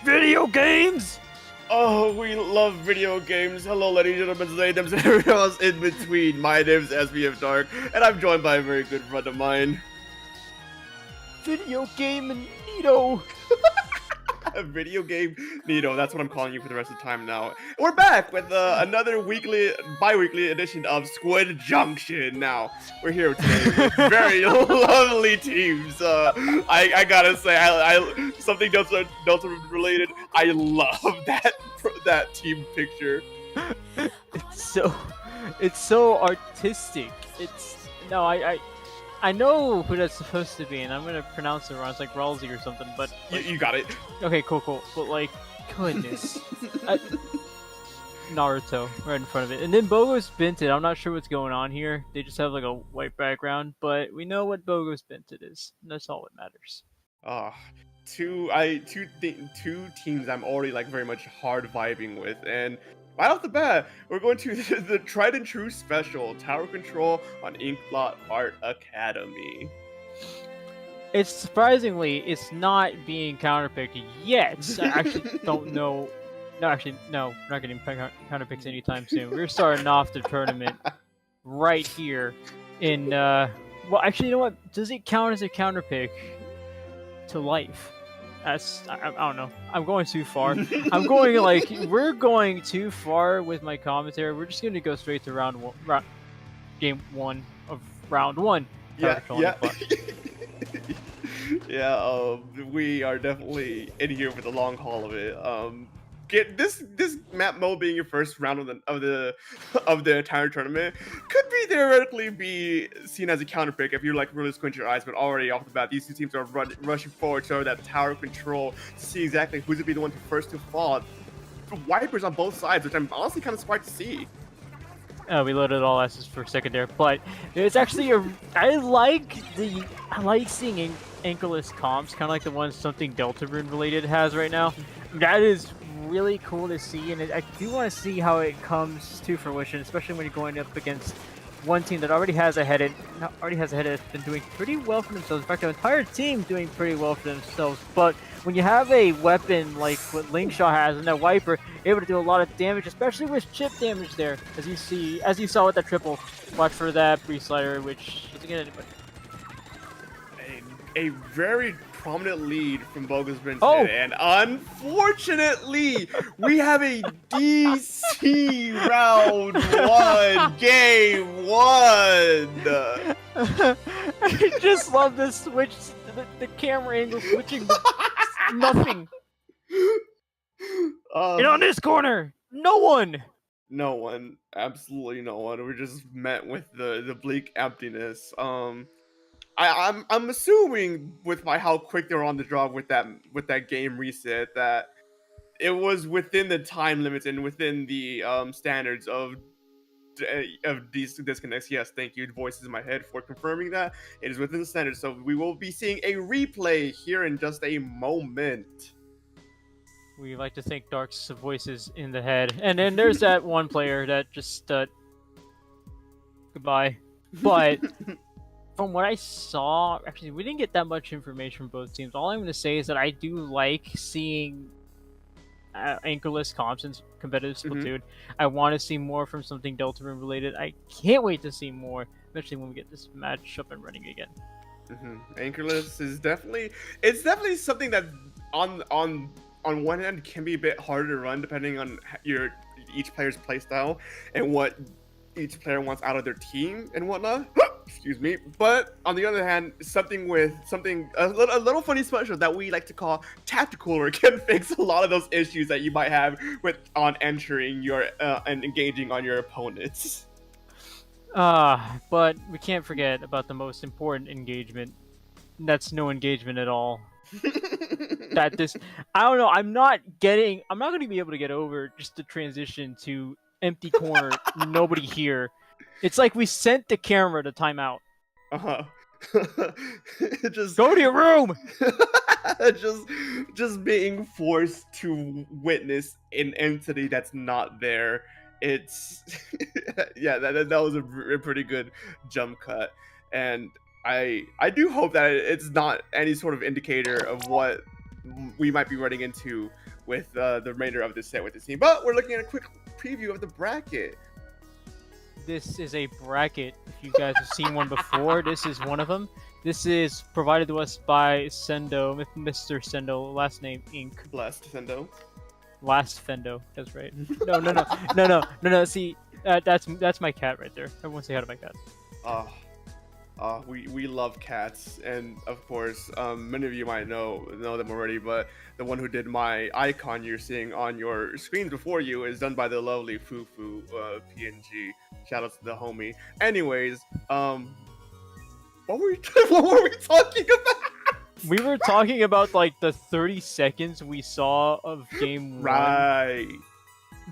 Video games! Oh, we love video games. Hello, ladies and gentlemen, ladies and everyone else in between. My name is SBF Dark, and I'm joined by a very good friend of mine. Video game Nito! A video game Nito, that's what I'm calling you for the rest of the time now. We're back with another bi-weekly edition of Squid Junction. Now, we're here today with very lovely teams. I gotta say, I something Delta related. I love that team picture. It's so artistic. I know who that's supposed to be, and I'm gonna pronounce it wrong. It's like Ralsei or something, but like, you got it. okay, cool. But like, goodness, Naruto right in front of it, and then Bogo's Binted. I'm not sure what's going on here. They just have like a white background, but we know what Bogo's Binted is. And that's all that matters. Two teams I'm already like very much hard vibing with, and right off the bat, we're going to the tried and true special Tower Control on Inkblot Art Academy. It's surprisingly not being counterpicked yet. I actually don't know. No, we're not getting counterpicks anytime soon. We're starting off the tournament right here in. Well, actually, you know what? Does it count as a counterpick to life? I don't know. I'm going too far. We're going too far with my commentary. We're just gonna go straight to game one of round one. Yeah. Yeah. We are definitely in here for the long haul of it. Get this map mode being your first round of the entire tournament could theoretically be seen as a counter pick if you like really squint your eyes, but already off the bat these two teams are rushing forward to that tower control to see exactly who's gonna be the one first to fall. Wipers on both sides, which I'm honestly kind of surprised to see. We loaded all S's for a second there, but it's actually I like seeing ankleless comps, kind of like the ones something Deltarune related has right now. That is really cool to see, and I do want to see how it comes to fruition, especially when you're going up against one team that already has a head that's been doing pretty well for themselves. In fact, the entire team doing pretty well for themselves. But when you have a weapon like what Linkshot has and that Wiper, able to do a lot of damage, especially with chip damage there, as you saw with that triple. Watch for that Breeze Slider, which doesn't get anybody. A very prominent lead from Bogus Binted, oh! And unfortunately, we have a DC round one, game one. I just love this switch, the camera angle switching nothing. And on this corner, no one, absolutely no one. We're just met with the bleak emptiness. I'm assuming with how quick they're on the draw with that game reset that it was within the time limits and within the standards of these disconnects. Yes, thank you. Voices in my head for confirming that it is within the standards. So we will be seeing a replay here in just a moment. We like to think Dark's voices in the head, and then there's that one player that just goodbye, but. From what I saw, actually, we didn't get that much information from both teams. All I'm going to say is that I do like seeing anchorless comps in competitive Splatoon. I want to see more from something Deltarune related. I can't wait to see more, especially when we get this match up and running again. Anchorless is definitely something that on one hand can be a bit harder to run depending on each player's playstyle and what each player wants out of their team and whatnot. Excuse me. But on the other hand, something a little funny special that we like to call tactical or can fix a lot of those issues that you might have on entering your and engaging on your opponents. But we can't forget about the most important engagement. That's no engagement at all. I don't know. I'm not going to be able to get over just the transition to empty corner, nobody here. It's like we sent the camera to timeout. Just go to your room. just being forced to witness an entity that's not there. It's yeah, that was a pretty good jump cut, and I do hope that it's not any sort of indicator of what we might be running into with the remainder of this set with this team. But we're looking at a quick preview of the bracket. This is a bracket. If you guys have seen one before, this is one of them. This is provided to us by Sendo, Mr. Sendo, last name Inc. Blessed Sendo. Last Fendo. That's right. No. See, that's my cat right there. Everyone say hi to my cat. We love cats, and of course, many of you might know them already, but the one who did my icon you're seeing on your screens before you is done by the lovely Fufu PNG. Shout out to the homie. Anyways, what were we talking about? We were talking about like the 30 seconds we saw of game right. 1.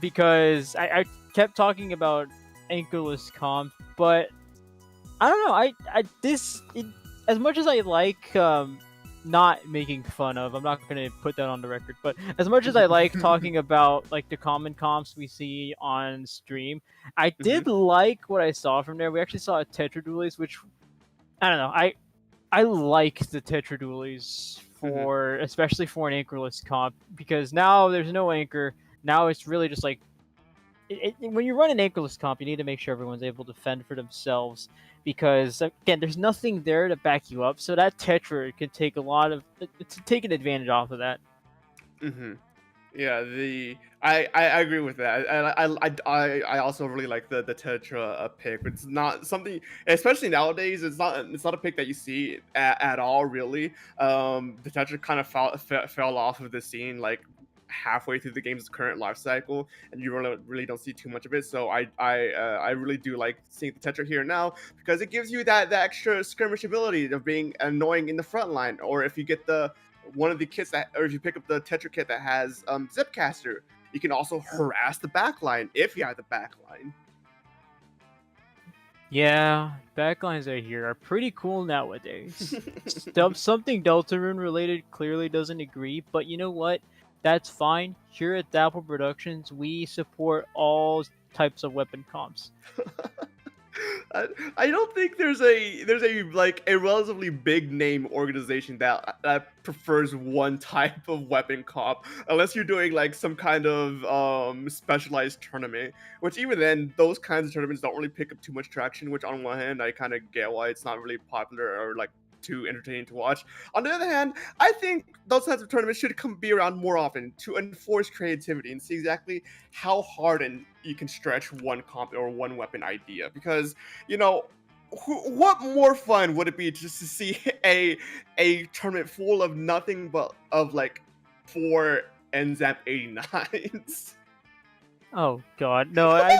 Because I kept talking about anchorless comp, but I don't know. As much as I like not making fun of, I'm not gonna put that on the record, but as much as I like talking about like the common comps we see on stream, I did like what I saw from there. We actually saw a Tetra Dualies, which I don't know. I like the Tetra Dualies for especially for an anchorless comp, because now there's no anchor. Now it's really just like when you run an anchorless comp, you need to make sure everyone's able to fend for themselves, because again, there's nothing there to back you up. So that Tetra can take an advantage off of that. Yeah, I agree with that. I also really like the Tetra pick. It's not something, especially nowadays. It's not a pick that you see at all, really. The Tetra kind of fell off of the scene like halfway through the game's current life cycle, and you really don't see too much of it. So I really do like seeing the Tetra here now, because it gives you that extra skirmish ability of being annoying in the front line, or if you get one of the kits if you pick up the Tetra kit that has Zipcaster, you can also harass the backline if you have the backline. Yeah, backlines right here are pretty cool nowadays. Something Deltarune related clearly doesn't agree, but you know what? That's fine. Here at Dapple Productions, we support all types of weapon comps. I don't think there's a like a relatively big name organization that prefers one type of weapon comp, unless you're doing like some kind of specialized tournament, which even then those kinds of tournaments don't really pick up too much traction, which on one hand I kind of get why it's not really popular or like too entertaining to watch. On the other hand, I think those types of tournaments should be around more often to enforce creativity and see exactly how hard you can stretch one comp or one weapon idea. Because, you know, what more fun would it be just to see a tournament full of nothing but of like 4 NZAP 89s? Oh God, no! I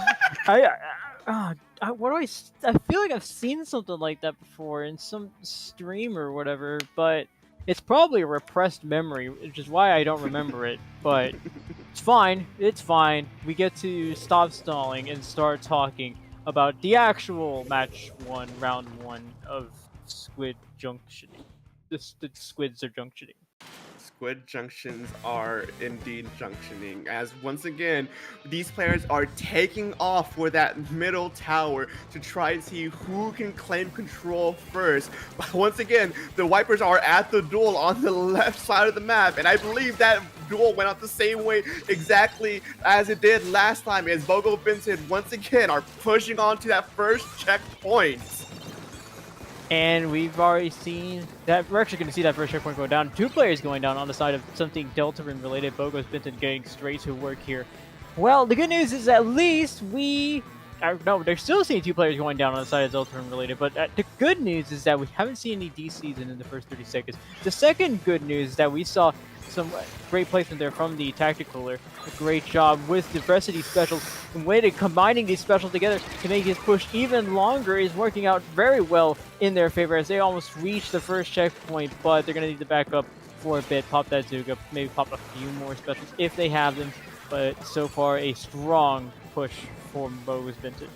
feel like I've seen something like that before in some stream or whatever, but it's probably a repressed memory, which is why I don't remember it. But it's fine. It's fine. We get to stop stalling and start talking about the actual round 1 of Squid Junctioning. The Squids are junctioning. Squid junctions are indeed junctioning, as once again these players are taking off for that middle tower to try and see who can claim control first. But once again, the Wipers are at the duel on the left side of the map, and I believe that duel went out the same way exactly as it did last time, as Bogo Vincent once again are pushing on to that first checkpoint. And we've already seen that. We're actually going to see that first checkpoint go down. 2 players going down on the side of something Deltarune related. Bogo's Benton getting straight to work here. Well, the good news is at least no, they're still seeing 2 players going down on the side of Deltarune related. But the good news is that we haven't seen any DCs in the first 30 seconds. The second good news is that we saw some great placement there from the Tacticaler. A great job with the rest of these specials. And way to combining these specials together to make his push even longer is working out very well in their favor, as they almost reach the first checkpoint, but they're going to need to back up for a bit, pop that Zuga, maybe pop a few more specials if they have them. But so far, a strong push for Bogo's Vintage.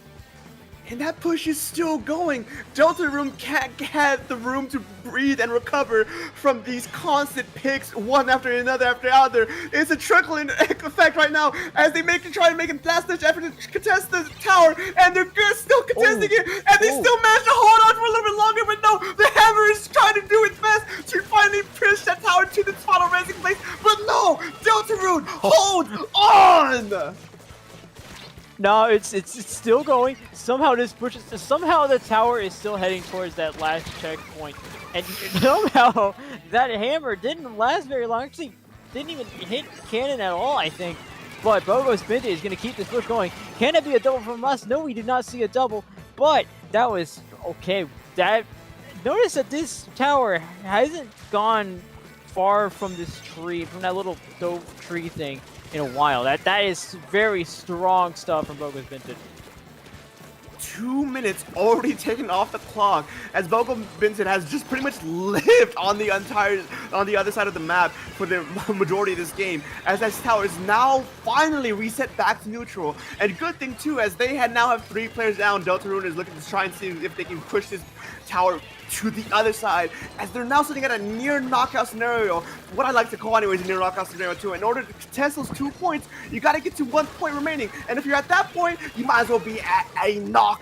And that push is still going. Deltarune can't get the room to breathe and recover from these constant picks, one after another. It's a trickling effect right now as they try to make a last-ditch effort to contest the tower, and they're still contesting it, and they still manage to hold on for a little bit longer. But no, the hammer is trying to do its best to finally push that tower to the final resting place. But no, Deltarune Hold on! No, it's still going. Somehow this pushes. Somehow the tower is still heading towards that last checkpoint, and somehow that hammer didn't last very long. Actually, didn't even hit cannon at all, I think. But Bogo's Vintage is going to keep this push going. Can it be a double from us? No, we did not see a double. But that was okay. Notice that this tower hasn't gone far from this tree, from that little dope tree thing, in a while. That is very strong stuff from Bogo's Vintage. 2 minutes already taken off the clock as Bogo Vincent has just pretty much lived on the other side of the map for the majority of this game, as that tower is now finally reset back to neutral. And good thing too, as they now have 3 players down, Deltarune is looking to try and see if they can push this tower to the other side, as they're now sitting at a near knockout scenario, what I like to call anyways a near knockout scenario too. In order to contest those 2 points, you got to get to 1 point remaining, and if you're at that point, you might as well be at a knockout.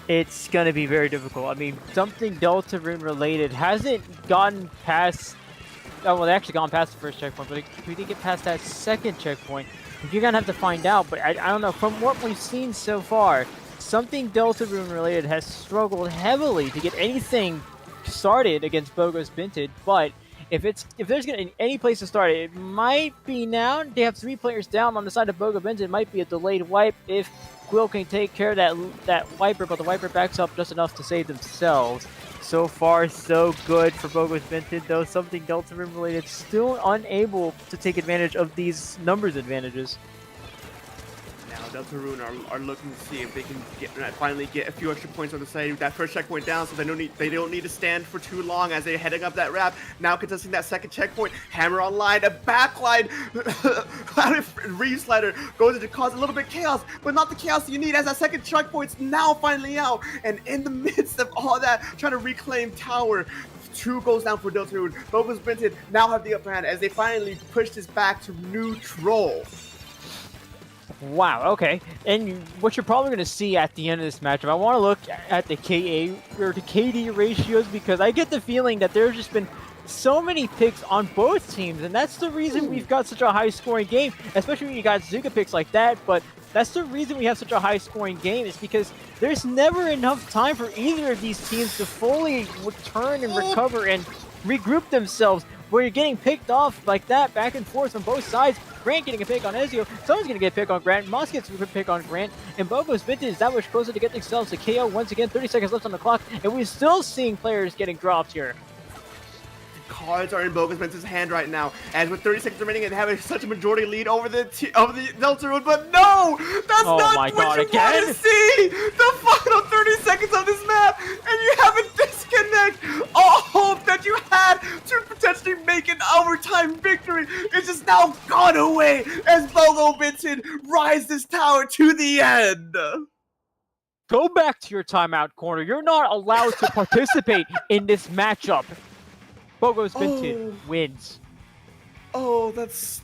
It's gonna be very difficult. I mean, something Deltarune related hasn't gotten past. Oh well, they actually gone past the first checkpoint, but if we did get past that second checkpoint, you're gonna have to find out. But I don't know, from what we've seen so far, something Deltarune related has struggled heavily to get anything started against Bogo's Vintage. But if there's gonna be any place to start, it might be now. They have 3 players down on the side of Bogo Vintage. It might be a delayed wipe if Quill can take care of that wiper, but the wiper backs up just enough to save themselves. So far, so good for Bogo's Vintage, though something Deltarune related still unable to take advantage of these numbers advantages. Now Deltarune are looking to see if they can finally get a few extra points on the side. That first checkpoint down, so they don't need to stand for too long as they're heading up that ramp. Now contesting that second checkpoint, hammer online, a backline, Reeve Slider goes to cause a little bit of chaos, but not the chaos you need, as that second checkpoint's now finally out. And in the midst of all that, trying to reclaim tower, 2 goes down for Deltarune. Bogo's Vintage now have the upper hand as they finally push this back to neutral. Wow, okay. And what you're probably going to see at the end of this matchup, I want to look at the KA or the KD ratios, because I get the feeling that there's just been so many picks on both teams, and that's the reason we've got such a high-scoring game, especially when you got Zuka picks like that. But that's the reason we have such a high-scoring game, is because there's never enough time for either of these teams to fully return and recover and regroup themselves, where you're getting picked off like that, back and forth on both sides. Grant getting a pick on Ezio, someone's going to get a pick on Grant, Moss gets a pick on Grant, and Bogo's Vintage is that much closer to get themselves to KO once again. 30 seconds left on the clock, and we're still seeing players getting dropped here. Cards are in Bogo's Vince's hand right now, and with 30 seconds remaining and having such a majority lead over the Deltarune, but no! That's not what you want to see! The final 30 seconds of this map, and you have a disconnect! All hope that you had to potentially make an overtime victory is just now gone away as Bogo Vincent rides this tower to the end! Go back to your timeout corner. You're not allowed to participate in this matchup. Bogo's Vintage wins. Oh, that's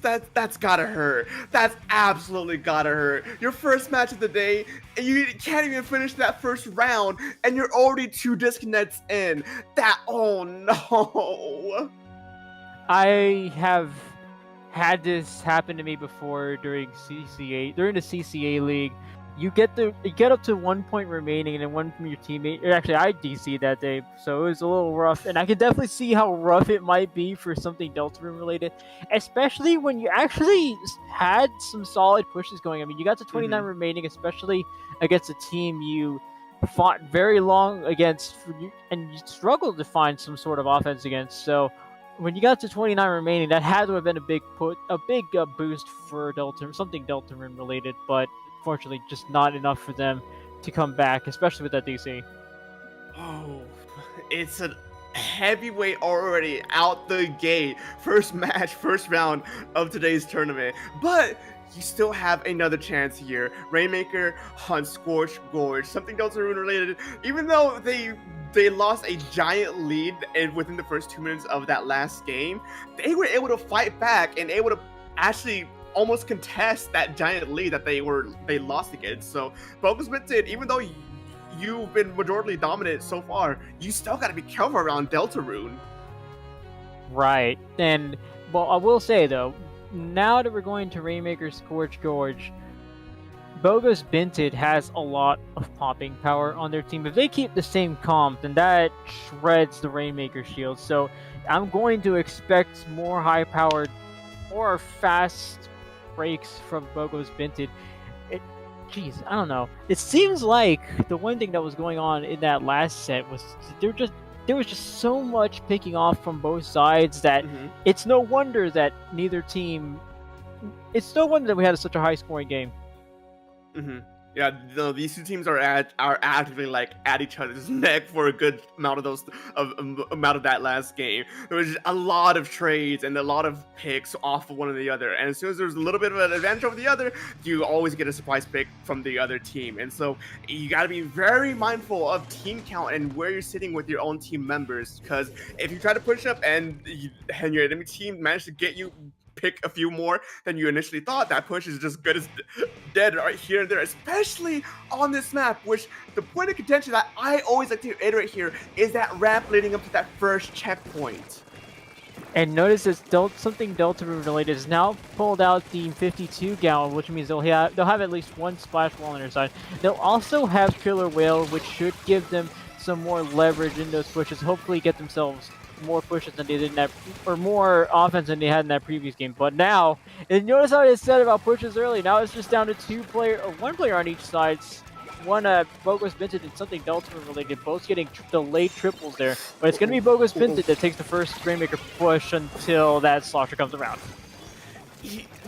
gotta hurt. That's absolutely gotta hurt. Your first match of the day, and you can't even finish that first round, and you're already 2 disconnects in. Oh no. I have had this happen to me before during the CCA league. You get up to 1 point remaining, and then one from your teammate. Actually, I DC'd that day, so it was a little rough. And I can definitely see how rough it might be for something Deltarune related, especially when you actually had some solid pushes going. I mean, you got to 29 remaining, especially against a team you fought very long against, and you struggled to find some sort of offense against. So when you got to 29 remaining, that had to have been a big boost for Deltarune, something Deltarune related, but unfortunately just not enough for them to come back, especially with that DC. Oh, it's a heavyweight already out the gate. First match, first round of today's tournament. But you still have another chance here. Rainmaker on Scorched Gorge, something Deltarune related. Even though they lost a giant lead within the first 2 minutes of that last game, they were able to fight back and able to actually almost contest that giant lead that they lost against. So Bogo's Vintage, even though you've been majority dominant so far, you still got to be careful around Deltarune. Right. And well, I will say though, now that we're going to Rainmaker Scorch Gorge, Bogus Binted has a lot of popping power on their team. If they keep the same comp, then that shreds the Rainmaker shield. So I'm going to expect more high-powered or fast breaks from Bogus Binted. Jeez, I don't know. It seems like the one thing that was going on in that last set was there was just so much picking off from both sides that it's no wonder that neither team. It's no wonder that we had such a high-scoring game. Yeah, no, these two teams are actively like at each other's neck for a good amount of that last game. There was a lot of trades and a lot of picks off of one or the other, and as soon as there's a little bit of an advantage over the other, you always get a surprise pick from the other team. And so you got to be very mindful of team count and where you're sitting with your own team members, because if you try to push up and your enemy team managed to get you pick a few more than you initially thought, that push is just good as dead right here and there, especially on this map, which the point of contention that I always like to iterate here is that ramp leading up to that first checkpoint. And notice that something Deltarune related is now pulled out the 52 gallon, which means they'll have at least one splash wall on their side. They'll also have Killer Whale, which should give them some more leverage in those pushes, hopefully get themselves more pushes than they did in that, or more offense than they had in that previous game. But now, and notice how I said about pushes early, now it's just down to one player on each side. One Bogus Binted and something Deltarune related, both getting delayed triples there. But it's going to be Bogus Binted that takes the first Rainmaker push until that Slosher comes around.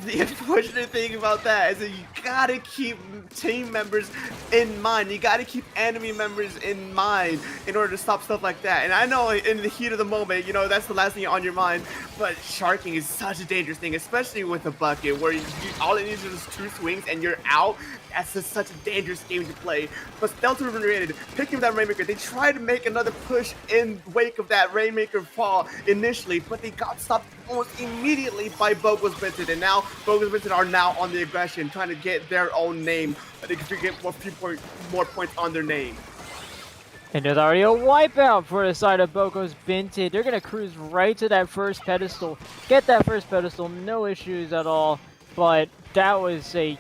The unfortunate thing about that is that you gotta keep team members in mind. You gotta keep enemy members in mind in order to stop stuff like that. And I know in the heat of the moment, you know, that's the last thing on your mind, but sharking is such a dangerous thing, especially with a bucket where all it needs is just 2 swings and you're out. That's just such a dangerous game to play. But Deltarune Rated, picking up that Rainmaker, they tried to make another push in wake of that Rainmaker fall initially, but they got stopped almost immediately by Bogus Binted, and now Bogus Binted are now on the aggression, trying to get their own name. They can get more points on their name. And there's already a wipeout for the side of Bogus Binted. They're going to cruise right to that first pedestal, get that first pedestal, no issues at all. But that was a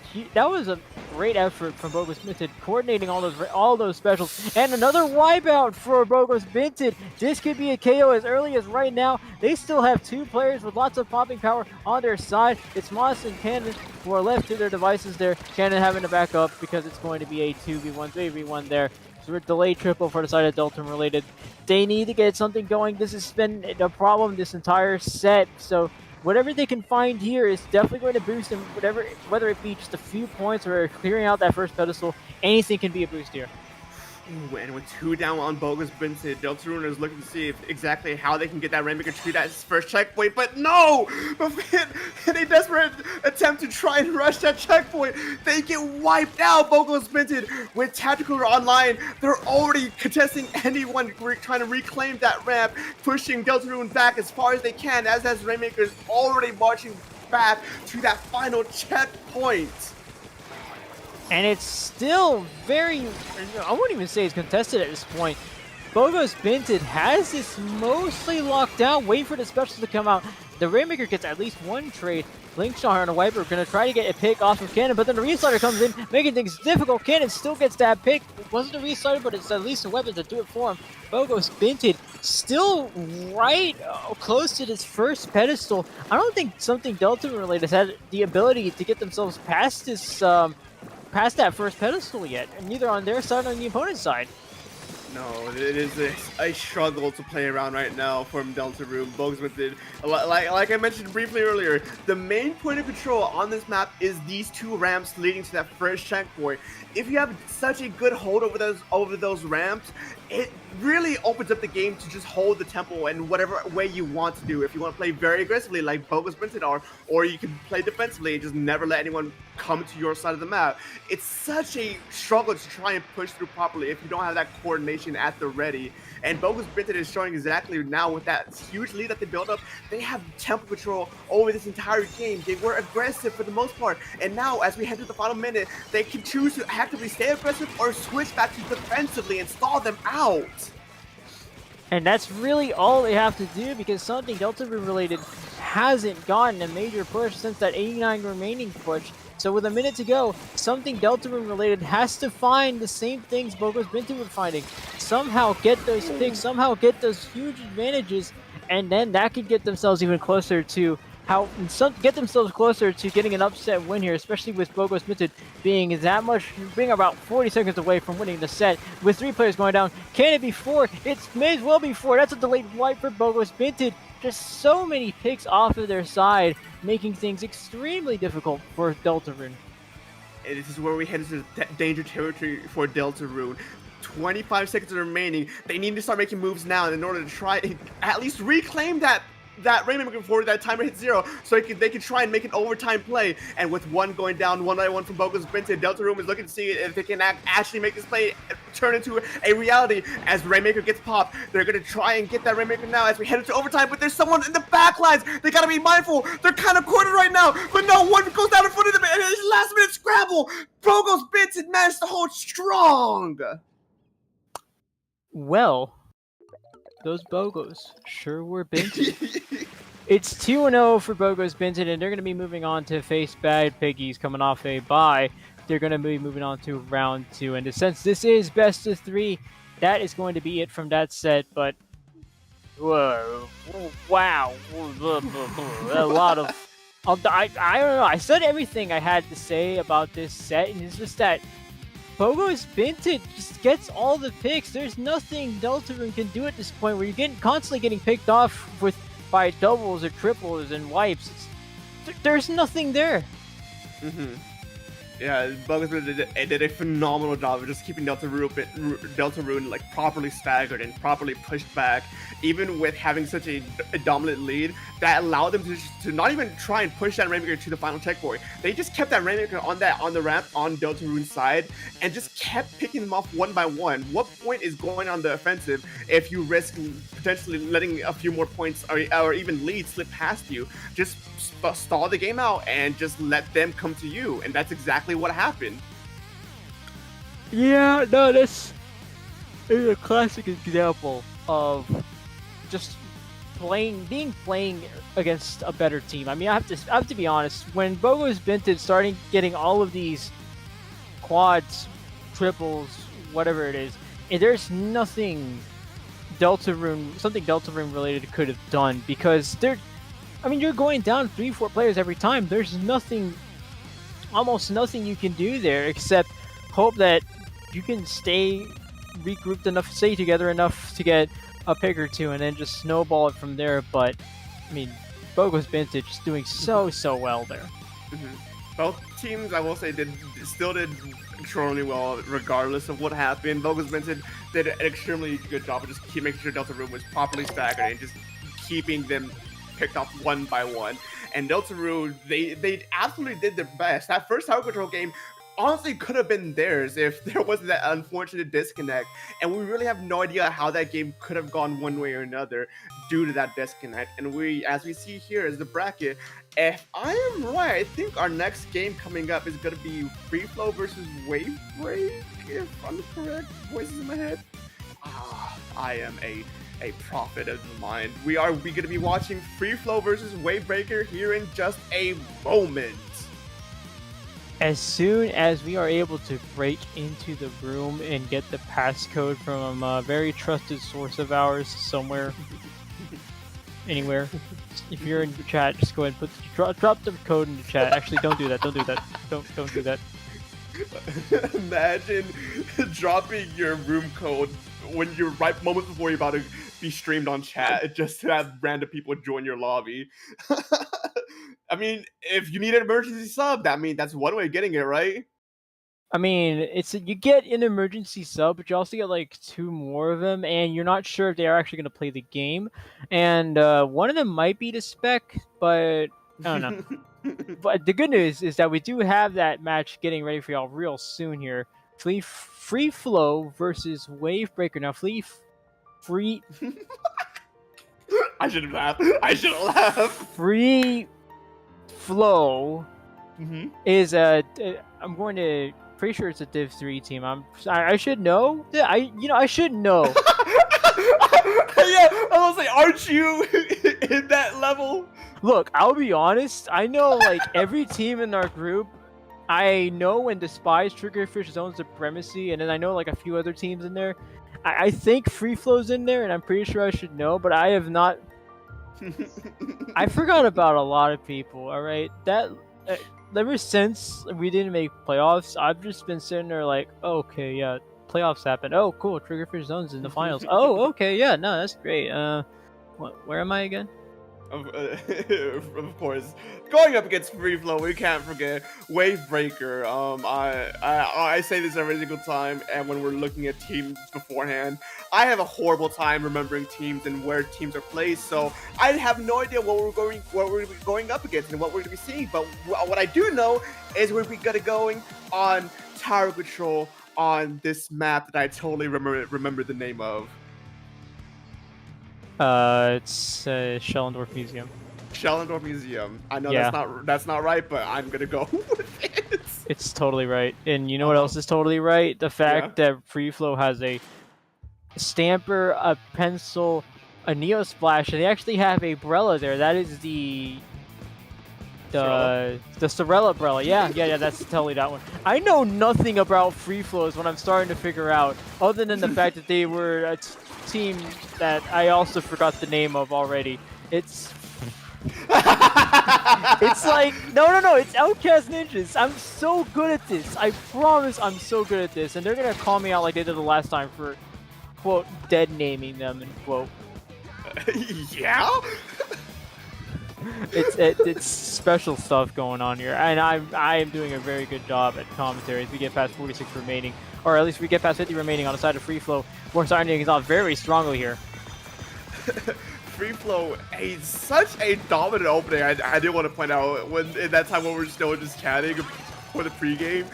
great effort from Bogus Binted, coordinating all those specials. And another wipeout for Bogus Binted. This could be a KO as early as right now. They still have 2 players with lots of popping power on their side. It's Moss and Cannon who are left to their devices there. Cannon having to back up because it's going to be a 2v1, 3v1 there. So we're delayed triple for the side of Deltarune related. They need to get something going. This has been a problem this entire set. So whatever they can find here is definitely going to boost them, whether it be just a few points or clearing out that first pedestal, anything can be a boost here. Ooh, and with 2 down on Bogus Binted, Deltarune is looking to see exactly how they can get that Rainmaker to that first checkpoint, but no! In a desperate attempt to try and rush that checkpoint, they get wiped out. Bogus Binted with Tactical online, they're already contesting anyone trying to reclaim that ramp, pushing Deltarune back as far as they can, as Rainmaker is already marching back to that final checkpoint. And it's still very, I wouldn't even say it's contested at this point. Bogus Binted has this mostly locked down, waiting for the specials to come out. The Rainmaker gets at least 1 trade. Linkshot on a wiper, going to try to get a pick off of Cannon, but then the Restarter comes in, making things difficult. Cannon still gets that pick. It wasn't a Restarter, but it's at least a weapon to do it for him. Bogus Binted still right close to this first pedestal. I don't think something Deltarune related has had the ability to get themselves past this, past that first pedestal yet, and neither on their side or on the opponent's side. No, it is a struggle to play around right now from Deltarune. Bogus Binted, like I mentioned briefly earlier, the main point of control on this map is these 2 ramps leading to that first checkpoint. If you have such a good hold over those ramps, it really opens up the game to just hold the tempo in whatever way you want to do. If you want to play very aggressively like Bogus Binted are, or you can play defensively and just never let anyone come to your side of the map. It's such a struggle to try and push through properly if you don't have that coordination at the ready. And Bogus Binted is showing exactly now with that huge lead that they built up, they have tempo control over this entire game. They were aggressive for the most part. And now as we head to the final minute, they can choose to actively stay aggressive or switch back to defensively and stall them out. And that's really all they have to do, because something Deltarune related hasn't gotten a major push since that 89 remaining push. So with a minute to go, something Deltarune related has to find the same things Bogo's been through with finding. Somehow get those picks, somehow get those huge advantages, and then that could get themselves even closer to get themselves closer to getting an upset win here, especially with Bogo's Minted being about 40 seconds away from winning the set. With 3 players going down, can it be 4? It may as well be 4. That's a delayed wipe for Bogo's Minted. Just so many picks off of their side, making things extremely difficult for Deltarune. And this is where we head into danger territory for Deltarune. 25 seconds remaining. They need to start making moves now in order to try and at least reclaim that Rainmaker before that timer hits 0, so they can try and make an overtime play. And with 1 going down, 1 by 1 from Bogo's Benton, Deltarune is looking to see if they can actually make this play turn into a reality. As Rainmaker gets popped, they're going to try and get that Rainmaker now as we head into overtime, but there's someone in the back lines. They got to be mindful. They're kind of cornered right now, but no, one goes down in front of them, and it's last minute scramble. Bogo's Benton managed to hold strong. Well, those Bogos sure were Benton. It's 2-0 for Bogo's Benton, and they're going to be moving on to face Bad Piggies coming off a bye. They're going to be moving on to round 2. And since this is best of 3, that is going to be it from that set. But, whoa, wow, a lot of... I don't know. I said everything I had to say about this set, and it's just that Bogo's Benton just gets all the picks. There's nothing Deltarune can do at this point where you're constantly getting picked off by doubles or triples and wipes. There's nothing there. Yeah, Bogo's did a phenomenal job of just keeping Deltarune like properly staggered and properly pushed back, even with having such a dominant lead that allowed them to not even try and push that Rainmaker to the final checkpoint. They just kept that Rainmaker on the ramp on Deltarune's side and just kept picking them off 1 by 1. What point is going on the offensive if you risk potentially letting a few more points or even leads slip past you? Just stall the game out and just let them come to you, and that's exactly what happened. Yeah, no, this is a classic example of just playing against a better team. I mean, I have to be honest. When Bogo's Benton starting getting all of these quads, triples, whatever it is, and there's nothing Deltarune related could have done, because you're going down 3-4 players every time. There's almost nothing you can do there except hope that you can stay together enough to get a pick or 2, and then just snowball it from there. But I mean, Bogo's Benton just doing so well there. Both teams, I will say, still did extremely well regardless of what happened. Bogo's Benton did an extremely good job of just making sure Deltarune was properly staggered and just keeping them picked off 1 by 1. And Deltarune, they absolutely did their best. That first tower control game honestly could have been theirs if there wasn't that unfortunate disconnect. And we really have no idea how that game could have gone one way or another due to that disconnect. And as we see here is the bracket. If I am right, I think our next game coming up is going to be Free Flow versus Wave Break, if I'm correct. Voices in my head. I am a prophet of the mind. We going to be watching Free Flow versus Wavebreaker here in just a moment. As soon as we are able to break into the room and get the passcode from a very trusted source of ours somewhere, anywhere. If you're in the chat, just go ahead and drop the code in the chat. Actually, don't do that. Don't do that. Don't do that. Imagine dropping your room code when you're right moments before you're about to be streamed on chat, just to have random people join your lobby. I mean, if you need an emergency sub, that's one way of getting it, right? I mean, you get an emergency sub, but you also get like 2 more of them, and you're not sure if they are actually going to play the game. And one of them might be to spec, but I don't know. But the good news is that we do have that match getting ready for y'all real soon here. Free Flow versus Wavebreaker. Now, Free I should have laughed. Free Flow is I'm going to pretty sure it's a Div 3 team. I should know. I should know. Yeah, I was like, aren't you? in that level. Look, I'll be honest. I know like every team in our group. I know and despise Triggerfish Zone Supremacy, and then I know like a few other teams in there. I think Free Flow's in there, and I'm pretty sure I should know, but I have not. I forgot about a lot of people. All right, that ever since we didn't make playoffs, I've just been sitting there like, oh, okay, yeah, playoffs happened. Oh, cool, Triggerfish Zone's in the finals. Oh, okay, yeah, no, that's great. Where am I again? Of course, going up against Free Flow, we can't forget Wavebreaker. I say this every single time, and when we're looking at teams beforehand, I have a horrible time remembering teams and where teams are placed. So I have no idea what we're going up against and what we're going to be seeing. But what I do know is we're going to be going on Tower Control on this map that I totally remember the name of. It's Schellendorf Museum. Schellendorf Museum. I know Yeah. that's not right, but I'm gonna go with it. It's totally right. And you know what else is totally right? The fact that Free Flow has a stamper, a pencil, a Neo Splash, and they actually have a Brella there. That is the Sorella Brella. Yeah, that's totally that one. I know nothing about Free Flows when I'm starting to figure out, other than the fact that they were a team that I also forgot the name of already. It's like no, it's Outcast Ninjas. I'm so good at this. I promise I'm so good at this, and they're gonna call me out like they did the last time for quote dead naming them and quote. Yeah. It's special stuff going on here, and I am doing a very good job at commentary as we get past 46 remaining, or at least we get past 50 remaining on the side of Free Flow. We're starting to get off very strongly here. Free Flow, such a dominant opening. I did want to point out when in that time when we're still just chatting for the pregame,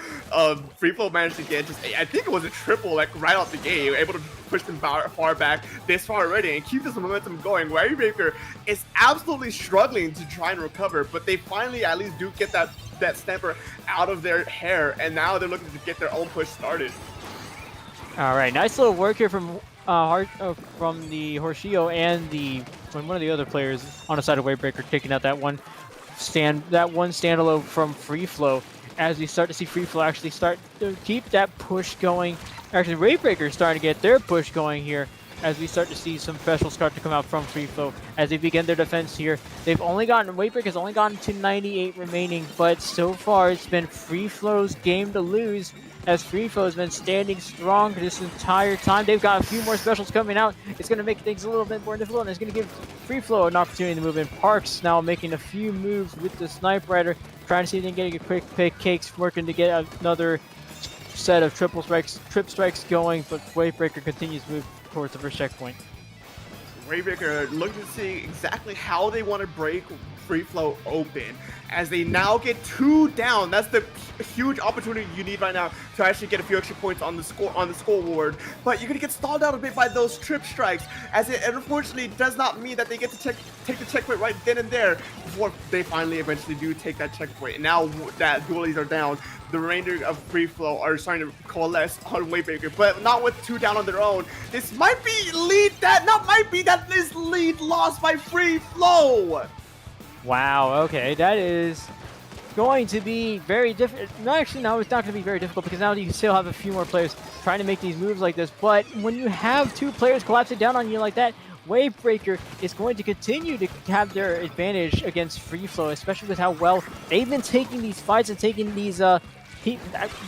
Free Flow managed to get I think it was a triple like right off the game, able to push them far back this far already and keep this momentum going. Wavebreaker is absolutely struggling to try and recover, but they finally at least do get that stamper out of their hair, and now they're looking to get their own push started. All right, nice little work here from the Horshio and one of the other players on the side of Wavebreaker, taking out that one standalone from Free Flow. As we start to see Free Flow actually start to keep that push going. Actually, Wavebreaker is starting to get their push going here as we start to see some specials start to come out from Free Flow as they begin their defense here. Wavebreaker has only gotten to 98 remaining, but so far it's been Free Flow's game to lose, as Free Flow has been standing strong this entire time. They've got a few more specials coming out. It's going to make things a little bit more difficult, and it's going to give Free Flow an opportunity to move in. Parks now making a few moves with the Snipe Rider, trying to see if they can get a quick pick. Cakes working to get another set of trip strikes going, but Wavebreaker continues to move towards the first checkpoint. Wavebreaker looking to see exactly how they want to break Free Flow open, as they now get 2 down. That's the huge opportunity you need right now to actually get a few extra points on the scoreboard. But you're gonna get stalled out a bit by those trip strikes, as it unfortunately does not mean that they get to take the checkpoint right then and there before they finally eventually do take that checkpoint. And now that dualies are down, the remainder of Free Flow are starting to coalesce on Wavebreaker, but not with 2 down on their own. This might be that is lead lost by Free Flow. Wow, okay, that is going to be very difficult. No, actually, no, it's not going to be very difficult, because now you still have a few more players trying to make these moves like this. But when you have 2 players collapsing down on you like that, Wavebreaker is going to continue to have their advantage against Free Flow, especially with how well they've been taking these fights and taking these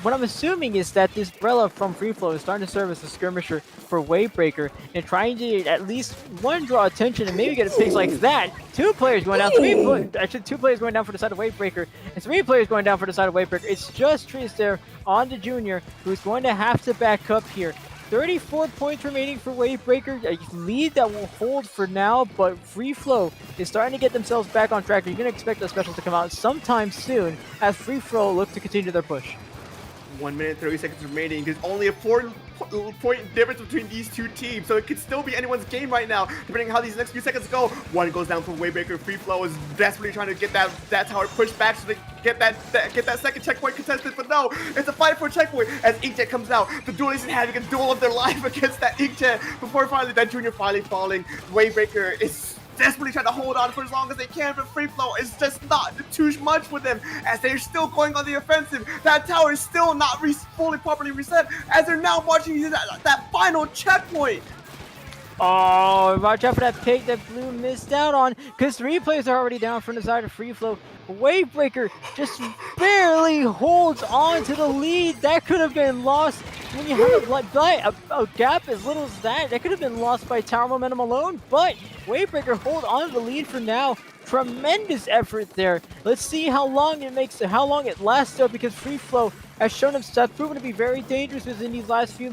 what I'm assuming is that this Brella from Free Flow is starting to serve as a skirmisher for Wavebreaker and trying to at least draw attention and maybe get a pick like that. 2 players going down, 2 players going down for the side of Wavebreaker, and 3 players going down for the side of Wavebreaker. It's just Tris there on the Junior, who's going to have to back up here. 34 points remaining for Wavebreaker, a lead that will hold for now, but Free Flow is starting to get themselves back on track. You're going to expect the specials to come out sometime soon as Free Flow look to continue their push. 1 minute 30 seconds remaining. There's only a 4-point difference between these 2 teams, so it could still be anyone's game right now, depending on how these next few seconds go. 1 goes down for Wavebreaker. Free Flow is desperately trying to get that tower pushed back so they get that second checkpoint contested, but no, it's a fight for a checkpoint as Inkjet comes out. The duelists are having a duel of their life against that Inkjet before finally that Junior finally falling. Wavebreaker is desperately trying to hold on for as long as they can, but Free Flow is just not too much for them as they're still going on the offensive. That tower is still not fully properly reset as they're now marching to that final checkpoint. Oh, watch out for that pick that Blue missed out on, because 3 players are already down from the side of Free Flow. Wavebreaker just barely holds on to the lead. That could have been lost when you have a gap as little as that. That could have been lost by tower momentum alone, but Wavebreaker hold on to the lead for now. Tremendous effort there. Let's see how long it lasts though, because Free Flow has shown himself proven to be very dangerous within these last few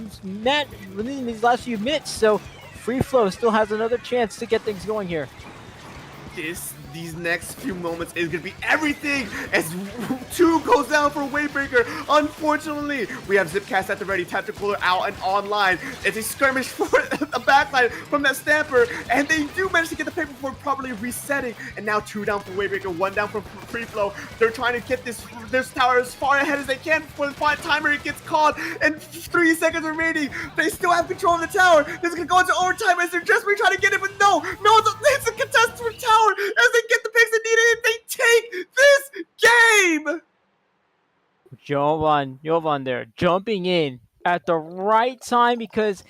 minutes. So Free Flow still has another chance to get things going here. These next few moments is going to be everything as 2 goes down for Wavebreaker. Unfortunately, we have Zipcast at the ready, Tactical out and online. It's a skirmish for the backline from that Stamper, and they do manage to get the paper before properly resetting. And now 2 down for Wavebreaker, 1 down for Free Flow. They're trying to get this tower as far ahead as they can before the final timer gets called, and 3 seconds remaining. They still have control of the tower. This is going to go into overtime as they're just trying to get it, but no, it's a contested tower as they get the picks that needed, and they take this game. Jovan there jumping in at the right time, because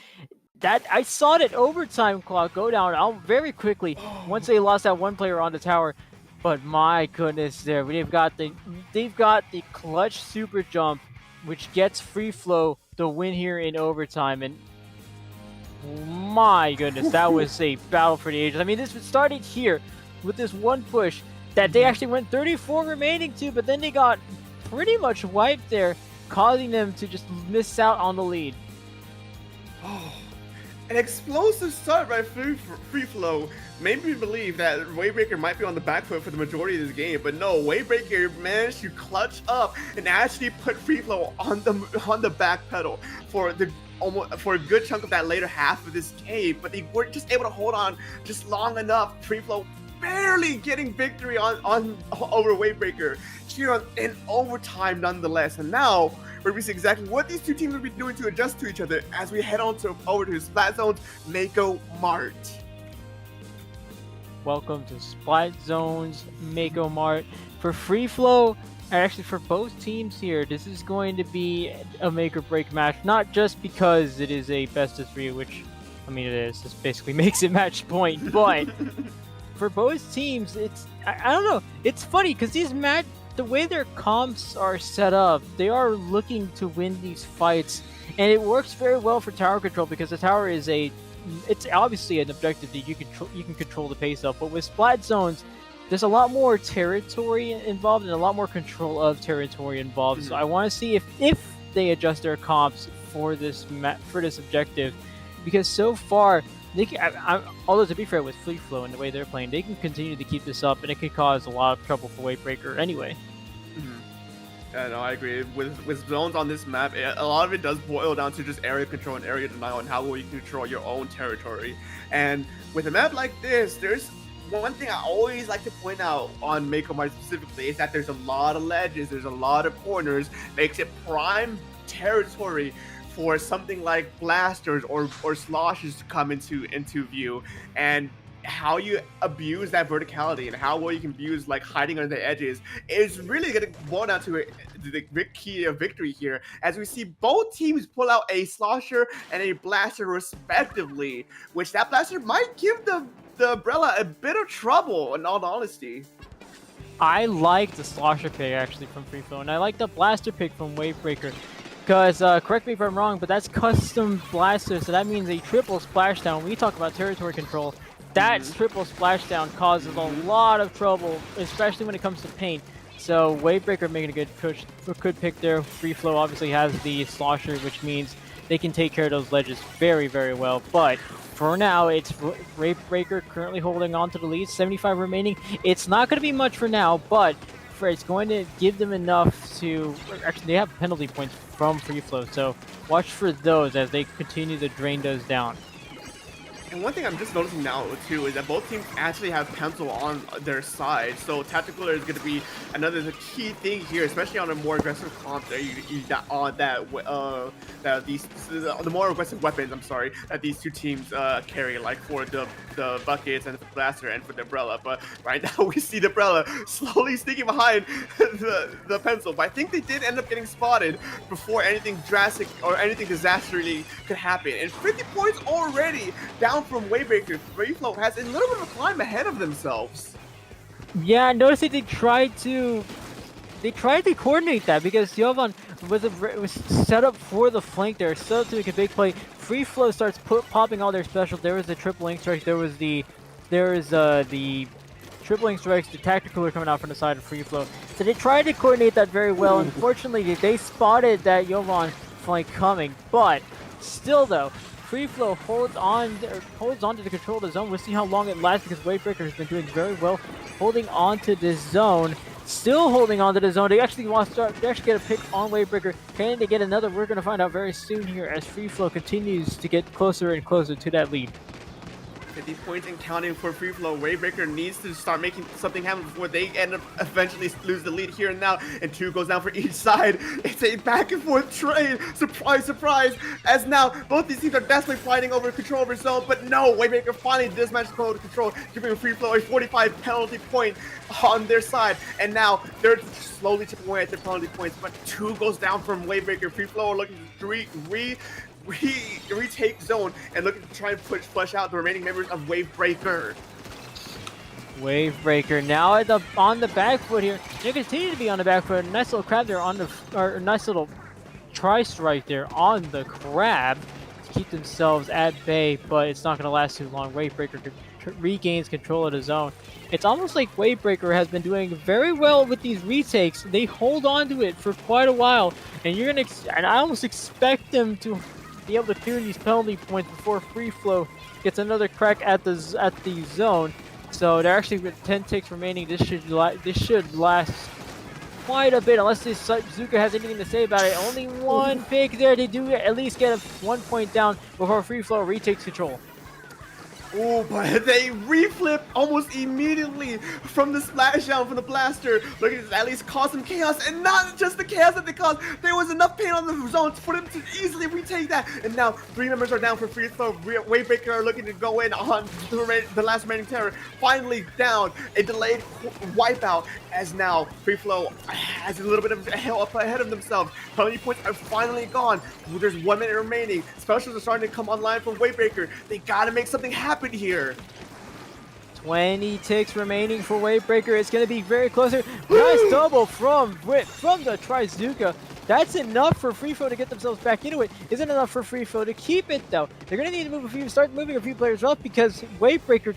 that I saw that overtime clock go down very quickly once they lost that 1 player on the tower. But my goodness, they've got the clutch super jump, which gets Free Flow the win here in overtime. And my goodness, that was a battle for the ages. I mean, this started here with this 1 push that they actually went 34 remaining to, but then they got pretty much wiped there, causing them to just miss out on the lead. Oh, an explosive start by Free Flow made me believe that Wavebreaker might be on the back foot for the majority of this game, but no, Wavebreaker managed to clutch up and actually put Free Flow on the back pedal for a good chunk of that later half of this game, but they weren't just able to hold on just long enough. Free Flow barely getting victory over Wavebreaker here in overtime nonetheless. And now we're going to see exactly what these 2 teams will be doing to adjust to each other as we head over to Splat Zone's Mako Mart. Welcome to Splat Zone's Mako Mart. For Free Flow, and actually for both teams here, this is going to be a make or break match, not just because it is a best of 3, which, I mean, it is. This basically makes it match point, but for both teams, I don't know. It's funny because the way their comps are set up, they are looking to win these fights, and it works very well for tower control because the tower is it's obviously an objective that you can control the pace of. But with Splat Zones, there's a lot more territory involved and a lot more control of territory involved. Mm-hmm. So I want to see if they adjust their comps for this objective, because so far, although to be fair with Free Flow and the way they're playing, they can continue to keep this up, and it could cause a lot of trouble for Wavebreaker anyway. Mm-hmm. Yeah, no, I agree. With zones on this map, a lot of it does boil down to just area control and area denial and how well you control your own territory. And with a map like this, there's one thing I always like to point out on Mako Mart specifically is that there's a lot of ledges, there's a lot of corners, makes it prime territory for something like blasters or sloshes to come into view. And how you abuse that verticality and how well you can abuse like hiding under the edges is really going to boil down to the key of victory here, as we see both teams pull out a slosher and a blaster respectively, which that blaster might give the Umbrella a bit of trouble in all honesty. I like the slosher pick actually from Free Flow, and I like the blaster pick from Wavebreaker. Because, correct me if I'm wrong, but that's custom blaster, so that means a triple splashdown. When we talk about territory control, that triple splashdown causes a lot of trouble, especially when it comes to paint. So Wavebreaker making a good pick there. Free Flow obviously has the slosher, which means they can take care of those ledges very, very well. But for now, it's Wavebreaker currently holding on to the lead, 75 remaining. It's not going to be much for now, but it's going to give them enough to... Actually, they have penalty points from Free Flow, so watch for those as they continue to drain those down. And one thing I'm just noticing now too is that both teams actually have pencil on their side, so tactical is going to be another key thing here, especially on a more aggressive comp that the more aggressive weapons. I'm sorry, that these two teams carry, like for the buckets and the blaster and for the umbrella. But right now we see the umbrella slowly sneaking behind the pencil. But I think they did end up getting spotted before anything drastic or anything disastrously could happen. And 50 points already down from Wavebreaker. FreeFlow has a little bit of a climb ahead of themselves. Yeah, notice that they tried to coordinate that because Jovan was set up for the flank there, set up to make a big play. FreeFlow starts popping all their specials. There was the triple link strike. There is the triple link strikes. The tactical are coming out from the side of FreeFlow. So they tried to coordinate that very well. Unfortunately, they spotted that Jovan flank coming, but still though, FreeFlow holds on to the control of the zone. We'll see how long it lasts because Wavebreaker has been doing very well holding on to this zone. Still holding on to the zone. They actually get a pick on Wavebreaker. Can they get another? We're going to find out very soon here as FreeFlow continues to get closer and closer to that lead. 50 points and counting for FreeFlow. Wavebreaker needs to start making something happen before they end up eventually lose the lead here and now. And 2 goes down for each side. It's a back and forth trade. Surprise, surprise. As now both these teams are desperately fighting over control over zone. But no, Wavebreaker finally does manage to hold control, giving FreeFlow a 45 penalty point on their side. And now they're slowly chipping away at their penalty points. But 2 goes down from Wavebreaker. FreeFlow are looking to retake zone and looking to try and flush out the remaining members of Wavebreaker. Wavebreaker now on the back foot here. They continue to be on the back foot. Nice little crab there nice little tri-strike there on the crab to keep themselves at bay, but it's not going to last too long. Wavebreaker regains control of the zone. It's almost like Wavebreaker has been doing very well with these retakes. They hold on to it for quite a while, and and I almost expect them to be able to clear these penalty points before FreeFlow gets another crack at the zone. So they're actually with 10 ticks remaining. This should last quite a bit, unless this Zuka has anything to say about it. Only one pick there. They do at least get 1 point down before FreeFlow retakes control. Oh, but they reflip almost immediately from the splashdown from the blaster, looking to at least cause some chaos, and not just the chaos that they caused. There was enough pain on the zone for them to easily retake that. And now 3 members are down for FreeFlow. Wavebreaker are looking to go in on the last remaining terror. Finally down, a delayed wipeout, as now FreeFlow has a little bit of hell up ahead of themselves. Penalty points are finally gone. There's 1 minute remaining. Specials are starting to come online from Wavebreaker. They gotta make something happen here. 20 ticks remaining for Wavebreaker. It's going to be very closer. Nice double from the Trizuka. That's enough for FreeFlow to get themselves back into it. Isn't enough for FreeFlow to keep it though. They're going to need to start moving a few players up because Wavebreaker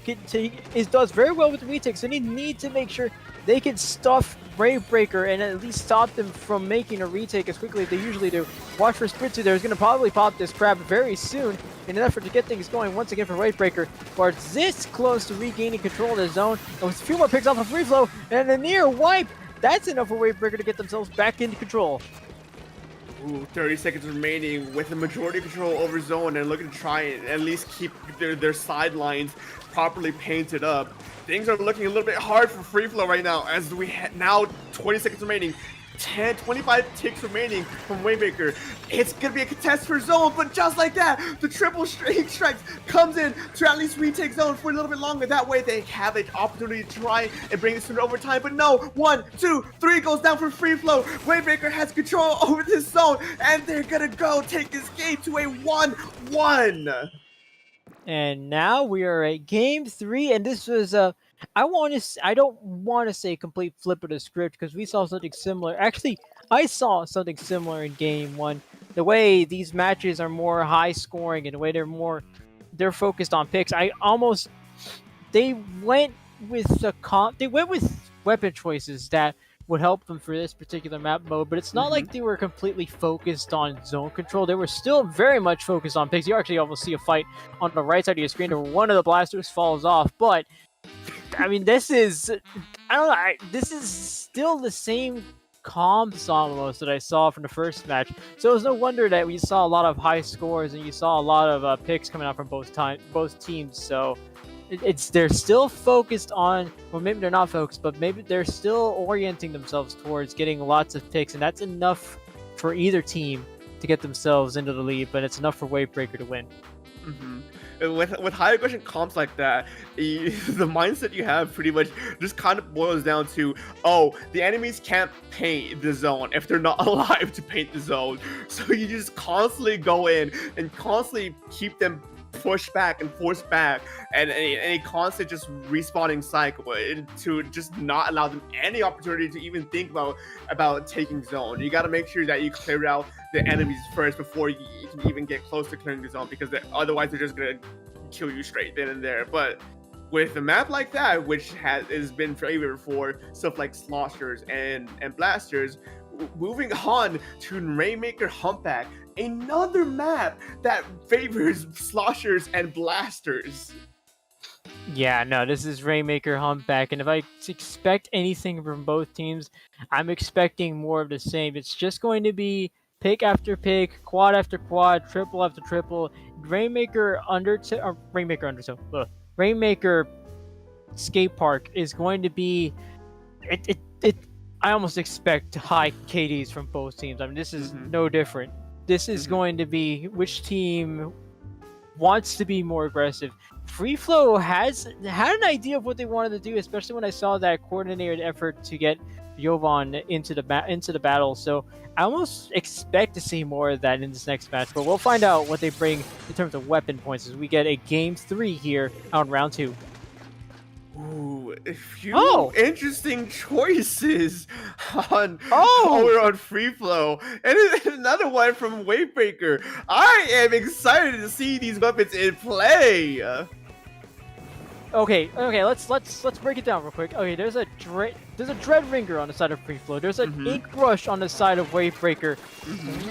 does very well with the retakes. So they need to make sure they can stuff Wavebreaker and at least stop them from making a retake as quickly as they usually do. Watch for Spritzu there. He's going to probably pop this crab very soon in an effort to get things going once again for Wavebreaker. But this close to regaining control of the zone. And with a few more picks off of FreeFlow and a near wipe, that's enough for Wavebreaker to get themselves back into control. Ooh, 30 seconds remaining with the majority control over zone and looking to try and at least keep their sidelines properly painted up. Things are looking a little bit hard for FreeFlow right now as we now 20 seconds remaining. 25 ticks remaining from Wavebreaker. It's gonna be a contest for zone, but just like that, the triple strikes comes in to at least retake zone for a little bit longer. That way they have an opportunity to try and bring this to overtime. But no, 1, 2, 3 goes down for FreeFlow. Wavebreaker has control over this zone, and they're gonna go take this game to a 1-1. And now we are at game 3, and this was I don't want to say complete flip of the script because we saw something similar. Actually, I saw something similar in game 1. The way these matches are more high scoring and the way they're focused on picks. They went with weapon choices that would help them for this particular map mode, but it's not like they were completely focused on zone control. They were still very much focused on picks. You actually almost see a fight on the right side of your screen where one of the blasters falls off, but I mean, this is still the same comps almost that I saw from the first match. So it was no wonder that we saw a lot of high scores and you saw a lot of picks coming out from both teams. So they're still focused on, well, maybe they're not focused, but maybe they're still orienting themselves towards getting lots of picks, and that's enough for either team to get themselves into the lead, but it's enough for Wavebreaker to win. Mm-hmm. With high aggression comps like that, the mindset you have pretty much just kind of boils down to, oh, the enemies can't paint the zone if they're not alive to paint the zone. So you just constantly go in and constantly keep them pushed back and forced back, and a constant just respawning cycle to just not allow them any opportunity to even think about taking zone. You got to make sure that you clear out the enemies first before you can even get close to clearing the zone, because otherwise they're just gonna kill you straight then and there. But with a map like that, which has been favored for stuff like sloshers and blasters, moving on to Rainmaker Humpback, another map that favors sloshers and blasters. Yeah, no, this is Rainmaker Humpback, and if I expect anything from both teams, I'm expecting more of the same. It's just going to be pick after pick, quad after quad, triple after triple. Rainmaker Skate Park is going to be I almost expect high KDs from both teams. I mean, this is no different. This is going to be which team wants to be more aggressive. Free Flow had an idea of what they wanted to do, especially when I saw that coordinated effort to get Jovan into the battle. So I almost expect to see more of that in this next match. But we'll find out what they bring in terms of weapon points as we get a game 3 here on round 2. Ooh, a few interesting choices over on Free Flow, and another one from Wavebreaker. I am excited to see these weapons in play. Okay, let's break it down real quick. Okay, there's a Dread Ringer on the side of Free Flow. There's an Ink Rush on the side of Wavebreaker.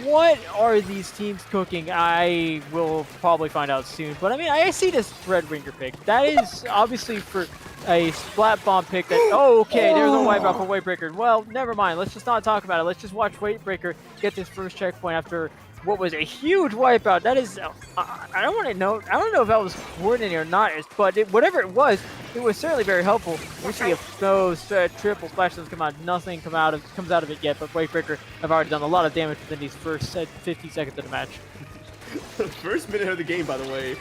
What are these teams cooking? I will probably find out soon. But I mean, I see this Dread Ringer pick. That is obviously for a Splat Bomb pick. There's a wipeout for Wavebreaker. Well, never mind. Let's just not talk about it. Let's just watch Wavebreaker get this first checkpoint after what was a huge wipeout. That is, I don't know if that was coordinated or not, but whatever it was certainly very helpful. We see if those triple splash zones come out, nothing comes out of it yet, but Wavebreaker have already done a lot of damage within these first 50 seconds of the match. First minute of the game, by the way.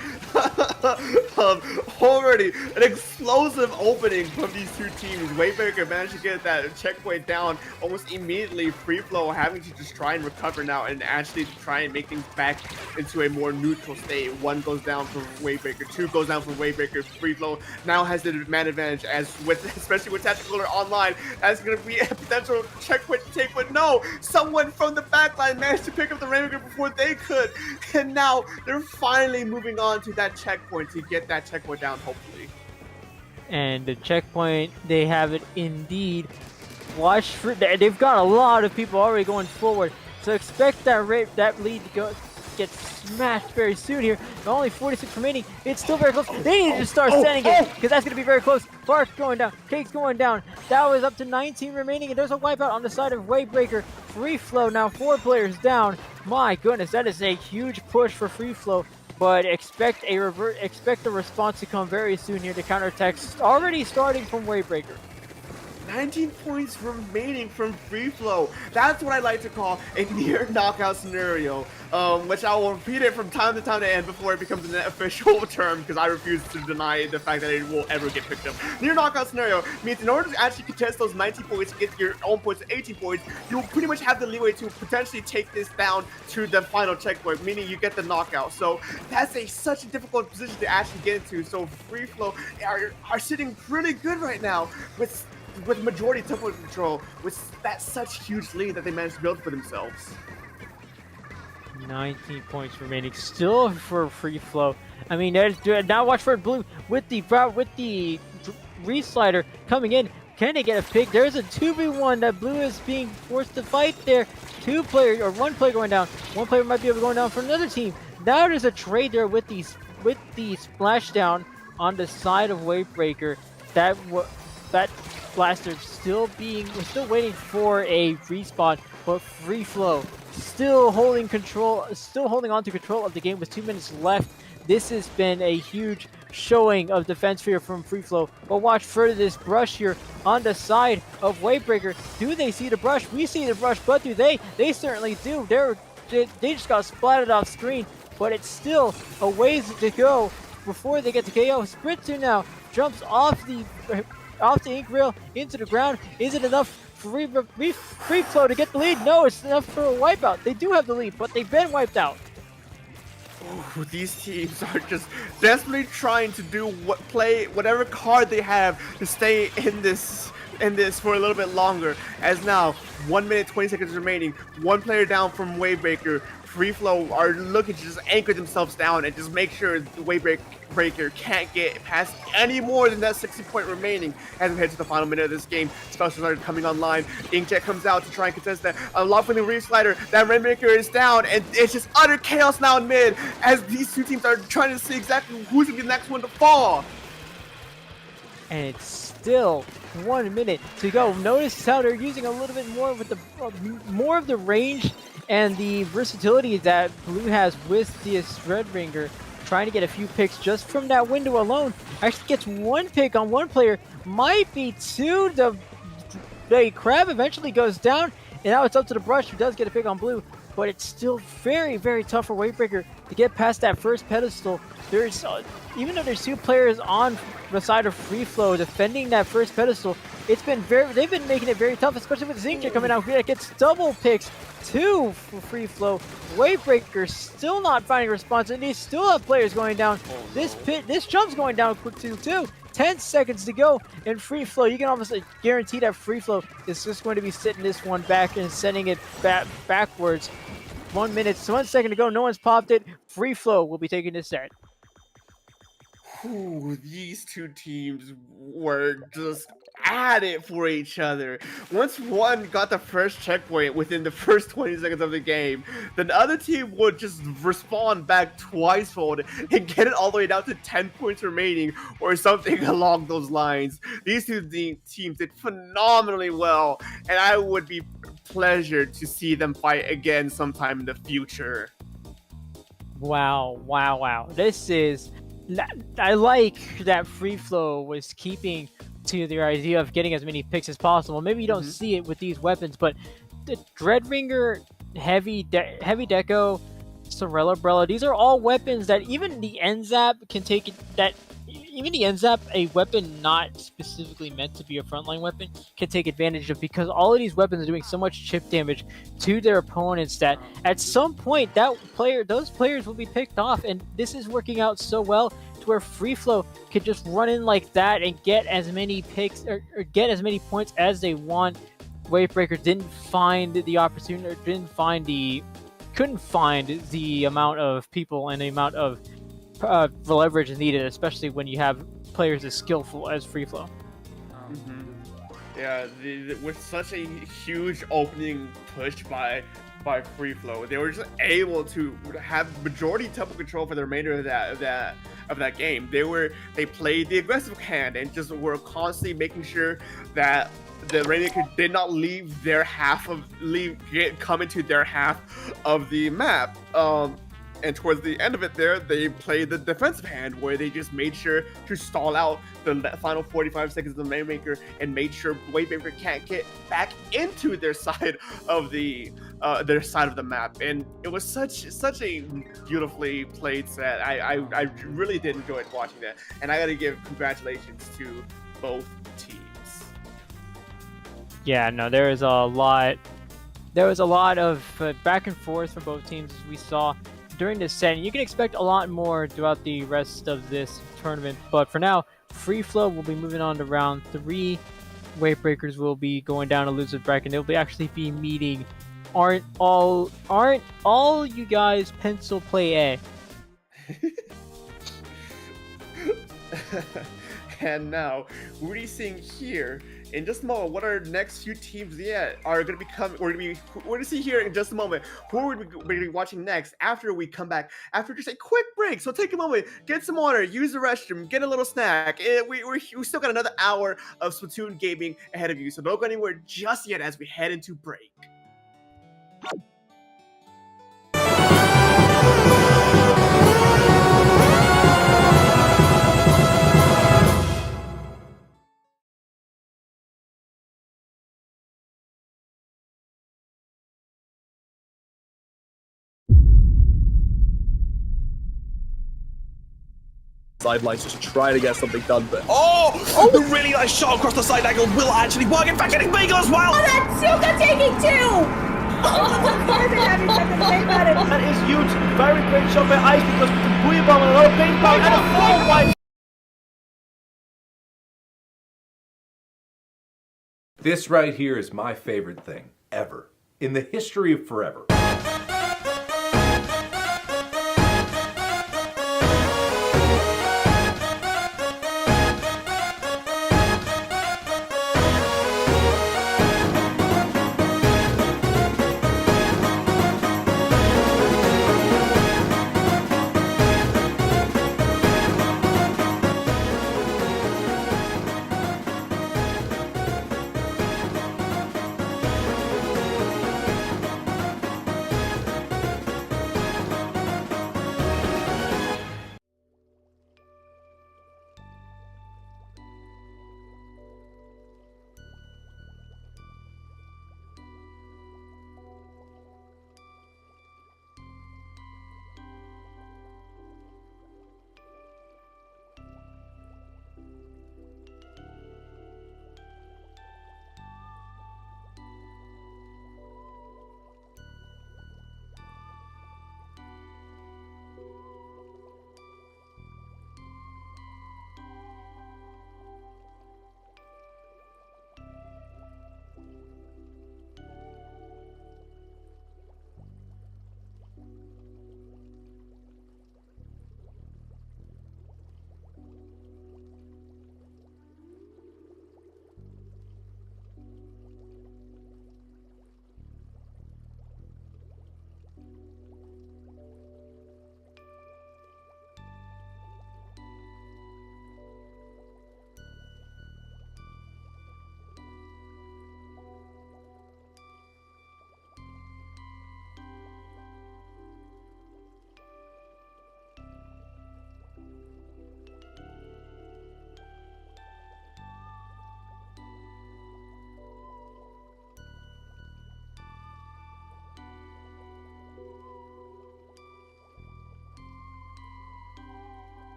Already an explosive opening from these two teams. Wavebreaker managed to get that checkpoint down almost immediately. Free Flow having to just try and recover now and actually try and make things back into a more neutral state. 1 goes down for Wavebreaker, 2 goes down for Wavebreaker. Free Flow now has the man advantage, especially with Tactical Online. That's going to be a potential checkpoint to take, but no! Someone from the backline managed to pick up the Rainmaker before they could. And now they're finally moving on to that checkpoint to get that checkpoint down, hopefully. And the checkpoint, they have it indeed. Watch for they've got a lot of people already going forward, so expect that lead to get smashed very soon here. Only 46 remaining. It's still very close. They need to start sending it because that's going to be very close. Clark's going down. Cake's going down. That was up to 19 remaining, and there's a wipeout on the side of Wavebreaker. Free Flow now 4 players down. My goodness, that is a huge push for Free Flow. But expect a response to come very soon here. The counterattack already starting from Wavebreaker. 19 points remaining from Free Flow. That's what I like to call a near knockout scenario, which I will repeat it from time to end before it becomes an official term, because I refuse to deny the fact that it will ever get picked up. Near knockout scenario means in order to actually contest those 19 points, get your own points to 18 points, you'll pretty much have the leeway to potentially take this down to the final checkpoint, meaning you get the knockout. So that's such a difficult position to actually get into. So Free Flow are sitting pretty good right now with majority tempo control, with that such huge lead that they managed to build for themselves. 19 points remaining still for Free Flow. I mean, now watch for Blue with the reslider coming in. Can they get a pick? There's a 2v1 that Blue is being forced to fight there. 2 players or 1 player going down. 1 player might be able to go down for another team. Now there's a trade there with the splashdown on the side of Wavebreaker. That Blaster we're still waiting for a respawn, but Free Flow still holding on to control of the game with 2 minutes left. This has been a huge showing of defense here from Free Flow. But watch further this brush here on the side of Wavebreaker. Do they see the brush? We see the brush, but do they? They certainly do. They just got splattered off screen, but it's still a ways to go before they get to KO. Splatoon now jumps off the ink rail into the ground. Is it enough for Free Flow to get the lead? No, it's enough for a wipeout. They do have the lead, but they've been wiped out. Ooh, these teams are just desperately trying to play whatever card they have to stay in this for a little bit longer. As now, 1 minute 20 seconds remaining, one player down from Wavebreaker. Free Flow are looking to just anchor themselves down and just make sure the Wavebreaker can't get past any more than that 60-point remaining as we head to the final minute of this game. Specials are coming online. Inkjet comes out to try and contest that. Unlocking the Reef Slider. That Rainmaker is down, and it's just utter chaos now in mid as these two teams are trying to see exactly who's going to be the next one to fall. And it's still 1 minute to go. Notice how they're using a little bit more with more of the range and the versatility that Blue has with this Red Ringer, trying to get a few picks just from that window alone. Actually gets one pick on one player, might be two. The Crab eventually goes down, and now it's up to the Brush, who does get a pick on Blue, but it's still very, very tough for Wavebreaker to get past that first pedestal. Even though there's two players on the side of Free Flow defending that first pedestal, they've been making it very tough, especially with Zinja coming out here that gets double picks. 2 for Free Flow. Wavebreaker still not finding a response, and they still have players going down. This jump's going down quick too. 10 seconds to go, and Free Flow, you can almost guarantee that Free Flow is just going to be sitting this one back and sending it backwards. 1 minute, 1 second to go. No one's popped it. Free Flow will be taking this set. Ooh, these two teams were just at it for each other. Once one got the first checkpoint within the first 20 seconds of the game, then the other team would just respawn back twicefold and get it all the way down to 10 points remaining or something along those lines. These two teams did phenomenally well, and I would be pleasured to see them fight again sometime in the future. Wow. I like that Free Flow was keeping to their idea of getting as many picks as possible. Maybe you don't see it with these weapons, but the Dreadringer, Heavy Deco, Sorella Brella, these are all weapons that even the N-Zap can take it. Even the N-Zap, a weapon not specifically meant to be a frontline weapon, can take advantage of, because all of these weapons are doing so much chip damage to their opponents that at some point those players will be picked off, and this is working out so well to where Free Flow can just run in like that and get as many picks or get as many points as they want. Wavebreaker didn't find the opportunity, or couldn't find the amount of people and the amount of the leverage is needed, especially when you have players as skillful as Free Flow. Yeah, with such a huge opening push by Free Flow, they were just able to have majority tempo control for the remainder of that game. They played the aggressive hand and just were constantly making sure that the Rainmaker did not come into their half of the map. And towards the end of it there, they played the defensive hand, where they just made sure to stall out the final 45 seconds of the Rainmaker and made sure Wavebreaker can't get back into their side of the map. And it was such a beautifully played set. I really did enjoy watching that, and I gotta give congratulations to both teams. Yeah, no, there was a lot of back and forth from both teams, as we saw during this set, and you can expect a lot more throughout the rest of this tournament. But for now, Free Flow will be moving on to round 3. Wavebreakers will be going down to loser bracket. They'll actually be meeting. Aren't all you guys pencil play A? And now, what we're seeing here in just a moment what our next few teams are going to become. We're going to see here in just a moment who we're going to be watching next after we come back after just a quick break. So take a moment, get some water, use the restroom, get a little snack. We still got another hour of Splatoon gaming ahead of you, so don't go anywhere just yet as we head into break. Sidelines just trying to get something done, but the really nice shot across the side angle will actually work. In fact, getting Beagle as well. Oh, that's Suka taking two! Oh, the carbon having something to say about it. That is huge. Very great shot by Ice because with the Booyah Bomb and another Bing Bang and a full white. This right here is my favorite thing ever in the history of forever.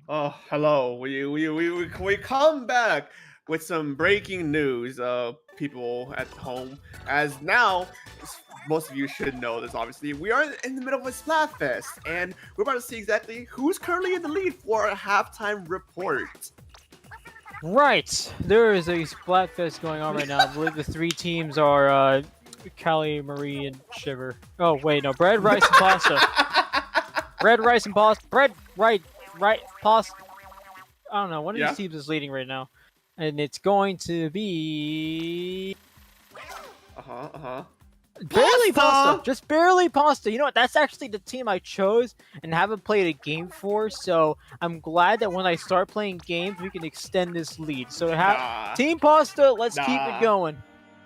Oh, hello. We come back with some breaking news, people at home. As now, most of you should know this, obviously. We are in the middle of a Splatfest, and we're about to see exactly who's currently in the lead for a halftime report. Right, there is a Splatfest going on right now. I believe the three teams are Callie, Marie, and Shiver. Oh wait, no, bread, rice, and pasta. Bread, rice, and pasta. Bread, right, pasta. I don't know. One of these teams is leading right now, and it's going to be barely pasta. Just barely pasta. You know what? That's actually the team I chose and haven't played a game for. So I'm glad that when I start playing games, we can extend this lead. So Team Pasta, let's keep it going.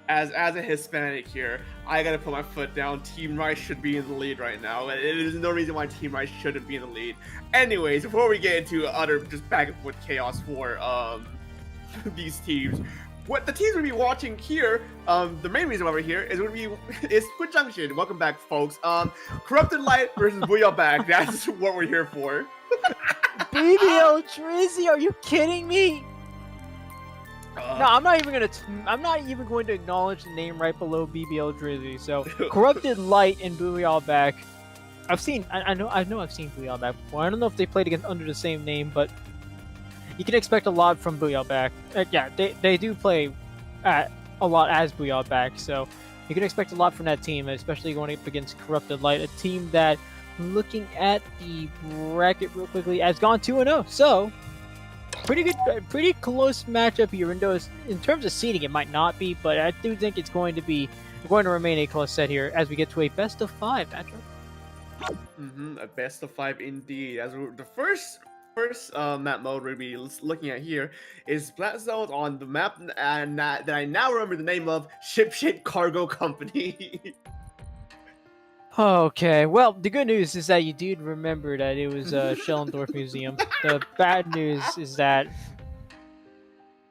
As a Hispanic here, I gotta put my foot down. Team Rice should be in the lead right now. There's no reason why Team Rice shouldn't be in the lead. Anyways, before we get into utter just back and forth chaos for these teams, what the teams we'll be watching here, the main reason why we're here is Squid Junction. Welcome back, folks. Corrupted Light versus Booyah Back. That's what we're here for. BBL Drizzy, are you kidding me? No, I'm not even going to acknowledge the name right below BBL Drizzy. So, Corrupted Light and Booyah Back. I know I've seen Booyah Back before. I don't know if they played against under the same name, but you can expect a lot from Booyah Back. Yeah, they do play a lot as Booyah Back, so you can expect a lot from that team, especially going up against Corrupted Light, a team that, looking at the bracket real quickly, has gone 2-0. So pretty good, pretty close matchup here. In terms of seeding, it might not be, but I do think it's going to remain a close set here as we get to a best of 5 matchup. A best of 5 indeed. As the first map mode we're gonna be looking at here is Splat Zones on the map that I now remember the name of, Ship Cargo Company. Okay, well, the good news is that you did remember that it was Schellendorf Museum. The bad news is that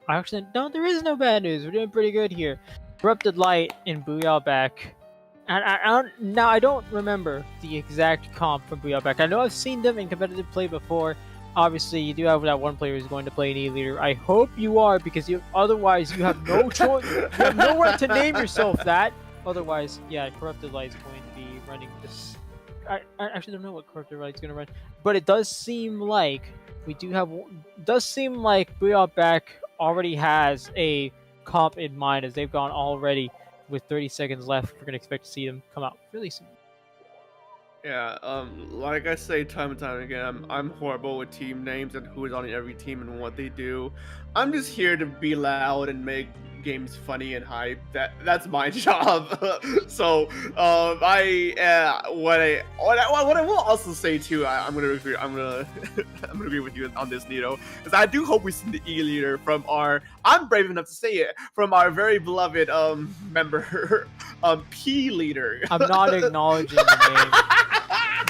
there is no bad news. We're doing pretty good here. Corrupted Light and Booyah Back. And I don't remember the exact comp from Booyah Back. I know I've seen them in competitive play before. Obviously, you do have that one player who's going to play an E-Leader. I hope you are, because otherwise you have no choice. You have nowhere to name yourself that. Otherwise, yeah, Corrupted Light is going to be running this. I actually don't know what Corrupted Light's going to run, but it does seem like Booyah Back already has a comp in mind, as they've gone already with 30 seconds left. We're going to expect to see them come out really soon. Yeah, like I say time and time again, I'm horrible with team names and who is on every team and what they do. I'm just here to be loud and make games funny and hype. That's my job. So, what I will also say too, I'm gonna agree with you on this, Nito, because I do hope we see the E-Leader from I'm brave enough to say it, from our very beloved member, P-Leader. I'm not acknowledging the name.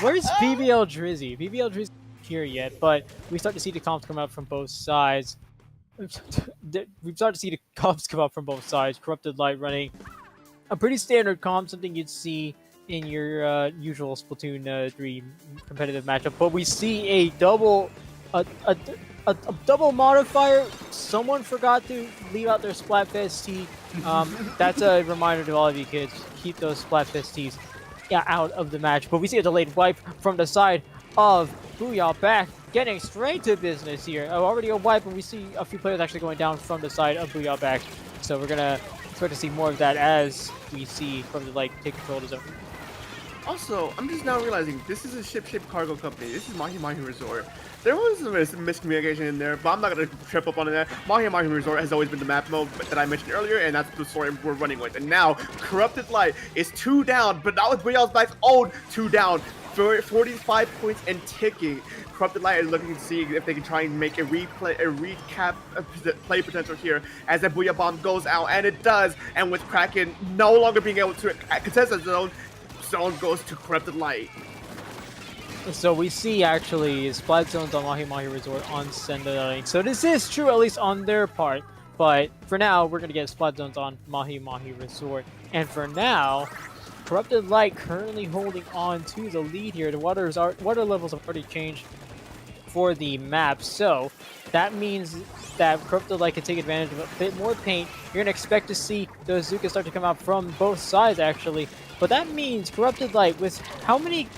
Where's BBL Drizzy? BBL Drizzy isn't here yet, but we start to see the comps come out from both sides. We've started to see the comps come out from both sides. Corrupted Light running a pretty standard comp, something you'd see in your usual Splatoon 3 competitive matchup. But we see a double modifier. Someone forgot to leave out their Splatfest tee. That's a reminder to all of you kids. Keep those Splatfest tees out of the match. But we see a delayed wipe from the side of Booyah Back, getting straight to business here. Already a wipe, and we see a few players actually going down from the side of Booyah Back. So we're gonna start to see more of that as we see from the Light take control of the zone. Also, I'm just now realizing this is a Ship Cargo Company. This is Mahi Mahi Resort. There was some miscommunication in there, but I'm not going to trip up on that. Mahi Mahi Resort has always been the map mode that I mentioned earlier, and that's the story we're running with. And now, Corrupted Light is 2 down, but not with Booyah Back's own 2 down. 45 points and ticking. Corrupted Light is looking to see if they can try and make a recap play potential here as that Booyah Bomb goes out, and it does. And with Kraken no longer being able to contest the zone goes to Corrupted Light. So we see actually Splat Zones on Mahi Mahi Resort on Senda. So this is true, at least on their part. But for now, we're going to get Splat Zones on Mahi Mahi Resort. And for now, Corrupted Light currently holding on to the lead here. The water levels have already changed for the map, so that means that Corrupted Light can take advantage of a bit more paint. You're going to expect to see those Zukas start to come out from both sides, actually. But that means Corrupted Light, with how many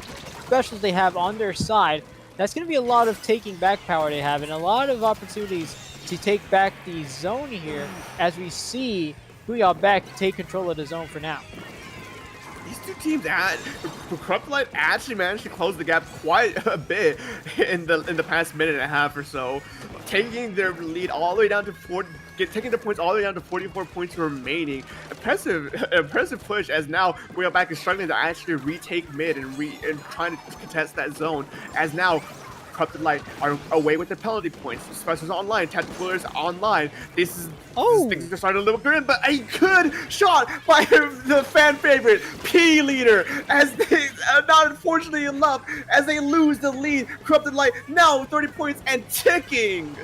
specials they have on their side, that's going to be a lot of taking back power they have, and a lot of opportunities to take back the zone here, as we see Booyah Back take control of the zone for now. These two teams, Corrupted Light actually managed to close the gap quite a bit in the past minute and a half or so, taking their lead all the way down to taking the points all the way down to 44 points remaining. Impressive push, as now Booyah Back is struggling to actually retake mid and trying to contest that zone. As now Corrupted Light are away with the penalty points. Specials online, tacticalers online. Things are starting a little grim, but a good shot by the fan favorite P-Leader, as they not unfortunately enough, as they lose the lead. Corrupted Light now 30 points and ticking.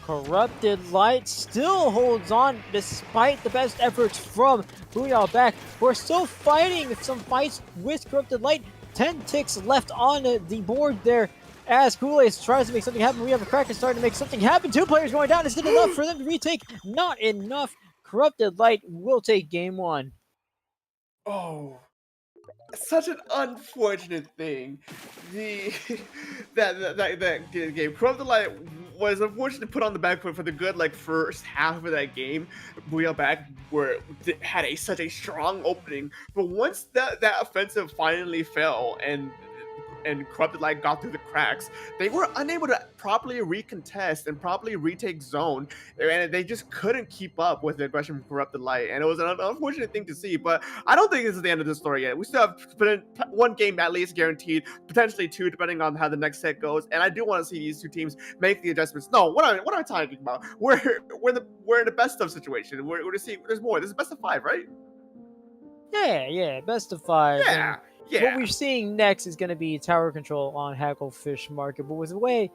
Corrupted Light still holds on despite the best efforts from Booyah Back. We're still fighting some fights with Corrupted Light. 10 ticks left on the board there. As Kool-Aid tries to make something happen, we have a Kraken starting to make something happen. 2 players going down. Is it enough for them to retake? Not enough. Corrupted Light will take game 1. Oh. such an unfortunate thing. The that game Corrupted Light was unfortunately put on the back foot for the good like first half of that game. Booyah Back had such a strong opening, but once that offensive finally fell and Corrupted Light got through the cracks, they were unable to properly recontest and properly retake zone, and they just couldn't keep up with the aggression from Corrupted Light, and it was an unfortunate thing to see, but I don't think this is the end of the story yet. We still have one game at least guaranteed, potentially two, depending on how the next set goes, and I do want to see these two teams make the adjustments. No, what am I talking about? We're in the best of situation. We're to see there's more. This is best of 5, right? Yeah, best of 5. Yeah. Yeah. What we're seeing next is going to be tower control on Hagglefish Market, but with the way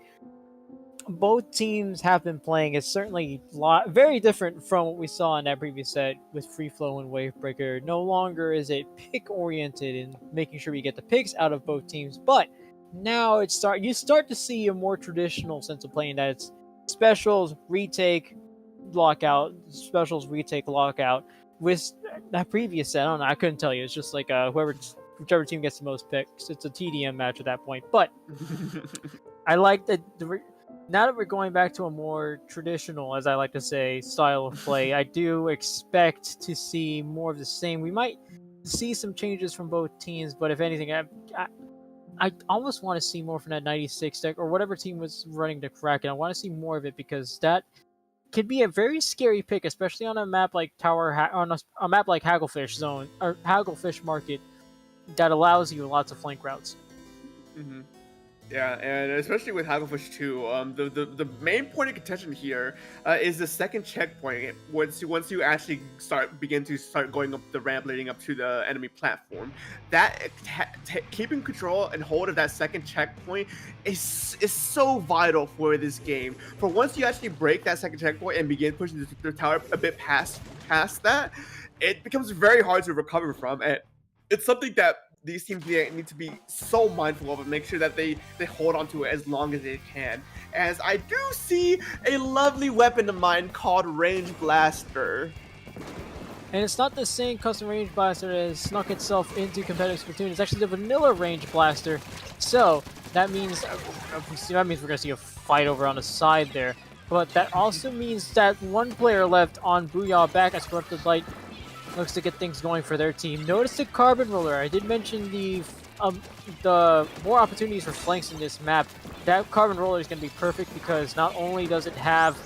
both teams have been playing, it's certainly very different from what we saw in that previous set with Free Flow and Wavebreaker. No longer is it pick-oriented and making sure we get the picks out of both teams, but now you start to see a more traditional sense of playing that it's specials, retake, lockout, specials, retake, lockout. With that previous set, I don't know, I couldn't tell you. It's just like whichever team gets the most picks. It's a TDM match at that point. But I like that now that we're going back to a more traditional, as I like to say, style of play, I do expect to see more of the same. We might see some changes from both teams, but if anything, I almost want to see more from that 96 deck or whatever team was running the Kraken. I want to see more of it because that could be a very scary pick, especially on a map like on a map like Hagglefish Zone or Hagglefish Market that allows you lots of flank routes. Mm-hmm. Yeah, and especially with Hagglefish 2, the main point of contention here is the second checkpoint. Once you actually begin to start going up the ramp leading up to the enemy platform, that keeping control and hold of that second checkpoint is so vital for this game. For once you actually break that second checkpoint and begin pushing the tower a bit past that, it becomes very hard to recover from, and it's something that these teams need to be so mindful of and make sure that they hold on to it as long as they can. As I do see a lovely weapon of mine called Range Blaster. And it's not the same custom range blaster that has snuck itself into competitive Splatoon. It's actually the vanilla range blaster. So that means we're going to see a fight over on the side there. But that also means that one player left on Booyah Back as Corrupted Light looks to get things going for their team. Notice the Carbon Roller. I did mention the more opportunities for flanks in this map. That Carbon Roller is going to be perfect because not only does it have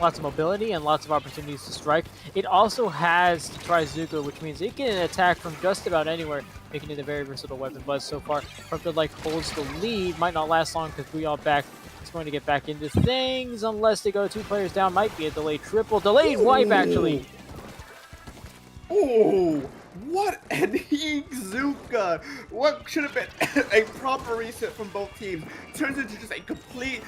lots of mobility and lots of opportunities to strike, it also has the Trizuka, which means it can attack from just about anywhere, making it a very versatile weapon. But so far, Corrupted Light holds the lead. Might not last long because Booyah Back is going to get back into things unless they go 2 players down. Might be a delayed triple. Delayed wipe, actually. Oh, what an Izuka! What should have been a proper reset from both teams turns into just a complete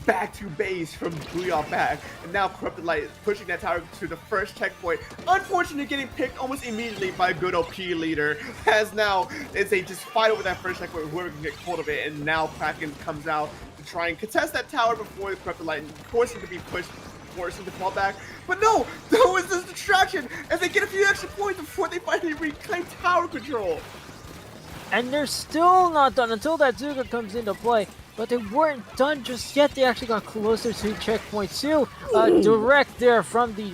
back to base from Booyah Back. And now Corrupted Light is pushing that tower to the first checkpoint. Unfortunately, getting picked almost immediately by a good OP leader. As now it's a just fight over that first checkpoint, whoever can get hold of it. And now Kraken comes out to try and contest that tower before the Corrupted Light and force him to be pushed. Forcing to fall back, but no, there was this distraction as they get a few extra points before they finally reclaim tower control. And they're still not done until that Zuga comes into play, but they weren't done just yet. They actually got closer to checkpoint 2, direct there from the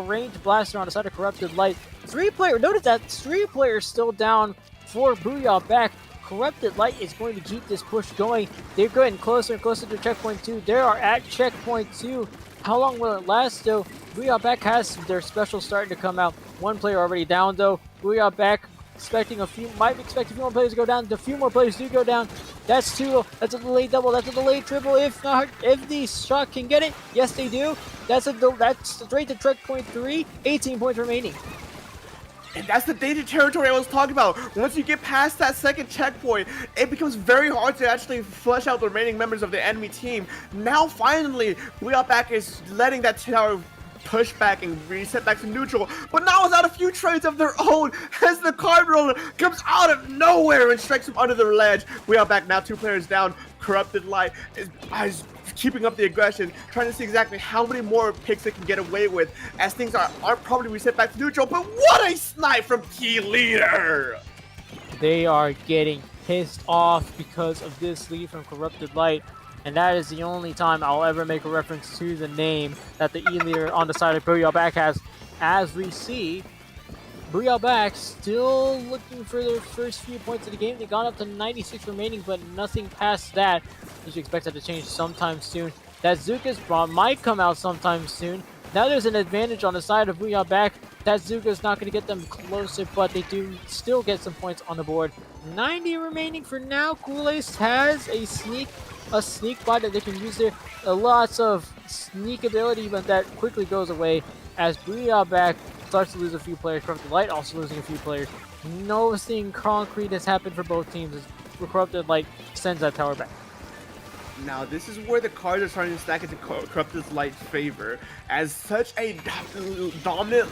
ranged blaster on the side of Corrupted Light. 3-player, notice that 3 players still down for Booyah Back. Corrupted Light is going to keep this push going. They're getting closer and closer to checkpoint 2. They are at checkpoint 2. How long will it last, though? Booyah Back has their special starting to come out. 1 player already down, though. Booyah Back might expect a few more players to go down. A few more players do go down. That's 2. That's a delayed double. That's a delayed triple. If the shot can get it, yes, they do. That's straight to checkpoint 3. 18 points remaining. And that's the danger territory I was talking about. Once you get past that second checkpoint, it becomes very hard to actually flush out the remaining members of the enemy team. Now, finally, Booyah Back is letting that tower push back and reset back to neutral, but now without a few trades of their own as the Carbon Roller comes out of nowhere and strikes him under the ledge. Booyah Back now 2 players down. Corrupted Light is keeping up the aggression, trying to see exactly how many more picks they can get away with as things aren't probably reset back to neutral, but what a snipe from Key Leader! They are getting pissed off because of this lead from Corrupted Light. And that is the only time I'll ever make a reference to the name that the E-leader on the side of Booyah Back has. As we see, Booyah Back still looking for their first few points of the game. They got up to 96 remaining, but nothing past that. You should expect that to change sometime soon. That Zuka's bomb might come out sometime soon. Now there's an advantage on the side of Booyah Back. That Zuka's not going to get them closer, but they do still get some points on the board. 90 remaining for now. Cool Ace has a sneak bot that they can use there. Lots of sneak ability, but that quickly goes away as Booyah Back starts to lose a few players. Corrupted Light also losing a few players. Nothing concrete has happened for both teams as Corrupted Light sends that tower back. Now, this is where the cards are starting to stack into Corrupted Light's favor. As such a dominant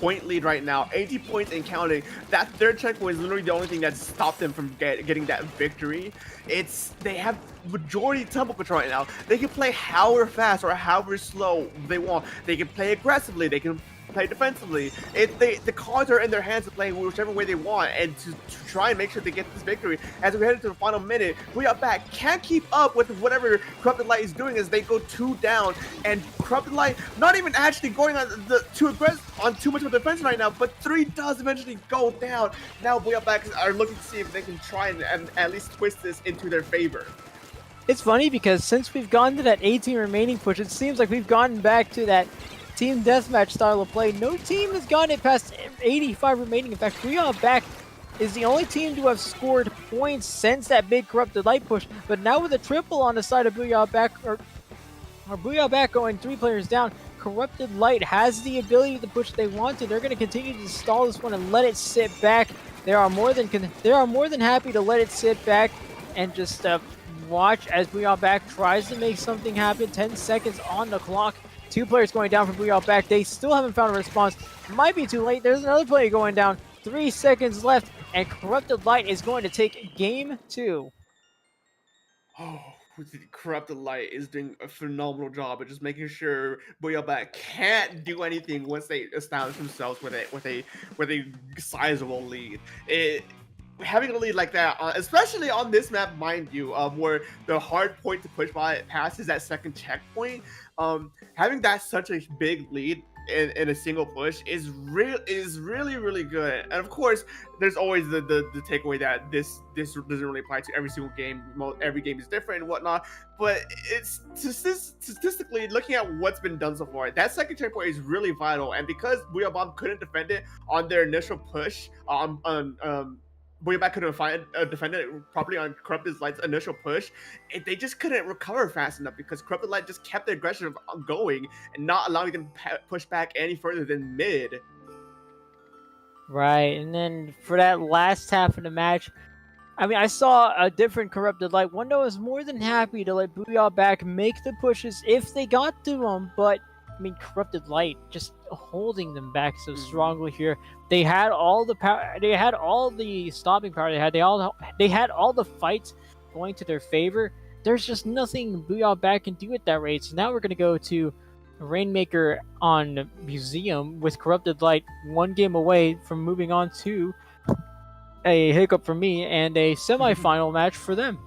point lead right now, 80 points and counting. That third checkpoint is literally the only thing that stopped them from getting that victory. They have majority tempo control right now. They can play however fast or however slow they want. They can play aggressively. They can play defensively. The cards are in their hands to play whichever way they want and to try and make sure they get this victory. As we head into the final minute, Booyah Back can't keep up with whatever Corrupted Light is doing as they go 2 down, and Corrupted Light not even actually going on too much of a defense right now, but 3 does eventually go down. Now Booyah Back are looking to see if they can try and at least twist this into their favor. It's funny because since we've gone to that 18 remaining push, it seems like we've gotten back to that team deathmatch style of play. No team has gotten it past 85 remaining. In fact, Booyah Back is the only team to have scored points since that big Corrupted Light push. But now with a triple on the side of Booyah Back, or Booyah Back going 3 players down, Corrupted Light has the ability to push they want to. They're going to continue to stall this one and let it sit back. They are more than happy to let it sit back and just watch as Booyah Back tries to make something happen. 10 seconds on the clock. 2 players going down from Booyah Back. They still haven't found a response. Might be too late. There's another player going down. 3 seconds left, and Corrupted Light is going to take game 2. Oh, Corrupted Light is doing a phenomenal job of just making sure Booyah Back can't do anything once they establish themselves with a sizable lead. Having a lead like that, especially on this map, mind you, where the hard point to push by passes that second checkpoint, having that such a big lead in a single push is really good. And of course, there's always the takeaway that this doesn't really apply to every single game. Every game is different and whatnot. But it's statistically looking at what's been done so far, that second checkpoint is really vital. And because Booyah Bomb couldn't defend it on their initial push, Booyah Back couldn't defend it properly on Corrupted Light's initial push. They just couldn't recover fast enough because Corrupted Light just kept the aggression going and not allowing them to push back any further than mid. Right, and then for that last half of the match, I mean, I saw a different Corrupted Light. One that was more than happy to let Booyah Back make the pushes if they got to them, but I mean, Corrupted Light just holding them back so strongly here. They had all the power. They had all the stopping power. They had all the fights going to their favor. There's just nothing Booyah Back can do at that rate. So now we're gonna go to Rainmaker on Museum with Corrupted Light 1 game away from moving on to a hiccup for me and a semi-final match for them.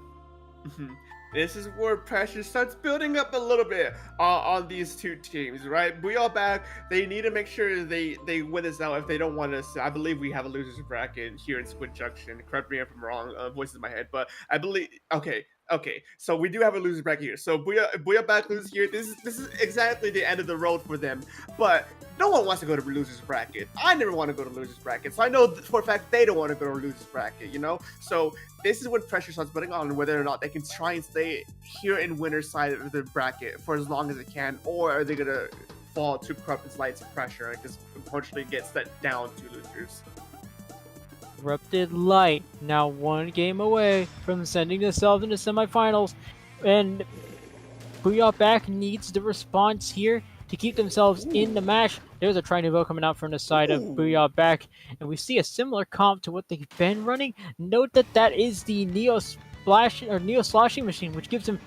This is where pressure starts building up a little bit on these 2 teams, right? Booyah Back, they need to make sure they win this out if they don't want us. I believe we have a losers bracket here in Squid Junction. Correct me if I'm wrong, voices in my head, but I believe, okay, so we do have a losers bracket here. So Booyah Back loses here. This is exactly the end of the road for them, but no one wants to go to losers bracket. I never want to go to losers bracket, so I know for a fact they don't want to go to losers bracket, you know? So this is when pressure starts building on whether or not they can try and stay here in winner's side of the bracket for as long as they can, or are they going to fall to Corrupted Light's pressure and just unfortunately get set down to losers. Corrupted Light now 1 game away from sending themselves into semifinals, and Booyah Back needs the response here to keep themselves in the match. There's a Tri-Nouveau coming out from the side of Booyah Back, and we see a similar comp to what they've been running. Note that is the Neo Sloshing machine, which gives him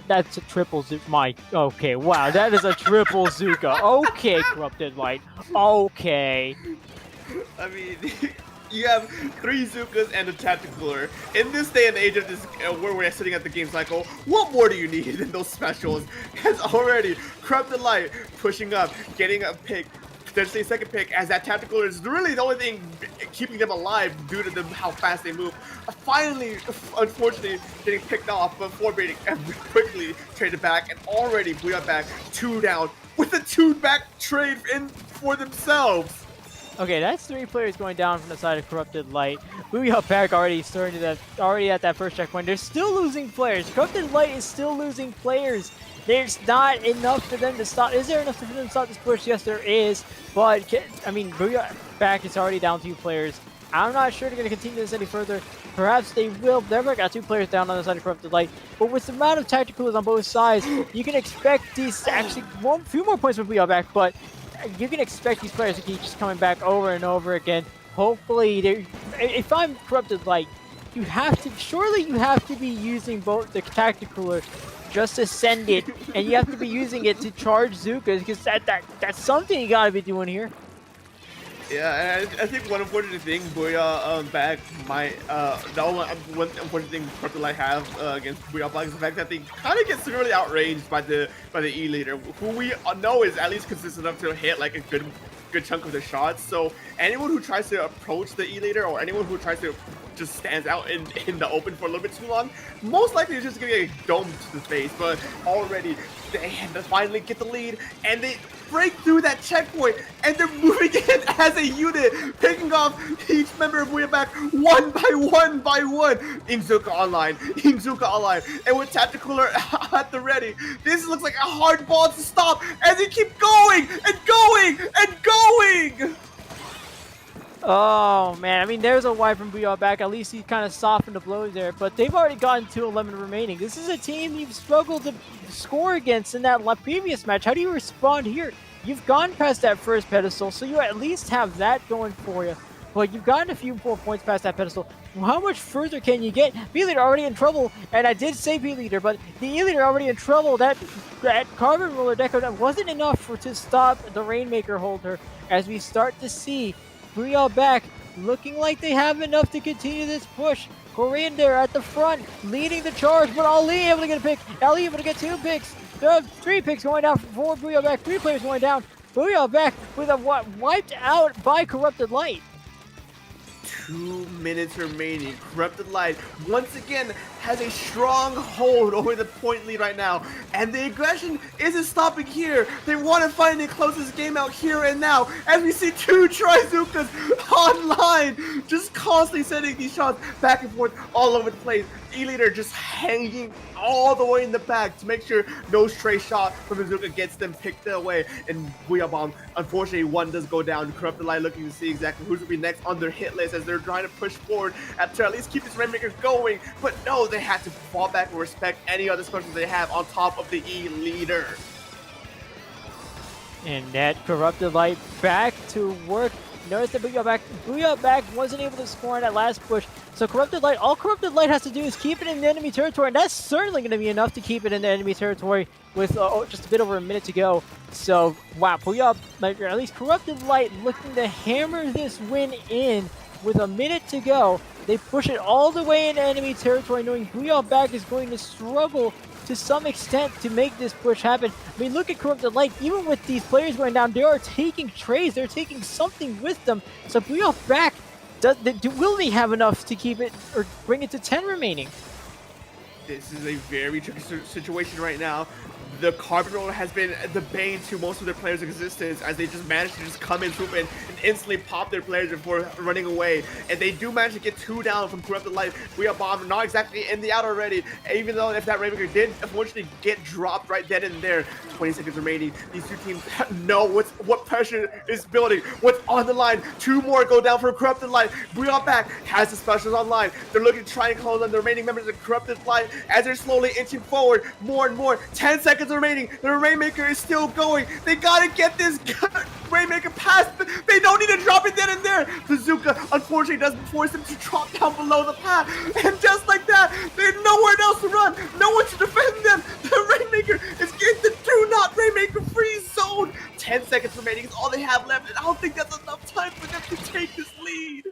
that's a triple Zuka. Okay, wow, that is a triple Zuka. Okay, Corrupted Light. Okay. I mean, You have 3 Zukas and a Tacticooler. In this day and age of this, where we're sitting at the game cycle, what more do you need than those specials? Has already Corrupted Light pushing up, getting a pick, potentially a second pick, as that Tacticooler is really the only thing keeping them alive due to how fast they move. Finally, unfortunately, getting picked off before being quickly traded back, and already we are back 2 down with a 2-back trade in for themselves. Okay, that's 3 players going down from the side of Corrupted Light. Booyah back already at that first checkpoint. They're still losing players. Corrupted Light is still losing players. There's not enough for them to stop. Is there enough for them to stop this push? Yes, there is. But I mean, Booyah back is already down 2 players. I'm not sure they're going to continue this any further. Perhaps they will. They've got 2 players down on the side of Corrupted Light. But with the amount of tacticals on both sides, you can expect these actually a few more points from Booyah back, but you can expect these players to keep just coming back over and over again. Hopefully, if I'm Corrupted Light, you have to be using both the Tacticooler just to send it, and you have to be using it to charge Zukas, because that's something you gotta be doing here. Yeah, and I think one unfortunate thing Booyah back might the only one unfortunate thing Corrupted Light have against Booyah Black is the fact that they kind of get severely outranged by the E leader, who we know is at least consistent enough to hit like a good chunk of the shots. So anyone who tries to approach the E leader, or anyone who tries to just stands out in the open for a little bit too long, most likely is just gonna get domed to the face. But already they finally get the lead, and they break through that checkpoint, and they're moving in as a unit, picking off each member of Booyah back one by one. Ingzuka online, and with Tacticooler at the ready, this looks like a hard ball to stop as they keep going and going and going. Oh man, I mean, there's a wipe from Booyah back. At least he kind of softened the blows there, but they've already gotten to 11 remaining. This is a team you've struggled to score against in that previous match. How do you respond here? You've gone past that first pedestal, so you at least have that going for you. But you've gotten a few more points past that pedestal. How much further can you get? B-Leader already in trouble, and I did say B-Leader, but the E-Leader already in trouble. That Carbon Roller Deco, that wasn't enough to stop the Rainmaker holder, as we start to see Booyah back looking like they have enough to continue this push. Coriander at the front, leading the charge, but Ali able to get a pick. Ali able to get 2 picks. There are 3 picks going down for Booyah back. 3 players going down. Booyah back with a wiped out by Corrupted Light. 2 minutes remaining. Corrupted Light once again has a strong hold over the point lead right now, and the aggression isn't stopping here. They want to finally close this game out here and now, as we see 2 Trizukas online, just constantly sending these shots back and forth all over the place. E-Leader just hanging all the way in the back to make sure no stray shot from Izuka gets them picked away. And Booyah Bomb, unfortunately, 1 does go down. Corrupted Light looking to see exactly who's going to be next on their hit list as they're trying to push forward to at least keep this Rainmaker going. But no, they had to fall back and respect any other specials they have on top of the E-Leader. And that Corrupted Light back to work. Notice that Booyah back wasn't able to score on that last push. So Corrupted Light, all Corrupted Light has to do is keep it in the enemy territory, and that's certainly going to be enough to keep it in the enemy territory with just a bit over a minute to go. So, wow, Booyah, or at least Corrupted Light looking to hammer this win in with a minute to go. They push it all the way into enemy territory, knowing Booyah back is going to struggle to some extent to make this push happen. I mean, look at Corrupted Light. Even with these players going down, they are taking trays. They're taking something with them. So Booyah back, will they have enough to keep it or bring it to 10 remaining? This is a very tricky situation right now. The Carbon Roller has been the bane to most of their players' existence, as they just manage to just come in, swoop in, and instantly pop their players before running away. And they do manage to get 2 down from Corrupted Light. We are bombed, not exactly in the out already, even though if that Rainmaker did unfortunately get dropped right then and there. 20 seconds remaining. These 2 teams know what pressure is building, what's on the line. 2 more go down for Corrupted Light. Booyah back has the specials online. They're looking to try and close on the remaining members of Corrupted Light as they're slowly inching forward more and more. 10 seconds remaining. The Rainmaker is still going. They gotta get this Rainmaker past. They don't need to drop it then and there. Bazooka unfortunately doesn't force them to drop down below the path. And just like that, there's nowhere else to run. No one to defend them. The Rainmaker is getting the do not Rainmaker free zone. 10 seconds remaining is all they have left. And I don't think that's enough time for them to take this lead.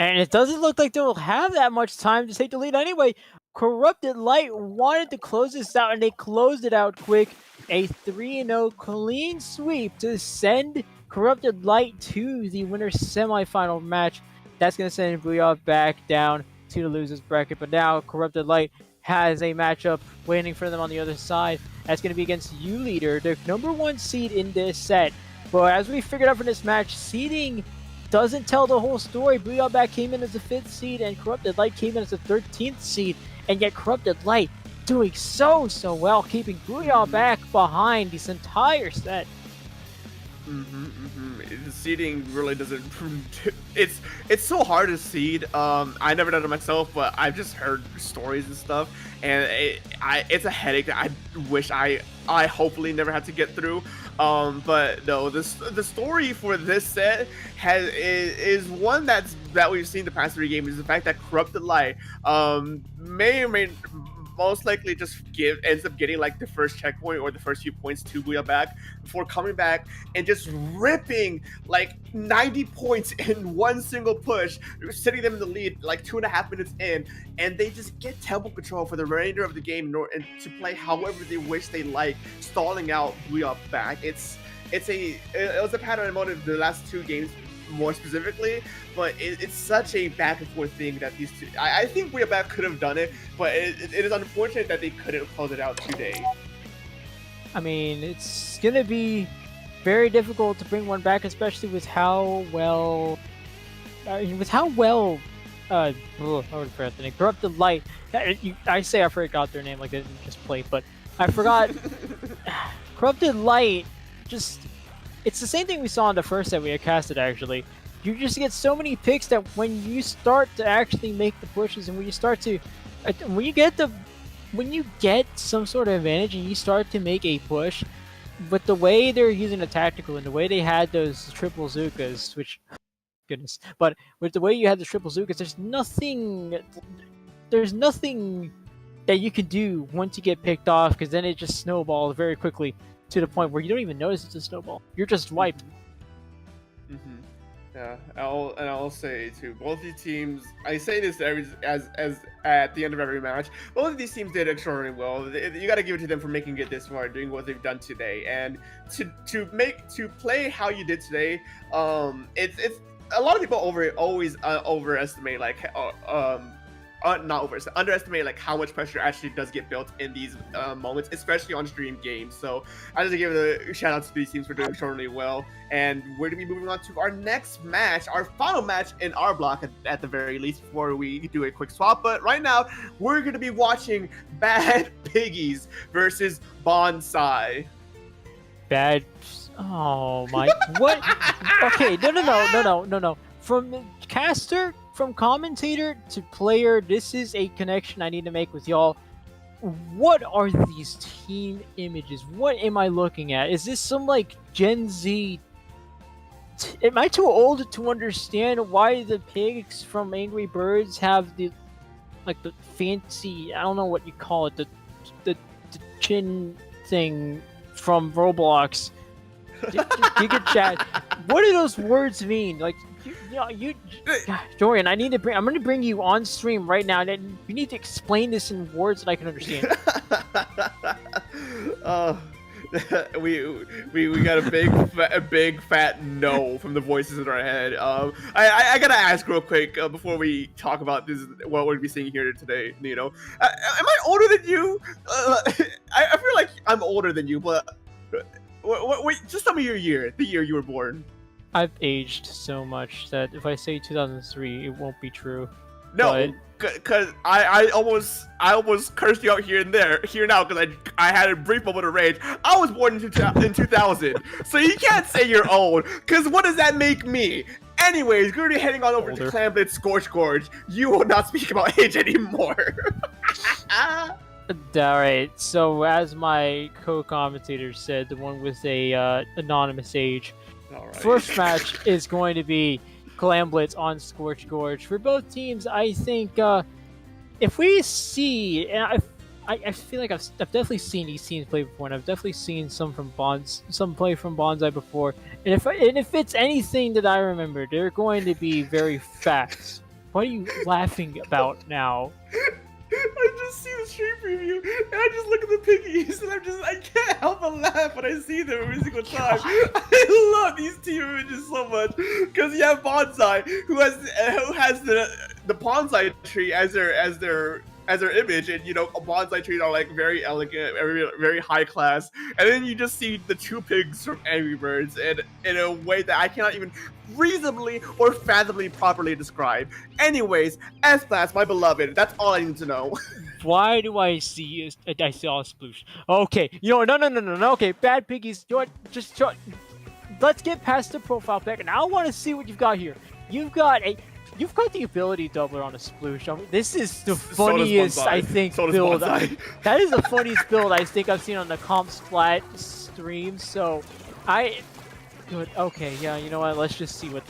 And it doesn't look like they'll have that much time to take the lead anyway. Corrupted Light wanted to close this out, and they closed it out quick. A 3-0 clean sweep to send Corrupted Light to the winner's semifinal match. That's going to send Booyah back down to the losers bracket. But now Corrupted Light has a matchup waiting for them on the other side. That's going to be against U-Leader, the #1 seed in this set. But as we figured out from this match, seeding doesn't tell the whole story. Booyah back came in as the 5th seed, and Corrupted Light came in as the 13th seed. And yet Corrupted Light doing so well, keeping Booyah back behind this entire set. The seeding really doesn't. It's so hard to seed. I never done it myself, but I've just heard stories and stuff, and it's a headache that I wish I hopefully never had to get through. But no, the story for this set is one that we've seen the past 3 games. Is the fact that Corrupted Light may or may most likely just ends up getting like the first checkpoint or the first few points to Booyah back before coming back and just ripping like 90 points in one single push, sitting them in the lead like 2.5 minutes in, and they just get tempo control for the remainder of the game and to play however they wish they like, stalling out Booyah back. It was a pattern I noted the last 2 games more specifically, but it's such a back and forth thing that these two. I think Booyah back could have done it, but it is unfortunate that they couldn't close it out today. I mean, it's gonna be very difficult to bring one back, especially with how well, I would forget the name. Corrupted Light. I say I forgot their name like they didn't just play, but I forgot. Corrupted Light just. It's the same thing we saw in the first set we had casted, actually. You just get so many picks that when you start to actually make the pushes and when you get some sort of advantage and you start to make a push, but the way they're using the tactical and the way they had those triple Zukas, which, goodness, but with the way you had the triple Zukas, there's nothing that you can do once you get picked off, because then it just snowballs very quickly to the point where you don't even notice it's a snowball. You're just wiped. Yeah, I'll say too, both these teams. I say this as at the end of every match. Both of these teams did extraordinarily well. You got to give it to them for making it this far, doing what they've done today, and to play how you did today. It's a lot of people always overestimate underestimate like how much pressure actually does get built in these moments, especially on stream games. So I just give a shout out to these teams for doing extraordinarily well, and we're gonna be moving on to our next match, our final match in our block at the very least, before we do a quick swap. But right now we're gonna be watching Bad Piggies versus Bonsai. Bad. Oh my. What? Okay. No. From caster. From commentator to player, this is a connection I need to make with y'all. What are these team images? What am I looking at? Is this some like Gen Z? Am I too old to understand why the pigs from Angry Birds have the fancy, I don't know what you call it, the chin thing from Roblox? You can chat. What do those words mean? Like, Dorian, I'm going to bring you on stream right now. And you need to explain this in words that I can understand. We got a big fat no from the voices in our head. I gotta ask real quick before we talk about this, what we'll be seeing here today. You know, am I older than you? I feel like I'm older than you, but wait, just tell me your year, the year you were born. I've aged so much that if I say 2003, it won't be true. No, because I almost cursed you out here now, because I had a brief moment of rage. I was born in 2000, so you can't say you're old, because what does that make me? Anyways, we're gonna be heading on over to Clan Blitz Scorch Gorge. You will not speak about age anymore. Alright, so as my co-commentator said, the one with a anonymous age, right. First match is going to be Clan Blitz on Scorch Gorge. For both teams, I think if we see, and I feel like I've definitely seen these teams play before, and I've definitely seen some play from Bonsai before, and if it's anything that I remember, they're going to be very fast. What are you laughing about now? I just see the stream preview and I just look at the piggies and I can't help but laugh when I see them every single time. I love these team images so much because you have Bonsai who has the bonsai tree as their image, and you know, bonsai trees are like very elegant, very high class, and then you just see the two pigs from Angry Birds in a way that I cannot even reasonably or fathomably properly describe. Anyways, S-Class, my beloved, that's all I need to know. Why do I see a sploosh? Okay, you know, no. Okay, Bad Piggies, you know what? Just let's get past the profile pic, and I want to see what you've got here. You've got the ability doubler on a sploosh. I mean, this is the funniest, I think, build. That is the funniest build I think I've seen on the Comp Splat stream. So, good. Okay, yeah. You know what? Let's just see what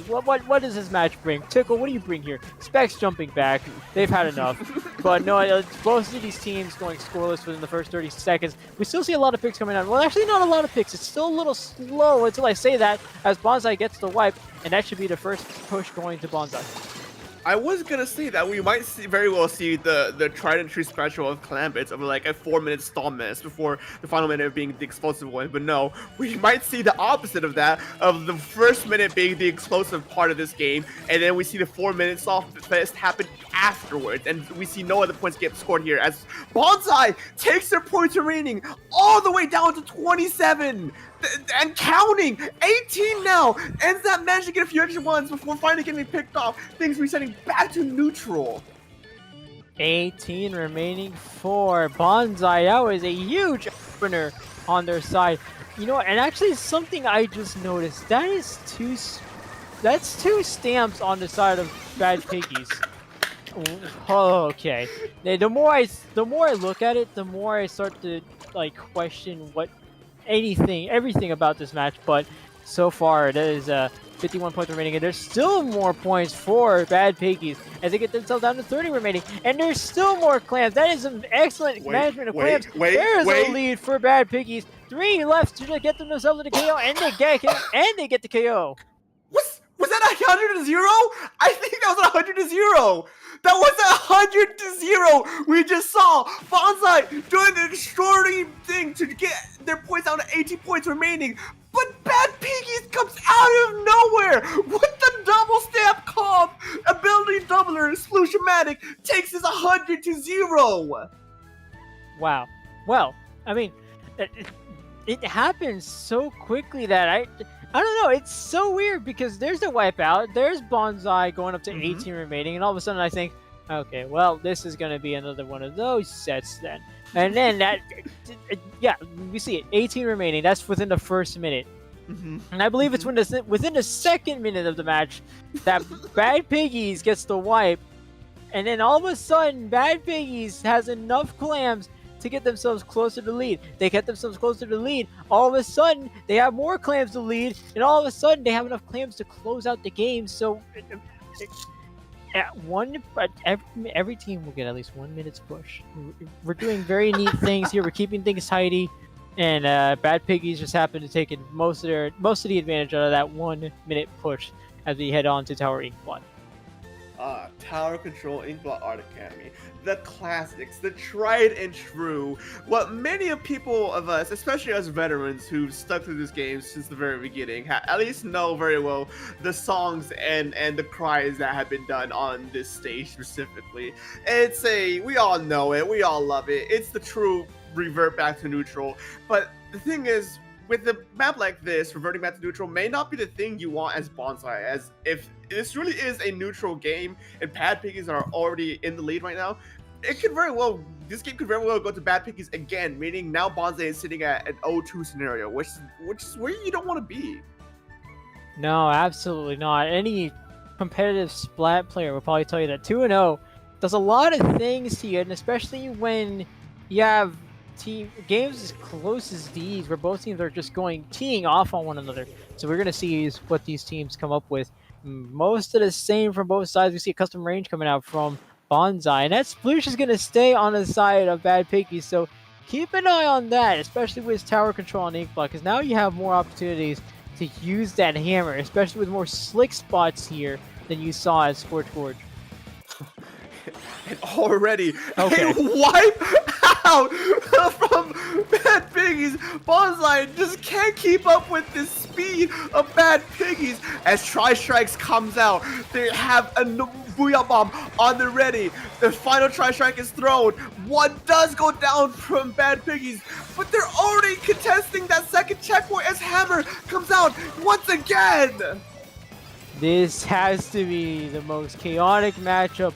does this match bring. Tickle, what do you bring here? Specs jumping back. They've had enough. But no, both of these teams going scoreless within the first 30 seconds. We still see a lot of picks coming out. Well, actually, not a lot of picks. It's still a little slow until I say that, as Bonsai gets the wipe, and that should be the first push going to Bonsai. I was gonna say that we might very well see the tried and true special of Calambits of like a 4-minute stall miss before the final minute being the explosive one, but no, we might see the opposite of that, of the first minute being the explosive part of this game, and then we see the 4-minute soft fest happen afterwards, and we see no other points get scored here as Bonsai takes their points remaining all the way down to 27 and counting. 18 now, ends up managing to get a few extra ones before finally getting picked off, things resetting back to neutral. 18 remaining for Bonsai. That was a huge opener on their side. You know what? And actually, something I just noticed, that's two stamps on the side of Bad Piggies. Oh, okay. The more I look at it, the more I start to like question everything about this match. But so far, there is 51 points remaining, and there's still more points for Bad Piggies as they get themselves down to 30 remaining, and there's still more clams. That is some excellent management of clams. There's a lead for Bad Piggies. 3 left to get themselves to the KO, and they get the KO. Was that 100-0? I think that was 100-0. That was 100-0. We just saw Bonsai doing the extraordinary thing to get their points down to 18 points remaining. But Bad Piggies comes out of nowhere with the double stamp comp ability doubler. Sploosh-o-matic takes us 100-0. Wow. Well, I mean, it happens so quickly that I don't know, it's so weird because there's the wipeout, there's Bonsai going up to 18 remaining, and all of a sudden I think, okay, well, this is going to be another one of those sets then. And then yeah, we see it, 18 remaining, that's within the first minute. And I believe it's within the second minute of the match that Bad Piggies gets the wipe, and then all of a sudden, Bad Piggies has enough clams to get themselves closer to the lead. They get themselves closer to the lead. All of a sudden, they have more clams to lead, and all of a sudden, they have enough clams to close out the game. So, every team will get at least 1 minute's push. We're doing very neat things here. We're keeping things tidy, and Bad Piggies just happen to take most of the advantage out of that 1 minute push as we head on to Tower Ink 1. Tower Control Inkblot Art Academy, the classics, the tried and true, what many of people of us, especially us veterans who've stuck through this game since the very beginning, at least know very well the songs and the cries that have been done on this stage specifically. We all know it, we all love it, it's the true revert back to neutral, but the thing is, with a map like this, reverting back to neutral may not be the thing you want as Bonsai, as if this really is a neutral game and Bad Piggies are already in the lead right now, this game could very well go to Bad Piggies again, meaning now Bonsai is sitting at an 0-2 scenario, which is where you don't want to be. No, absolutely not. Any competitive Splat player will probably tell you that 2-0 does a lot of things to you, and especially when you have games as close as these where both teams are just teeing off on one another. So we're going to see what these teams come up with. Most of the same from both sides. We see a custom range coming out from Bonsai, and that Sploosh is going to stay on the side of Bad Piggies, so keep an eye on that, especially with Tower Control on Inkblot, because now you have more opportunities to use that hammer, especially with more slick spots here than you saw at Scorch Gorge. and already Okay. a wipe out from Bad Piggies. Bonsai just can't keep up with the speed of Bad Piggies. As Tri-Strikes comes out, they have a Booyah Bomb on the ready. The final Tri-Strike is thrown. One does go down from Bad Piggies, but they're already contesting that second checkpoint as Hammer comes out once again. This has to be the most chaotic matchup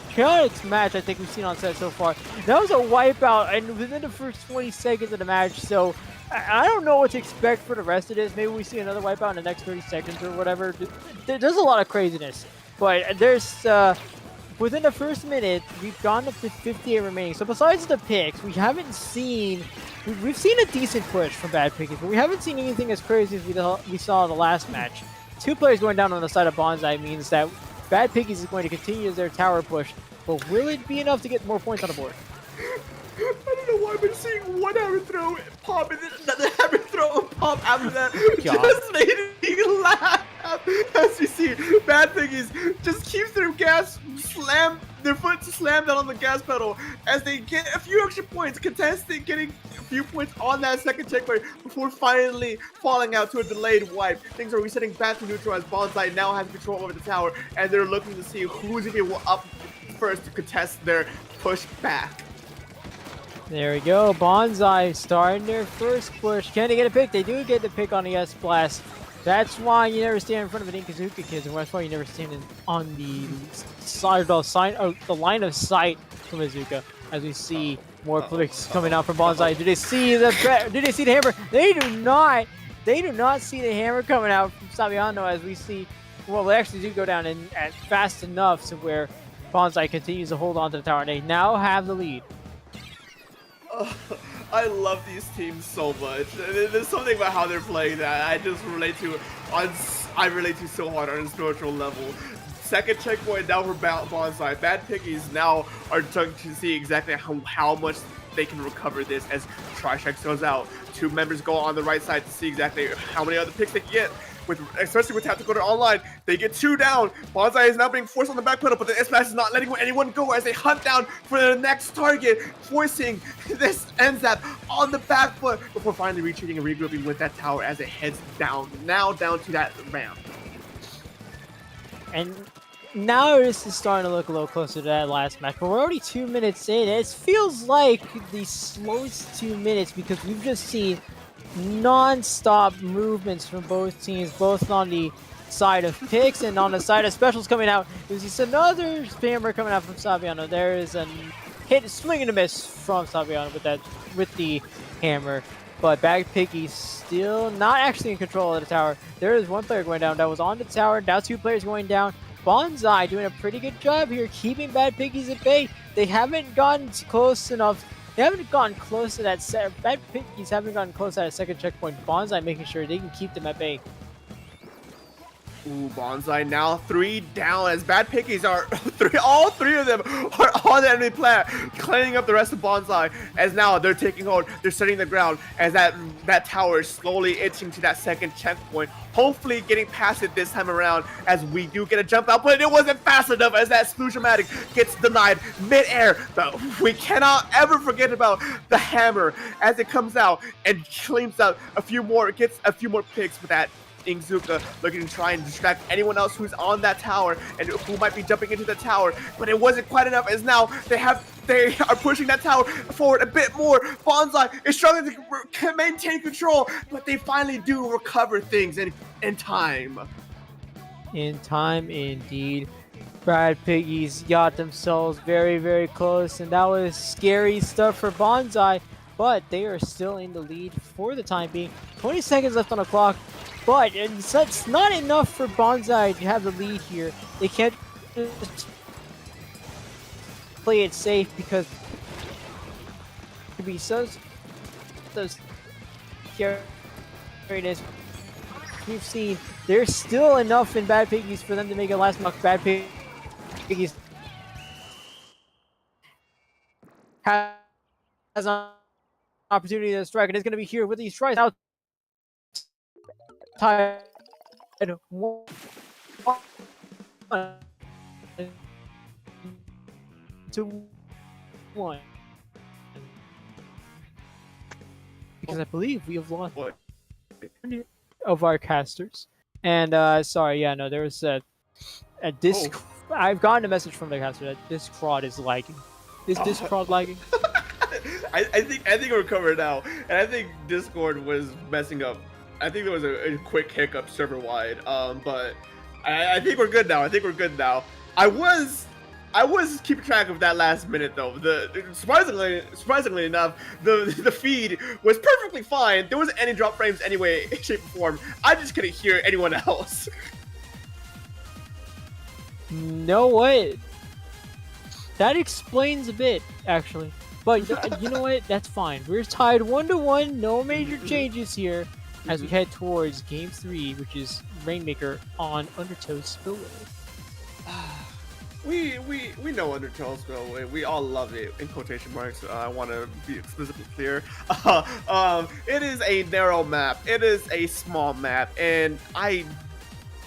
chaotic match I think we've seen on set so far. That was a wipeout, and within the first 20 seconds of the match. So I don't know what to expect for the rest of this. Maybe we see another wipeout in the next 30 seconds or whatever. There's a lot of craziness, but there's within the first minute we've gone up to 58 remaining. So besides the picks, we haven't seen. We've seen a decent push from Bad Piggies, but we haven't seen anything as crazy as we saw in the last match. 2 players going down on the side of Bonsai means that Bad Piggies is going to continue their tower push, but will it be enough to get more points on the board? I don't know why I've been seeing one hammer throw and pop and then another hammer throw and pop after that. Just made me laugh. As you see, Bad Piggies just keeps their foot slammed down on the gas pedal as they get a few extra points, contesting getting a few points on that second checkpoint before finally falling out to a delayed wipe. Things are resetting back to neutral as Bonsai now has control over the tower, and they're looking to see who's going to be up first to contest their push back. There we go. Bonsai starting their first push. Can they get a pick? They do get the pick on the S-Blast. That's why you never stand in front of an Inkazuka, kids, and that's why you never stand on the side, the line of sight from Izuka. As we see more clicks coming out from Bonsai. Do they see the hammer? They do not. They do not see the hammer coming out from Saviano. As we see, well, they actually do go down at fast enough to where Bonsai continues to hold on to the tower. And they now have the lead. I love these teams so much. There's something about how they're playing that I just relate to. I relate to so hard on a spiritual level. Second checkpoint now for Bonsai. Bad Piggies now are trying to see exactly how much they can recover this as Tri-Strikes goes out. 2 members go on the right side to see exactly how many other picks they can get. Especially with Tactical Online, they get 2 down. Bonsai is now being forced on the back pedal, but the S-Smash is not letting anyone go as they hunt down for the next target, forcing this NZAP on the back foot before finally retreating and regrouping with that tower as it heads down, now down to that ramp. And now this is starting to look a little closer to that last match, but we're already 2 minutes in. It feels like the slowest 2 minutes because we've just seen non-stop movements from both teams, both on the side of picks and on the side of specials coming out. There's just another spammer coming out from Saviano. There is a hit, swing and a miss from Saviano with the hammer. But Bad Piggies still not actually in control of the tower. There is 1 player going down that was on the tower. Now 2 players going down. Bonsai doing a pretty good job here, keeping Bad Piggies at bay. They haven't gotten close enough. They haven't gotten close to that Bad Piggies haven't gotten close to that second checkpoint. Bonsai making sure they can keep them at bay. Ooh, Bonsai now 3 down as Bad Piggies are all 3 of them are on the enemy plant, cleaning up the rest of Bonsai as now they're taking hold, they're setting the ground as that tower is slowly itching to that second checkpoint, hopefully getting past it this time around as we do get a jump out, but it wasn't fast enough as that Splushamatic gets denied mid-air. But we cannot ever forget about the hammer as it comes out and claims out gets a few more picks with that Inzuka looking to try and distract anyone else who's on that tower and who might be jumping into the tower, but it wasn't quite enough as now they are pushing that tower forward a bit more. Bonsai is struggling to maintain control, but they finally do recover things in time. In time, indeed. Bad Piggies got themselves very, very close, and that was scary stuff for Bonsai, but they are still in the lead for the time being. 20 seconds left on the clock. But it's not enough for Bonsai to have the lead here. They can't just play it safe because to be so scariness. We've seen there's still enough in Bad Piggies for them to make a last knock. Bad Piggies has an opportunity to strike, and it's going to be here with these strikes out. Tied 1. 1. Because I believe we have lost What? one of our casters. And sorry, yeah, no, there was a disc. I've gotten a message from the caster that Discord is lagging. Is Discord lagging? I think we're covered now, and I think Discord was messing up. I think there was a quick hiccup server wide. But I think we're good now. I was keeping track of that last minute though. Surprisingly enough, the feed was perfectly fine. There wasn't any drop frames anyway, shape or form. I just couldn't hear anyone else. No way. That explains a bit, actually. But you know what? That's fine. We're tied 1-1. No major changes here as we head towards Game 3, which is Rainmaker on Undertow Spillway. We know Undertow Spillway. We all love it. In quotation marks. I want to be explicitly clear. It is a narrow map. It is a small map, and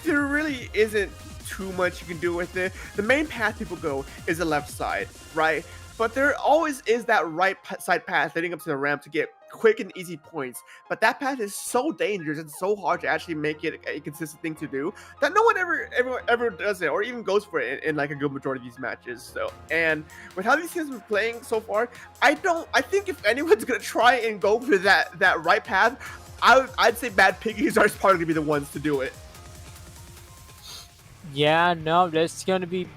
there really isn't too much you can do with it. The main path people go is the left side, right? But there always is that right side path leading up to the ramp to get quick and easy points. But that path is so dangerous and so hard to actually make it a consistent thing to do that no one ever does it or even goes for it in like a good majority of these matches. So, and with how these teams have been playing so far, I think if anyone's gonna try and go for that right path, I'd say Bad Piggies are probably gonna be the ones to do it. Yeah, no, it's gonna be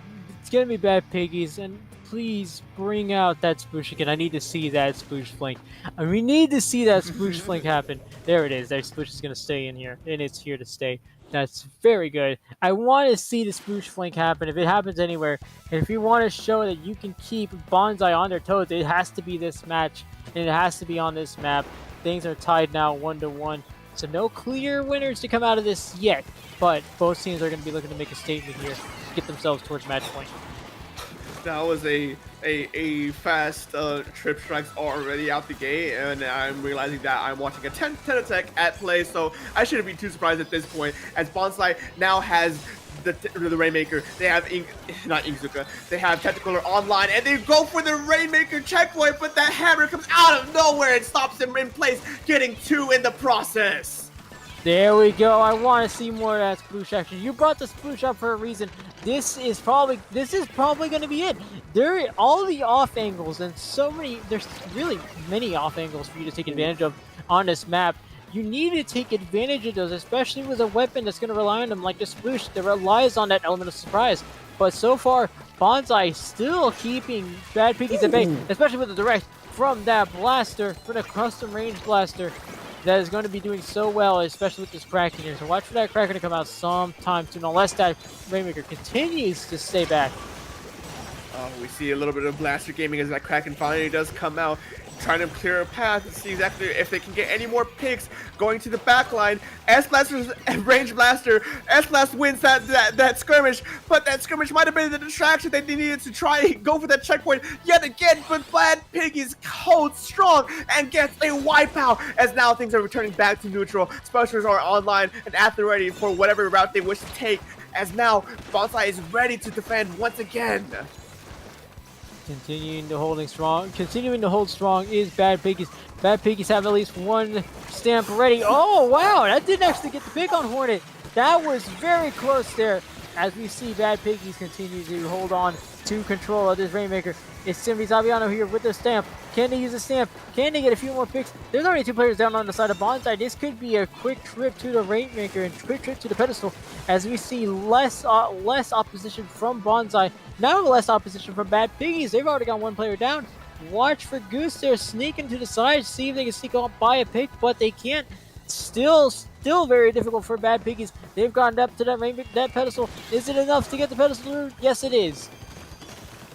Bad Piggies, and please bring out that sploosh again. I need to see that sploosh flank. We need to see that sploosh flank happen. There it is. That sploosh is gonna stay in here, and it's here to stay. That's very good. I want to see the sploosh flank happen. If it happens anywhere, and if you want to show that you can keep Bonsai on their toes, it has to be this match, and it has to be on this map. Things are tied now 1-1. So no clear winners to come out of this yet, but both teams are going to be looking to make a statement here, get themselves towards match point. That was a fast trip strikes already out the gate, and I'm realizing that I'm watching a 10 attack at play, so I shouldn't be too surprised at this point, as Bonsai now has the Rainmaker. They have not Inkzuka. They have Tentacular online, and they go for the Rainmaker checkpoint, but that hammer comes out of nowhere and stops them in place, getting 2 in the process. There we go. I want to see more of that sploosh action. You brought the sploosh up for a reason. This is probably going to be it. There are all the off angles, and there's really many off angles for you to take advantage of on this map. You need to take advantage of those, especially with a weapon that's going to rely on them like the sploosh that relies on that element of surprise. But so far, Bonsai still keeping Bad Piggies at bay, especially with the direct from that blaster, for the custom range blaster that is going to be doing so well, especially with this Kraken here. So watch for that Kraken to come out sometime soon, unless that Rainmaker continues to stay back. We see a little bit of blaster gaming as that Kraken finally does come out, trying to clear a path to see exactly if they can get any more picks going to the back line. S-Blaster's range blaster. S-Blast wins that skirmish, but that skirmish might have been the distraction that they needed to try and go for that checkpoint yet again, but Bad Piggies holds strong and gets a wipeout as now things are returning back to neutral. Specialists are online and at the ready for whatever route they wish to take, as now Bonsai is ready to defend once again. Continuing to hold strong is Bad Piggies. Bad Piggies have at least one stamp ready. Oh, wow, that didn't actually get the pick on Hornet. That was very close there, as we see Bad Piggies continue to hold on to control of this Rainmaker. It's Simbi Zabiano here with the stamp. Can they use a stamp? Can they get a few more picks? There's already 2 players down on the side of Bonsai. This could be a quick trip to the Rainmaker and quick trip to the pedestal, as we see less opposition from Bonsai. Now less opposition from Bad Piggies. They've already got 1 player down. Watch for Goose there, sneaking to the side, see if they can sneak up by a pick, but they can't. Still very difficult for Bad Piggies. They've gotten up to that pedestal. Is it enough to get the pedestal? Yes, it is.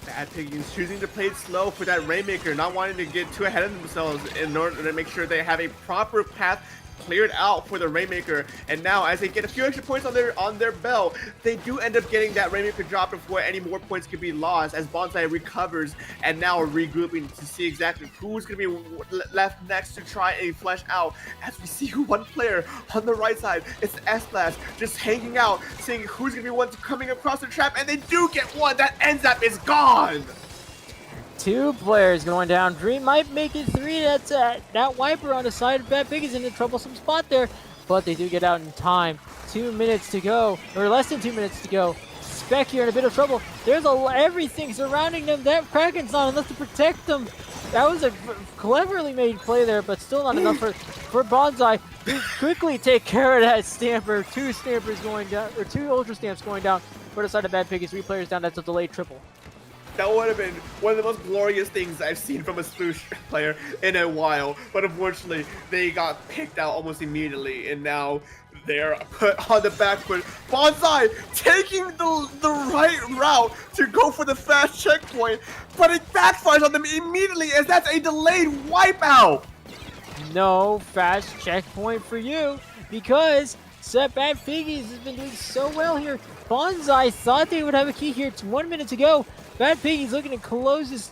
Bad Piggies choosing to play it slow for that Rainmaker, not wanting to get too ahead of themselves in order to make sure they have a proper path cleared out for the Rainmaker. And now as they get a few extra points on their belt, they do end up getting that Rainmaker drop before any more points can be lost, as Bonsai recovers and now regrouping to see exactly who's going to be left next to try and flesh out. As we see 1 player on the right side, it's S-Blast just hanging out, seeing who's going to be one coming across the trap, and they do get one. That ends up is gone. 2 players going down. Dream might make it 3. That's that wiper on the side of Bad Pig is in a troublesome spot there, but they do get out in time. 2 minutes to go, or less than 2 minutes to go. Spec here in a bit of trouble. There's everything surrounding them. That Kraken's not enough to protect them. That was a cleverly made play there, but still not enough for Bonsai to quickly take care of that Stamper. 2 Stampers going down, or 2 Ultra Stamps going down for the side of Bad Piggies. 3 players down. That's a delayed triple. That would have been one of the most glorious things I've seen from a Sploosh player in a while, but unfortunately, they got picked out almost immediately, and now they're put on the back foot. Bonsai taking the right route to go for the fast checkpoint, but it backfires on them immediately as that's a delayed wipeout. No fast checkpoint for you because Bad Piggies has been doing so well here. Bonsai thought they would have a key here. It's 1 minute to go. Bad Piggies looking to close this,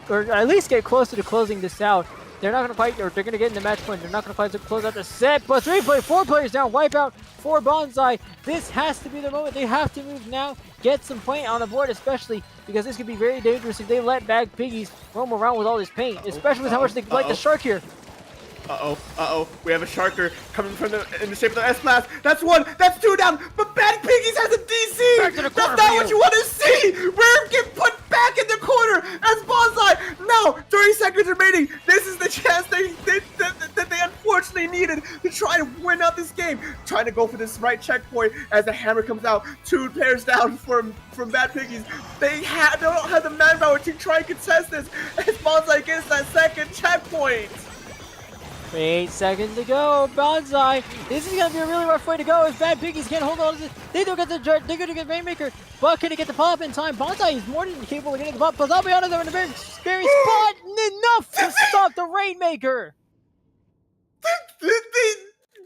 or at least get closer to closing this out. They're not going to fight, or they're going to get in the match point. They're not going to fight to close out the set, but 4 players down, wipeout for Bonsai. This has to be the moment. They have to move now, get some paint on the board, especially because this could be very dangerous if they let Bad Piggies roam around with all this paint, especially with how much they like the shark here. We have a Sharker coming from in the shape of the S-Blast. That's 1, that's 2 down, but Bad Piggies has a DC! Back to the corner That's not what you want to see! We're getting put back in the corner as Bonsai! Now, 30 seconds remaining. This is the chance that they unfortunately needed to try to win out this game. Trying to go for this right checkpoint as the hammer comes out. 2 players down from Bad Piggies. They don't have the manpower to try and contest this as Bonsai gets that second checkpoint. 8 seconds to go, Bonsai. This is gonna be a really rough way to go if Bad Piggies can't hold on to this. They don't get they're gonna get Rainmaker, but can they get the pop in time? Bonsai is more than capable of getting the pop, but I'll be honest, they're in a very scary spot. Enough to stop the Rainmaker.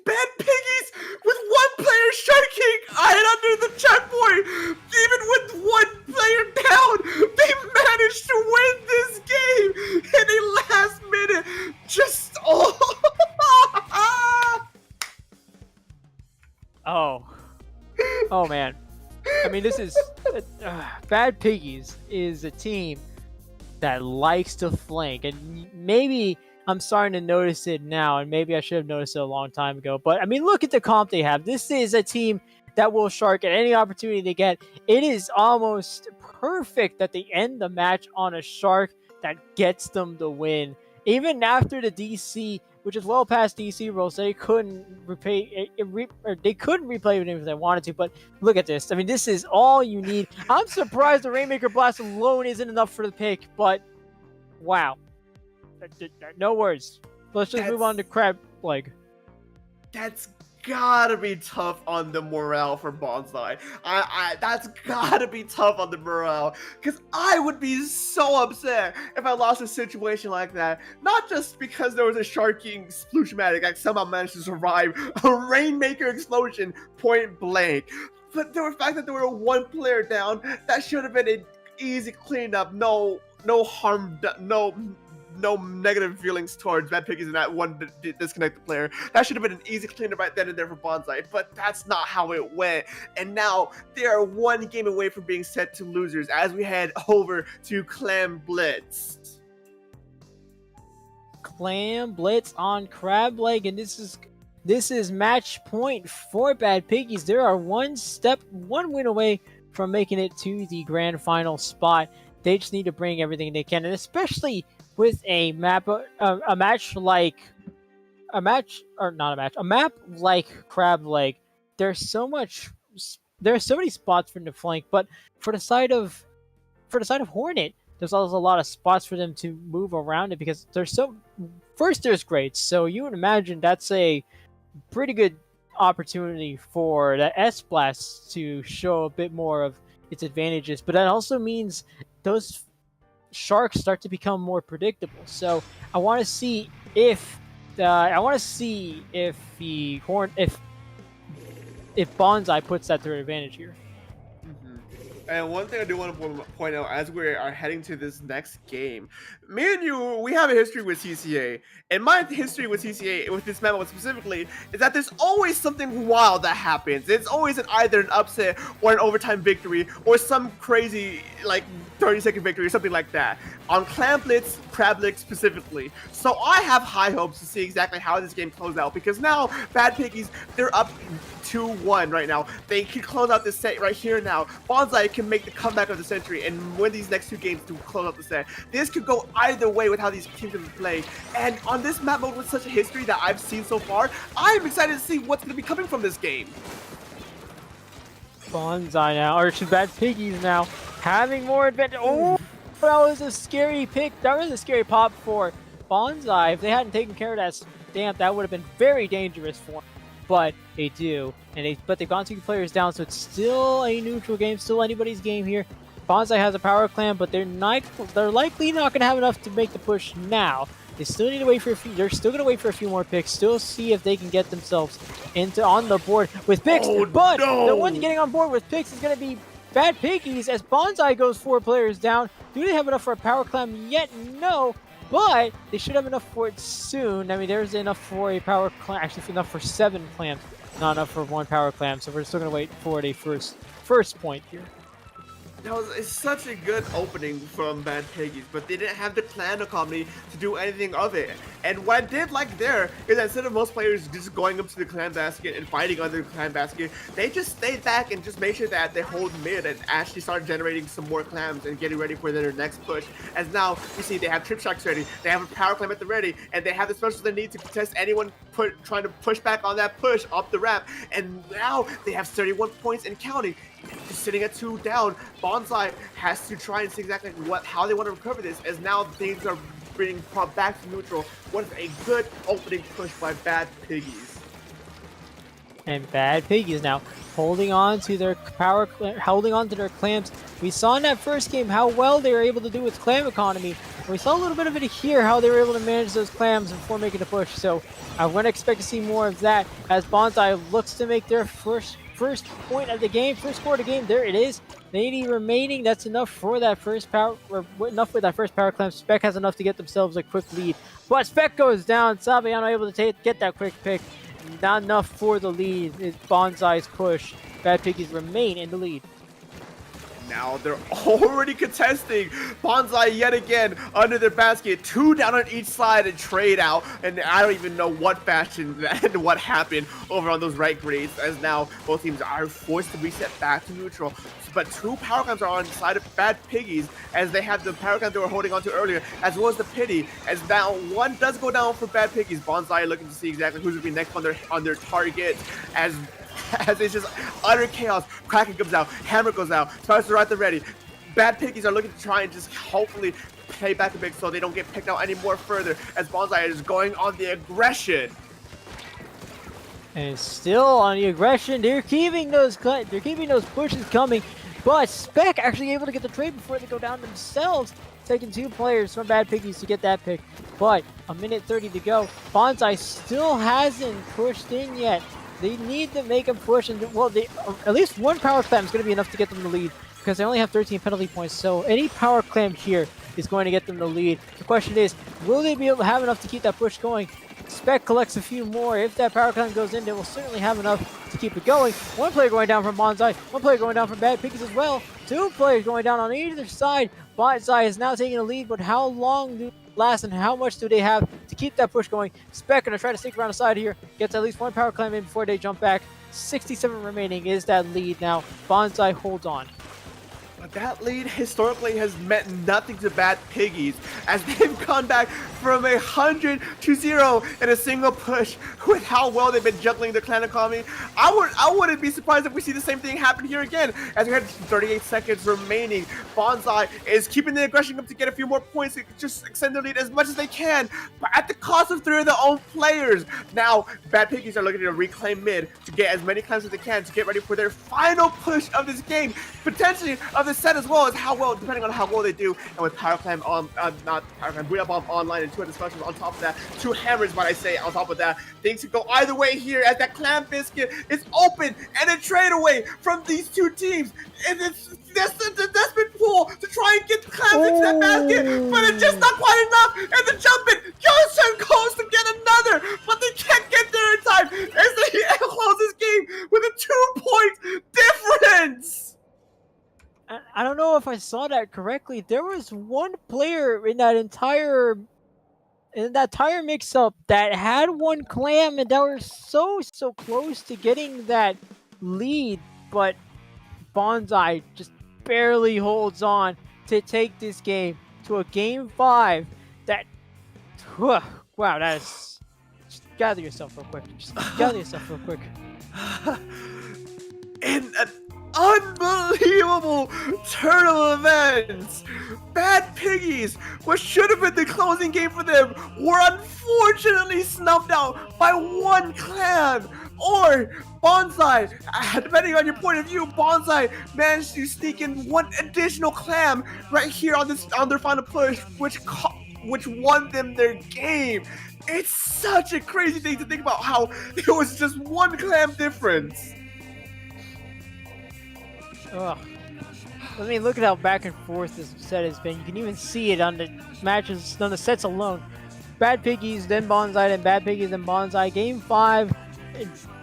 Bad Piggies with 1 player sharking right under the checkpoint. Even with 1 player down, they managed to win this game in a last minute. Just Oh man. I mean, this is Bad Piggies is a team that likes to flank, and maybe I'm starting to notice it now, and maybe I should have noticed it a long time ago. But I mean, look at the comp they have. This is a team that will shark at any opportunity they get. It is almost perfect that they end the match on a shark that gets them the win. Even after the DC, which is well past DC rules, they couldn't replay it if they wanted to. But look at this. I mean, this is all you need. I'm surprised the Rainmaker Blast alone isn't enough for the pick, but wow. No words. Let's just move on to Crab Leg. That's gotta be tough on the morale for Bonsai. That's gotta be tough on the morale, because I would be so upset if I lost a situation like that. Not just because there was a sharking Sploosh-matic that somehow managed to survive a Rainmaker explosion point blank, but the fact that there were 1 player down, that should have been an easy cleanup. No harm, no negative feelings towards Bad Piggies and that 1 disconnected player. That should have been an easy cleanup right then and there for Bonsai, but that's not how it went. And now they are 1 game away from being set to losers as we head over to Clam Blitz. Clam Blitz on Crab Leg, and this is match point for Bad Piggies. They are 1 win away from making it to the grand final spot. They just need to bring everything they can, and especially with a map like Crab Leg, there's so many spots for them to flank. But for the side of Hornet, there's also a lot of spots for them to move around it because there's grades. So you would imagine that's a pretty good opportunity for the S-Blast to show a bit more of its advantages. But that also means those sharks start to become more predictable. So I want to see if Bonsai puts that to their advantage here. And one thing I do want to point out as we are heading to this next game, me and you, we have a history with CCA. And my history with CCA, with this memo specifically, is that there's always something wild that happens. It's always either an upset or an overtime victory or some crazy like 30-second victory or something like that on Clam Blitz, Crab Blitz specifically. So I have high hopes to see exactly how this game closes out, because now Bad Piggies, they're up 2-1 right now. They can close out this set right here now. Bonsai can make the comeback of the century and win these next 2 games to close out the set. This could go either way with how these teams have been playing. And on this map mode with such a history that I've seen so far, I'm excited to see what's going to be coming from this game. Bonsai now, or Bad Piggies now, having more advantage. Oh, that was a scary pick. That was a scary pop for Bonsai. If they hadn't taken care of that stamp, that would have been very dangerous for them. But they do, but they've gone 2 players down, so it's still a neutral game, still anybody's game here. Bonsai has a power clam, but they're likely not going to have enough to make the push now. They still need to wait for a few. They're still going to wait for a few more picks. Still see if they can get themselves on the board with picks. Oh, but no. the one getting on board with picks is going to be Bad Piggies, as Bonsai goes 4 players down. Do they have enough for a power clam yet? No. But they should have enough for it soon. I mean, there's enough for a power clam. Actually, enough for 7 clams, not enough for 1 power clam. So we're still going to wait for a first point here. It's such a good opening from Bad Piggies, but they didn't have the clan economy to do anything of it. And what I did like there is that instead of most players just going up to the clan basket and fighting under the clan basket, they just stayed back and just made sure that they hold mid and actually start generating some more clams and getting ready for their next push. As now, you see they have trip shocks ready, they have a power clam at the ready, and they have the specials they need to contest anyone trying to push back on that push up the ramp. And now they have 31 points and counting. Just sitting at 2 down, Bonsai has to try and see exactly how they want to recover this, as now things are being brought back to neutral. What is a good opening push by Bad Piggies. And Bad Piggies now holding on to their clams. We saw in that first game how well they were able to do with clam economy. We saw a little bit of it here, how they were able to manage those clams before making the push. So I want to expect to see more of that as Bonsai looks to make their first point of the game, first score of the game. There it is. 80 remaining. That's enough for that first power, or enough with that first power clam. Spec has enough to get themselves a quick lead, but Spec goes down. Saviano able to get that quick pick. Not enough for the lead. It's Bonsai's push. Bad Piggies remain in the lead. Now they're already contesting. Bonsai yet again under their basket. 2 down on each side and trade out. And I don't even know what fashion and what happened over on those right grades, as now both teams are forced to reset back to neutral. But 2 power clams are on the side of Bad Piggies, as they have the power clam they were holding on to earlier, as well as the pity. As now 1 does go down for Bad Piggies. Bonsai looking to see exactly who's going to be next on their target, as it's just utter chaos. Kraken comes out, Hammer goes out, Spiders are at the ready. Bad Piggies are looking to try and just hopefully play back a bit so they don't get picked out any more further, as Bonsai is going on the aggression. And still on the aggression, they're keeping those pushes coming, but Spec actually able to get the trade before they go down themselves, taking 2 players from Bad Piggies to get that pick. But a minute 30 to go. Bonsai still hasn't pushed in yet. They need to make a push, and well, at least 1 power clam is going to be enough to get them the lead, because they only have 13 penalty points. So any power clam here is going to get them the lead. The question is, will they be able to have enough to keep that push going? Spec collects a few more. If that power clam goes in, they will certainly have enough to keep it going. 1 player going down from Bonsai, 1 player going down from Bad Piggies as well. 2 players going down on either side. Bonsai is now taking the lead, but how long do last and how much do they have to keep that push going? Spec gonna try to stick around the side here, gets at least 1 power clam in before they jump back. 67 remaining is that lead now. Bonsai holds on. But that lead historically has meant nothing to Bad Piggies, as they've gone back from 100 to 0 in a single push with how well they've been juggling the clan economy. I wouldn't be surprised if we see the same thing happen here again, as we had 38 seconds remaining. Bonsai is keeping the aggression up to get a few more points to just extend their lead as much as they can, but at the cost of 3 of their own players. Now, Bad Piggies are looking to reclaim mid to get as many clams as they can to get ready for their final push of this game, potentially of the set, as well as how well, depending on how well they do. And with Power Clam on, not Power Clam, Booyah Bomb online and 2 other specials on top of that, 2 hammers, might I say, on top of that, things could go either way here, as that Clam Biscuit is open and a trade away from these 2 teams. And it's the desperate pull to try and get the clams into that basket, but it's just not quite enough. And the jumping goes to get another, but they can't get there in time, as they close this game with a 2-point difference. I don't know if I saw that correctly. There was one player in that entire mix-up that had one clam, and that were so close to getting that lead, but Bonsai just barely holds on to take this game to a game 5. That wow, that is. Just gather yourself real quick. Just gather yourself real quick. In an unbelievable turn of events, Bad Piggies, what should have been the closing game for them, were unfortunately snuffed out by one clan. Or Bonsai, depending on your point of view, Bonsai managed to sneak in one additional clam right here on their final push, which won them their game. It's such a crazy thing to think about how it was just one clam difference. Ugh. I mean, look at how back and forth this set has been. You can even see it on the matches, on the sets alone. Bad Piggies, then Bonsai, then Bad Piggies, then Bonsai. Game 5,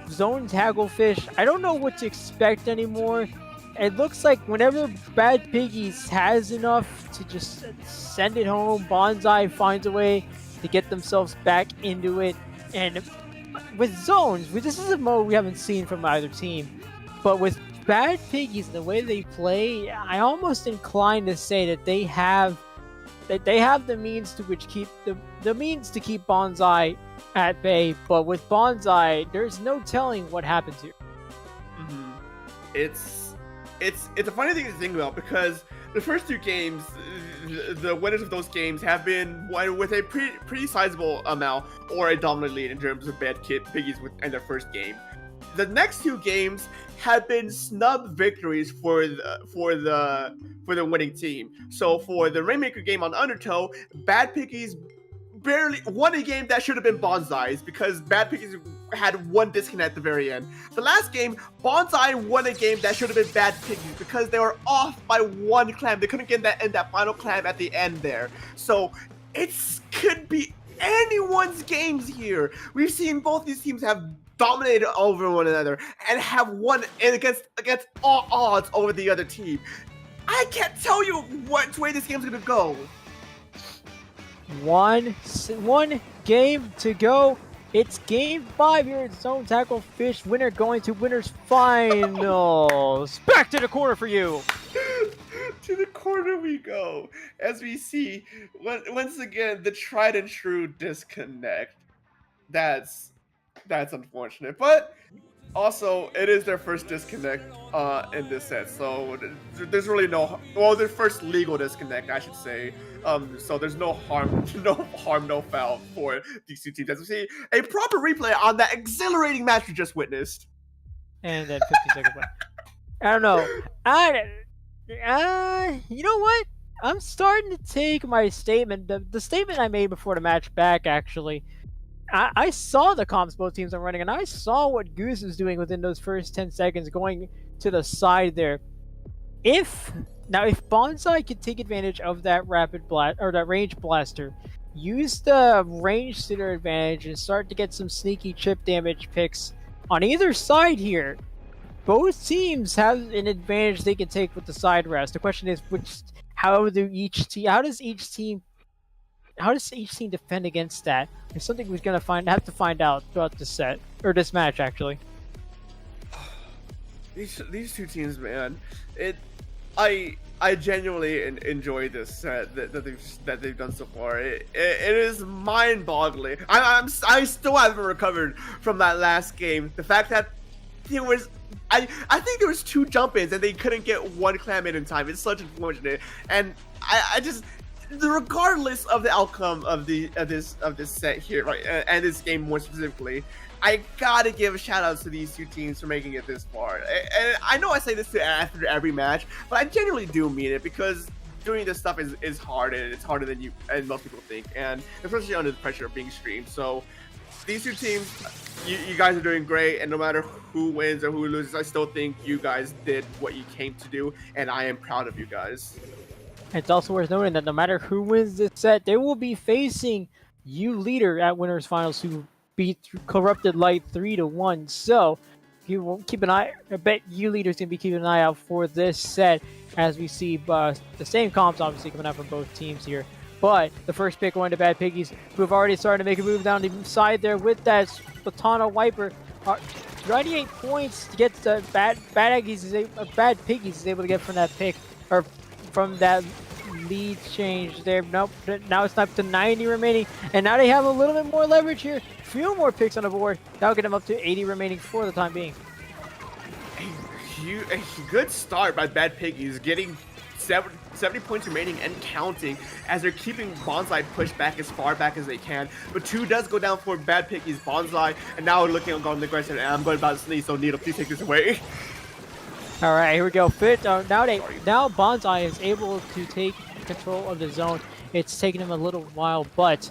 zone Tacklefish. I don't know what to expect anymore. It looks like whenever Bad Piggies has enough to just send it home, Bonsai finds a way to get themselves back into it. And with zones, this is a mode we haven't seen from either team. But with Bad Piggies, the way they play, I almost inclined to say that they have the means to keep keep Bonsai at bay. But with Bonsai, there's no telling what happens here. Mm-hmm. It's a funny thing to think about because the first 2 games, the winners of those games have been won with a pretty sizable amount or a dominant lead in terms of Bad Piggies in their first game. The next 2 games have been snub victories for the winning team. So for the Rainmaker game on Undertow, Bad Piggies barely won a game that should have been Bonsai's because Bad Piggies had one disconnect at the very end. The last game, Bonsai won a game that should have been Bad Piggies because they were off by one clam. They couldn't get that final clam at the end there. So it could be anyone's games here. We've seen both these teams have dominated over one another and have won against all odds over the other team. I can't tell you what way this game's gonna go. One game to go. It's game 5 here at Zone Tacklefish. Winner going to winners finals. Back to the corner for you. To the corner we go as we see once again the tried and true disconnect. That's unfortunate, but also it is their first disconnect in this set, so there's really their first legal disconnect, I should say. So there's no harm, no foul for these 2 teams. As we see a proper replay on that exhilarating match we just witnessed. And then 50 seconds left. I don't know. You know what? I'm starting to take my statement, the statement I made before the match back, actually. I saw the comps both teams are running, and I saw what Goose was doing within those first 10 seconds, going to the side there. If Bonsai could take advantage of that rapid blast or that range blaster, use the range to their advantage, and start to get some sneaky chip damage picks on either side here, both teams have an advantage they can take with the side rest. The question is, how does each team defend against that? It's something we're gonna have to find out throughout this set or this match, actually. These 2 teams, man, I genuinely enjoy this set that they've done so far. It is mind-boggling. I still haven't recovered from that last game. The fact that there was I think there was 2 jump-ins and they couldn't get one clam in time. It's such unfortunate, and I just, regardless of the outcome of this set here, right, and this game more specifically, I gotta give a shout out to these 2 teams for making it this far. And I know I say this after every match, but I genuinely do mean it, because doing this stuff is hard, and it's harder than most people think, and especially under the pressure of being streamed. So these 2 teams, you guys are doing great, and no matter who wins or who loses, I still think you guys did what you came to do, and I am proud of you guys. It's also worth noting that no matter who wins this set, they will be facing you, leader, at winners finals, who beat Corrupted Light 3-1. So you will keep an eye. I bet you leaders gonna be keeping an eye out for this set as we see the same comps obviously coming out from both teams here. But the first pick going to Bad Piggies, who have already started to make a move down the side there with that Splatana Wiper. 98 points to get the Bad Piggies is able to get from that pick, or from that lead change there. Nope, now it's up to 90 remaining, and now they have a little bit more leverage here. A few more picks on the board. That'll get them up to 80 remaining for the time being. A good start by Bad Piggies, getting 70 points remaining and counting as they're keeping Bonsai pushed back as far back as they can. But 2 does go down for Bad Piggies, Bonsai, and now we're looking on going the aggressive, and I'm going about to sneeze, so Needle, please take this away. All right, here we go. Now Bonsai is able to take control of the zone. It's taken him a little while, but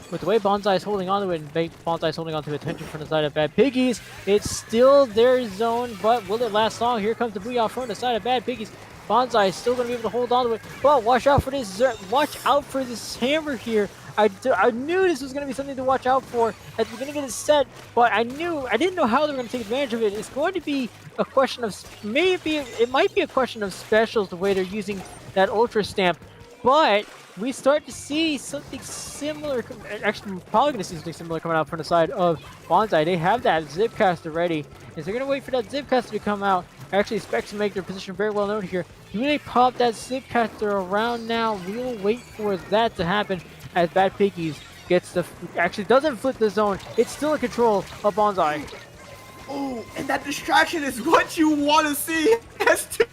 with the way Bonsai is holding on to it, and Bonsai is holding on to attention from the side of Bad Piggies, it's still their zone, but will it last long? Here comes the Booyah from the side of Bad Piggies. Bonsai is still going to be able to hold on to it, but watch out for this hammer here. I knew this was going to be something to watch out for at the beginning of the set, but I didn't know how they were going to take advantage of it. It's going to be a question of it might be a question of specials, the way they're using that Ultra Stamp, but we start to see something similar. Actually, we're probably going to see something similar coming out from the side of Bonsai. They have that Zipcaster ready, and they're going to wait for that Zipcaster to come out. Actually, Specs to make their position very well known here. Do they pop that Zipcaster around now? We will wait for that to happen as Bad Piggies gets actually doesn't flip the zone. It's still in control of Bonsai. Oh, and that distraction is what you want to see as 2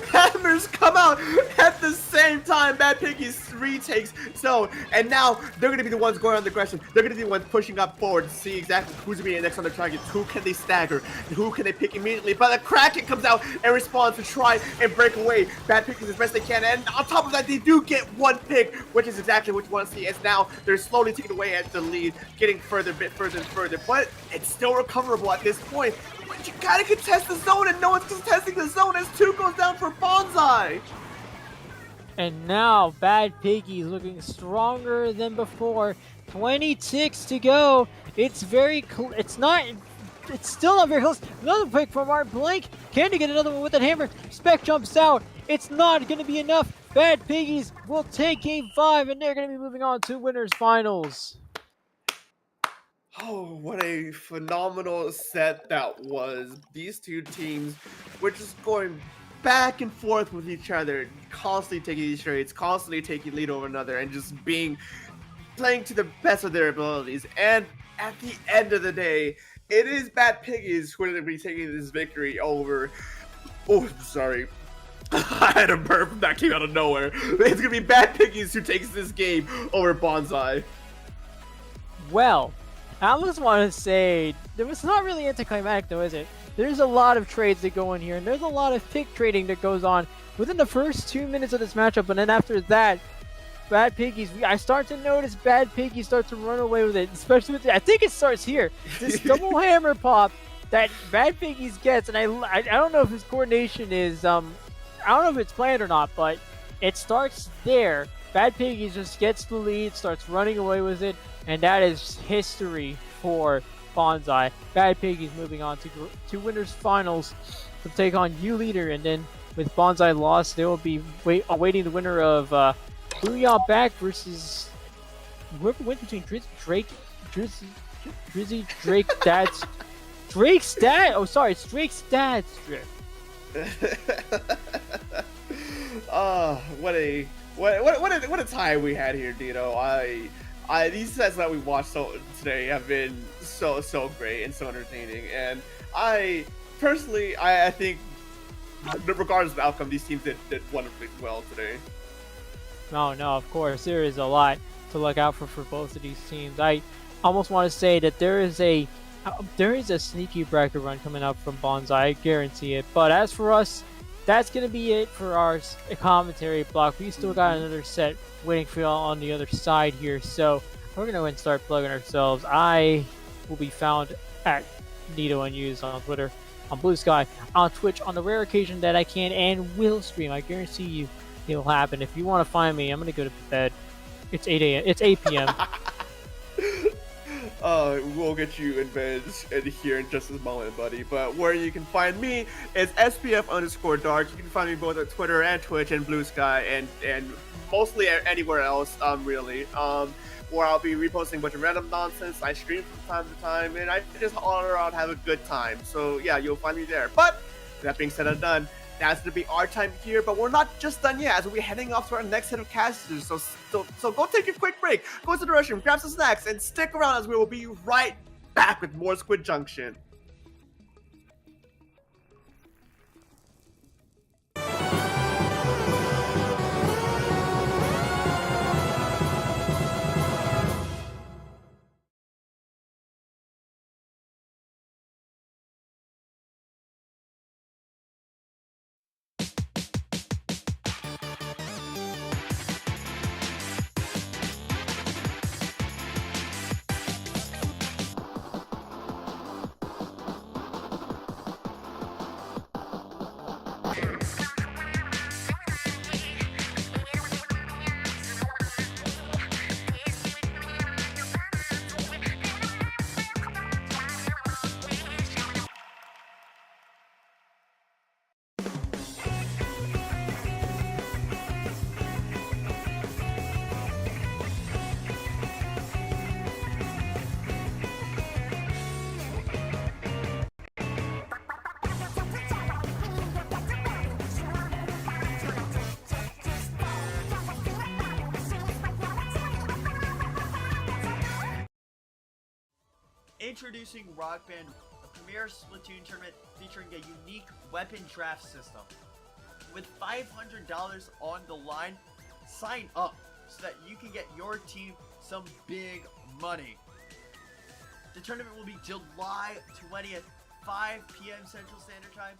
hammers come out at the same time. Bad Piggies retakes zone, and now they're going to be the ones going on the aggression. They're going to be the ones pushing up forward to see exactly who's going to be next on the target. Who can they stagger? Who can they pick immediately? But the Kraken comes out and responds to try and break away Bad Piggies as best they can, and on top of that, they do get 1 pick, which is exactly what you want to see, as now they're slowly taking away at the lead, getting further and further, but it's still recoverable at this point. But you gotta contest the zone, and no one's contesting the zone as 2 goes down for Bonsai. And now Bad Piggies looking stronger than before. 20 ticks to go. It's still not very close. Another pick from Art Blank. Can they get another one with that hammer? Spec jumps out. It's not going to be enough. Bad Piggies will take game 5, and they're going to be moving on to winners finals. Oh, what a phenomenal set that was. These 2 teams were just going back and forth with each other, constantly taking these trades, constantly taking lead over another, and just playing to the best of their abilities. And at the end of the day, it is Bad Piggies who are going to be taking this victory over. Oh, sorry. I had a burp that came out of nowhere. It's going to be Bad Piggies who takes this game over Bonsai. Well, I almost want to say, it's not really anticlimactic though, is it? There's a lot of trades that go in here, and there's a lot of pick trading that goes on within the first 2 minutes of this matchup, and then after that, Bad Piggies, I start to notice Bad Piggies start to run away with it, especially with, I think it starts here, this double hammer pop that Bad Piggies gets, and I don't know if his coordination is, I don't know if it's planned or not, but it starts there. Bad Piggies just gets the lead, starts running away with it, and that is history for Bonsai. Bad Piggies moving on to winners finals to take on U Leader, and then with Bonsai lost, they will be awaiting the winner of Booyah Back versus whoever wins between Drake's dad. Oh, sorry, it's Drake's dad's drip. What a time we had here, Dino. These sets that we watched today have been so great and so entertaining, and I personally think, regardless of the outcome, these teams did wonderfully well today. No, of course there is a lot to look out for both of these teams. I almost want to say that there is a sneaky bracket run coming up from Bonsai. I guarantee it. But as for us, that's gonna be it for our commentary block. We still got another set waiting for y'all on the other side here, so we're gonna go and start plugging ourselves. I will be found at Nito Unused on Twitter, on Blue Sky, on Twitch on the rare occasion that I can and will stream. I guarantee you it will happen. If you want to find me, I'm gonna go to bed. It's 8 p.m. we'll get you advanced in here in just a moment, buddy. But where you can find me is SPF_dark. You can find me both on Twitter and Twitch and Blue Sky and mostly anywhere else, really. Where I'll be reposting a bunch of random nonsense. I stream from time to time, and I just all around have a good time. So yeah, you'll find me there. But that being said and done, that's gonna be our time here. But we're not just done yet, as we'll be heading off to our next set of casters. So go take a quick break, go to the restroom, grab some snacks, and stick around as we will be right back with more Squid Junction. Introducing Rock Band, a premier Splatoon tournament featuring a unique weapon draft system. With $500 on the line, sign up so that you can get your team some big money. The tournament will be July 20th, 5 p.m. Central Standard Time.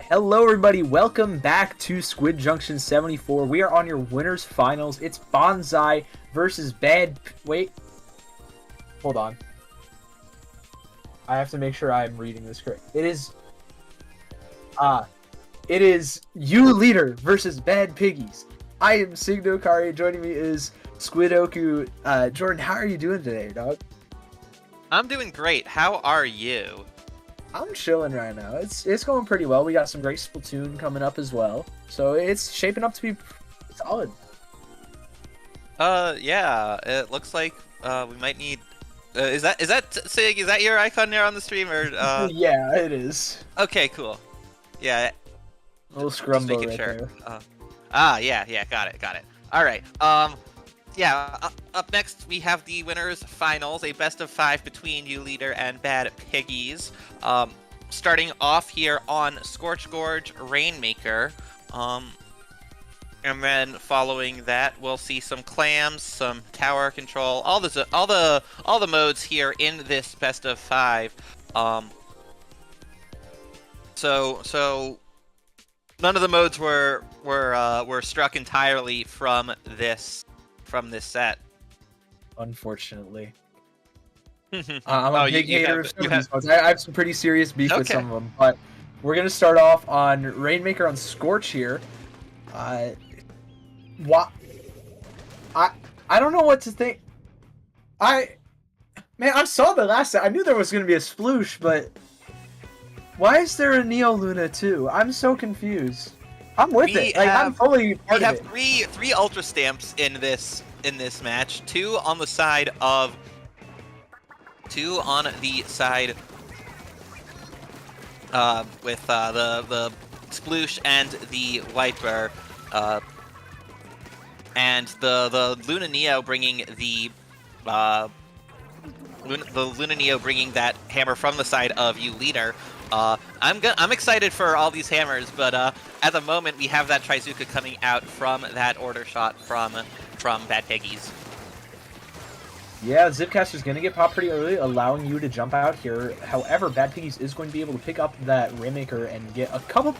Hello, everybody. Welcome back to Squid Junction 74. We are on your winners finals. It's Bonsai versus Wait. Hold on. I have to make sure I'm reading this correct. It is You Leader versus Bad Piggies. I am Signo Kari. Joining me is Squid Oku. Jordan, how are you doing today, dog? I'm doing great. How are you? I'm chilling right now. It's going pretty well. We got some great Splatoon coming up as well, so it's shaping up to be solid. Yeah. It looks like we might need. Is that Sig? Is that your icon there on the stream or? Yeah, it is. Okay, cool. Yeah. A little Just scrumbo making right sure. there. Yeah. Got it. All right. Yeah. Up next, we have the winners finals, a best of 5 between You Leader and Bad Piggies. Starting off here on Scorch Gorge Rainmaker. And then following that, we'll see some clams, some tower control, all the modes here in this best of 5. So none of the modes were struck entirely from this set. Unfortunately. I'm Oh, a big hater of some you of these modes. I have some pretty serious beef with Okay. some of them, but we're gonna start off on Rainmaker on Scorch here. What? I don't know what to think. I saw the last set. I knew there was gonna be a sploosh, but why is there a Neo Luna too? I'm so confused. I'm with it. Like, I'm fully part We of have it. three ultra stamps in this match. Two on the side with the sploosh and the wiper, and the Luna Neo bringing the Luna Neo bringing that hammer from the side of You Leader. I'm excited for all these hammers, but at the moment we have that Trizuka coming out from that order shot from Bad Piggies. Yeah, Zipcaster's going to get popped pretty early, allowing you to jump out here. However, Bad Piggies is going to be able to pick up that Rainmaker and get a couple,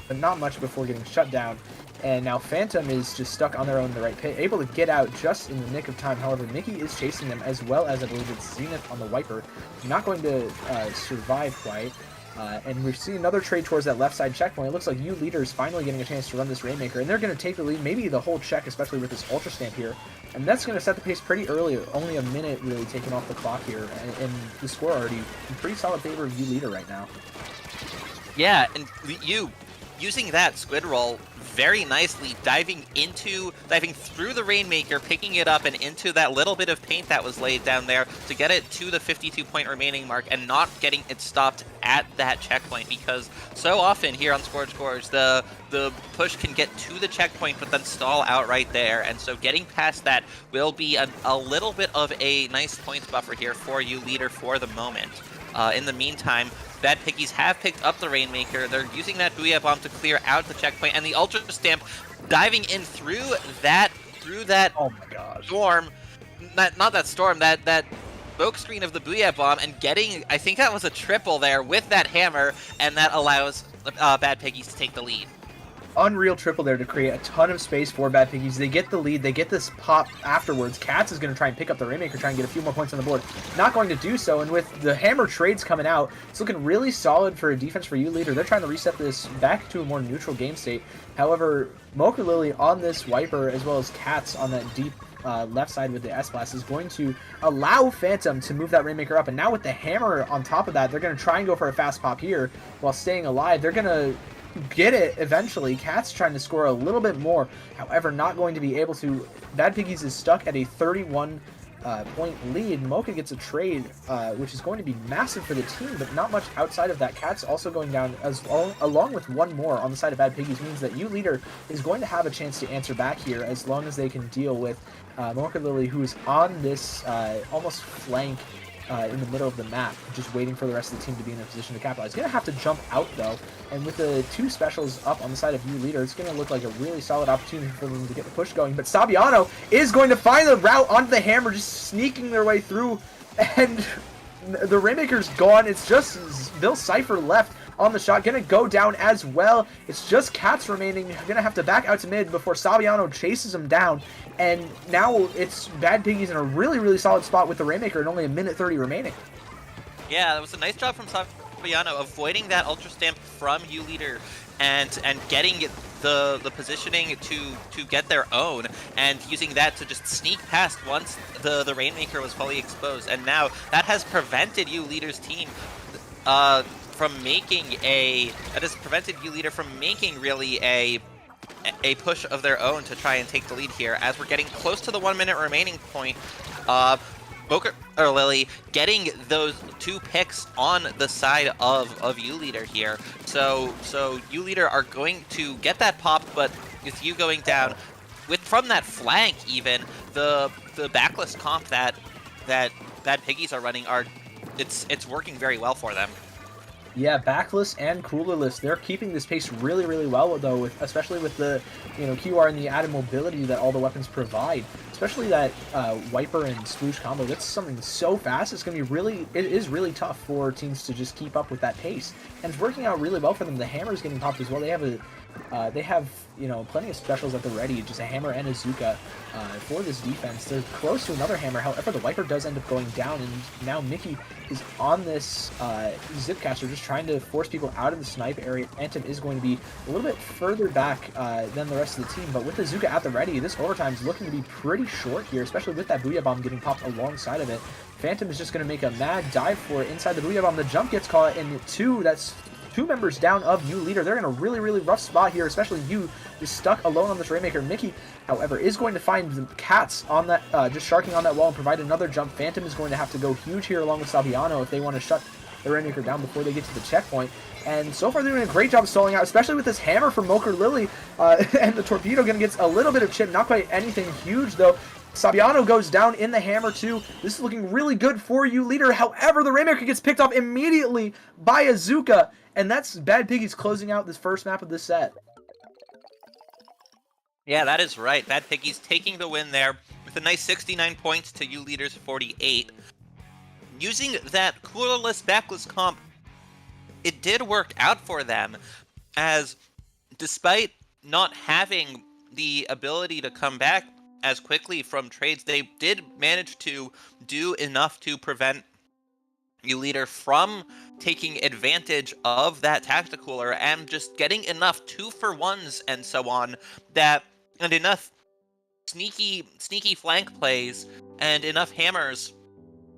but not much before getting shut down. And now Phantom is just stuck on their own in the right pit, able to get out just in the nick of time. However, Mickey is chasing them, as well as I believe it's Zenith on the Wiper. Not going to survive quite. And we've seen another trade towards that left side checkpoint. It looks like You Leader is finally getting a chance to run this Rainmaker, and they're going to take the lead, maybe the whole check, especially with this Ultra Stamp here. And that's going to set the pace pretty early, only a minute really taken off the clock here, and the score already in pretty solid favor of You Leader right now. Yeah, and you using that squid roll very nicely, diving through the Rainmaker, picking it up and into that little bit of paint that was laid down there to get it to the 52-point remaining mark and not getting it stopped at that checkpoint, because so often here on Scorch Gorge the push can get to the checkpoint but then stall out right there, and so getting past that will be a little bit of a nice points buffer here for You Leader for the moment. In the meantime, Bad Piggies have picked up the Rainmaker. They're using that Booyah Bomb to clear out the checkpoint, and the Ultra Stamp diving in through that Oh my gosh. storm, not that storm, that smoke screen of the Booyah Bomb, and getting, I think that was a triple there with that hammer, and that allows Bad Piggies to take the lead. Unreal triple there to create a ton of space for Bad Piggies. They get the lead, they get this pop afterwards. Cats is going to try and pick up the Rainmaker, try and get a few more points on the board. Not going to do so, and with the hammer trades coming out, it's looking really solid for a defense for You Leader. They're trying to reset this back to a more neutral game state. However, Mocha Lily on this Wiper, as well as Cats on that deep left side with the S-Blast, is going to allow Phantom to move that Rainmaker up. And now with the hammer on top of that, they're going to try and go for a fast pop here while staying alive. They're going to get it eventually. Cat's trying to score a little bit more, however not going to be able to. Bad Piggies is stuck at a 31 point lead. Mocha gets a trade, which is going to be massive for the team, but not much outside of that. Cat's also going down as well, along with one more on the side of Bad Piggies, means that You Leader is going to have a chance to answer back here as long as they can deal with Mocha Lily, who's on this almost flank in the middle of the map, just waiting for the rest of the team to be in a position to capitalize. Going to have to jump out, though, and with the two specials up on the side of You Leader, it's going to look like a really solid opportunity for them to get the push going. But Sabiano is going to find the route onto the hammer, just sneaking their way through, and the Rainmaker's gone. It's just Bill Cipher left on the shot. Gonna go down as well. It's just Cats remaining. Gonna have to back out to mid before Saviano chases him down. And now it's Bad Piggies in a really, really solid spot with the Rainmaker and only a minute 30 remaining. Yeah, that was a nice job from Saviano avoiding that Ultra Stamp from U-Leader and getting the positioning to get their own, and using that to just sneak past once the Rainmaker was fully exposed. And now that has prevented U-Leader's team from making U-Leader from making really a push of their own to try and take the lead here. As we're getting close to the 1 minute remaining point, Lily getting those 2 picks on the side of U-Leader here. So U-Leader are going to get that pop, but with you going down, from that flank even, the backless comp that Bad Piggies are running it's working very well for them. Yeah, backless and coolerless, they're keeping this pace really, really well, though, especially with the QR and the added mobility that all the weapons provide. Especially that Wiper and Sploosh combo. That's something so fast. It's gonna be it is really tough for teams to just keep up with that pace. And it's working out really well for them. The Hammer's getting popped as well. They have plenty of specials at the ready, just a Hammer and a Zuka for this defense. They're close to another Hammer, however the Wiper does end up going down, and now Mickey is on this Zipcaster just trying to force people out of the snipe area. Phantom is going to be a little bit further back than the rest of the team, but with the Zuka at the ready, this overtime is looking to be pretty short here, especially with that Booyah Bomb getting popped alongside of it. Phantom is just going to make a mad dive for it inside the Booyah Bomb. The jump gets caught, and that's 2 members down of U-Leader. They're in a really, really rough spot here, especially you just stuck alone on this Rainmaker. Mickey, however, is going to find the Cats on that, just sharking on that wall and provide another jump. Phantom is going to have to go huge here along with Saviano if they want to shut the Rainmaker down before they get to the checkpoint. And so far they're doing a great job stalling out, especially with this Hammer from Moker Lily, and the Torpedo gonna get a little bit of chip, not quite anything huge though. Saviano goes down in the Hammer too. This is looking really good for U-Leader. However, the Rainmaker gets picked off immediately by Azuka, and that's Bad Piggies closing out this first map of this set. Yeah, that is right. Bad Piggies taking the win there with a nice 69 points to U-Leader's 48. Using that coolerless backless comp, it did work out for them, as despite not having the ability to come back as quickly from trades, they did manage to do enough to prevent U-Leader from taking advantage of that tacticooler and just getting enough 2-for-1s and so on, and enough sneaky flank plays and enough hammers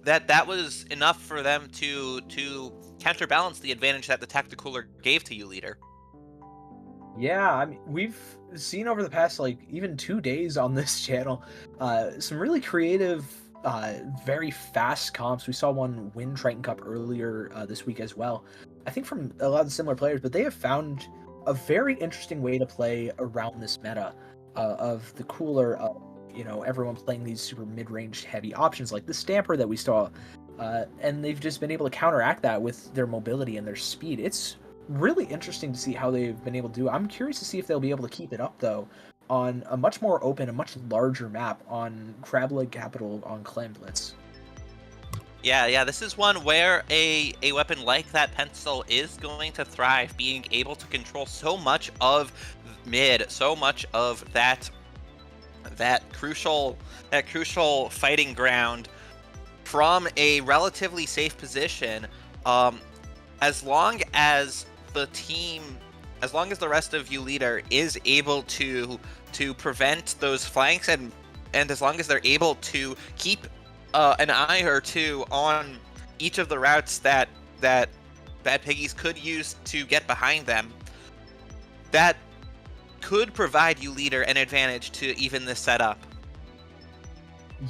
that was enough for them to counterbalance the advantage that the tacticooler gave to U-Leader. Yeah, I mean, we've seen over the past, even 2 days on this channel, some really creative, very fast comps. We saw one win Triton Cup earlier this week as well. I think from a lot of similar players, but they have found a very interesting way to play around this meta of the cooler, everyone playing these super mid-range heavy options like the Stamper that we saw, and they've just been able to counteract that with their mobility and their speed. It's really interesting to see how they've been able to do it. I'm curious to see if they'll be able to keep it up though on a much more open, a much larger map on Crab Leg Capital on Clan Blitz. Yeah, this is one where a weapon like that pencil is going to thrive, being able to control so much of mid, so much of that crucial fighting ground from a relatively safe position, as long as the rest of U-Leader is able to prevent those flanks, and as long as they're able to keep an eye or two on each of the routes that Bad Piggies could use to get behind them, that could provide U-Leader an advantage to even this setup.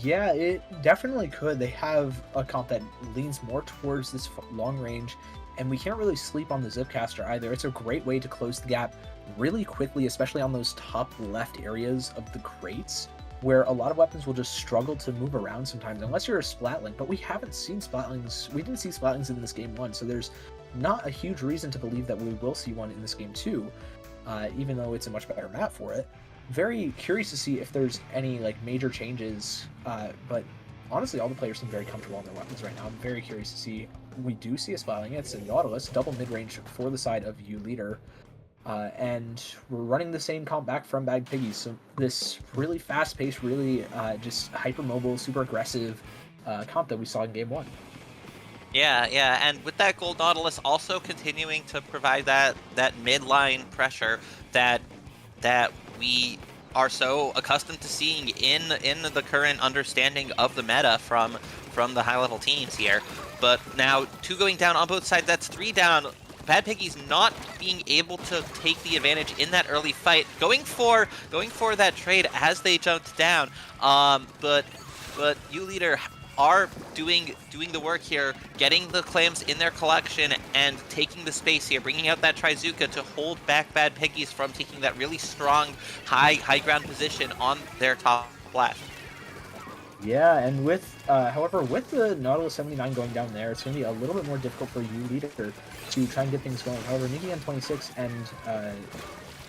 Yeah, it definitely could. They have a comp that leans more towards this long range, and we can't really sleep on the Zipcaster either. It's a great way to close the gap really quickly, especially on those top left areas of the crates, where a lot of weapons will just struggle to move around sometimes, unless you're a Splatling. But we haven't seen Splatlings. We didn't see Splatlings in this game 1, so there's not a huge reason to believe that we will see one in this game 2, even though it's a much better map for it. Very curious to see if there's any major changes, but honestly, all the players seem very comfortable on their weapons right now. I'm very curious to see. We do see a Splatling. It's a Nautilus, double mid-range for the side of U Leader. And we're running the same comp back from Bad Piggies. So this really fast-paced, really just hyper-mobile, super aggressive comp that we saw in Game 1. Yeah, and with that Gold Nautilus also continuing to provide that midline pressure that we are so accustomed to seeing in the current understanding of the meta from the high-level teams here. But now 2 going down on both sides, that's 3 down. Bad Piggies not being able to take the advantage in that early fight, going for that trade as they jumped down. But U Leader are doing the work here, getting the clams in their collection and taking the space here, bringing out that Trizuka to hold back Bad Piggies from taking that really strong high ground position on their top left. Yeah, and with, however, with the Nautilus 79 going down there, it's going to be a little bit more difficult for U Leader to try and get things going. However, Nikki on 26 and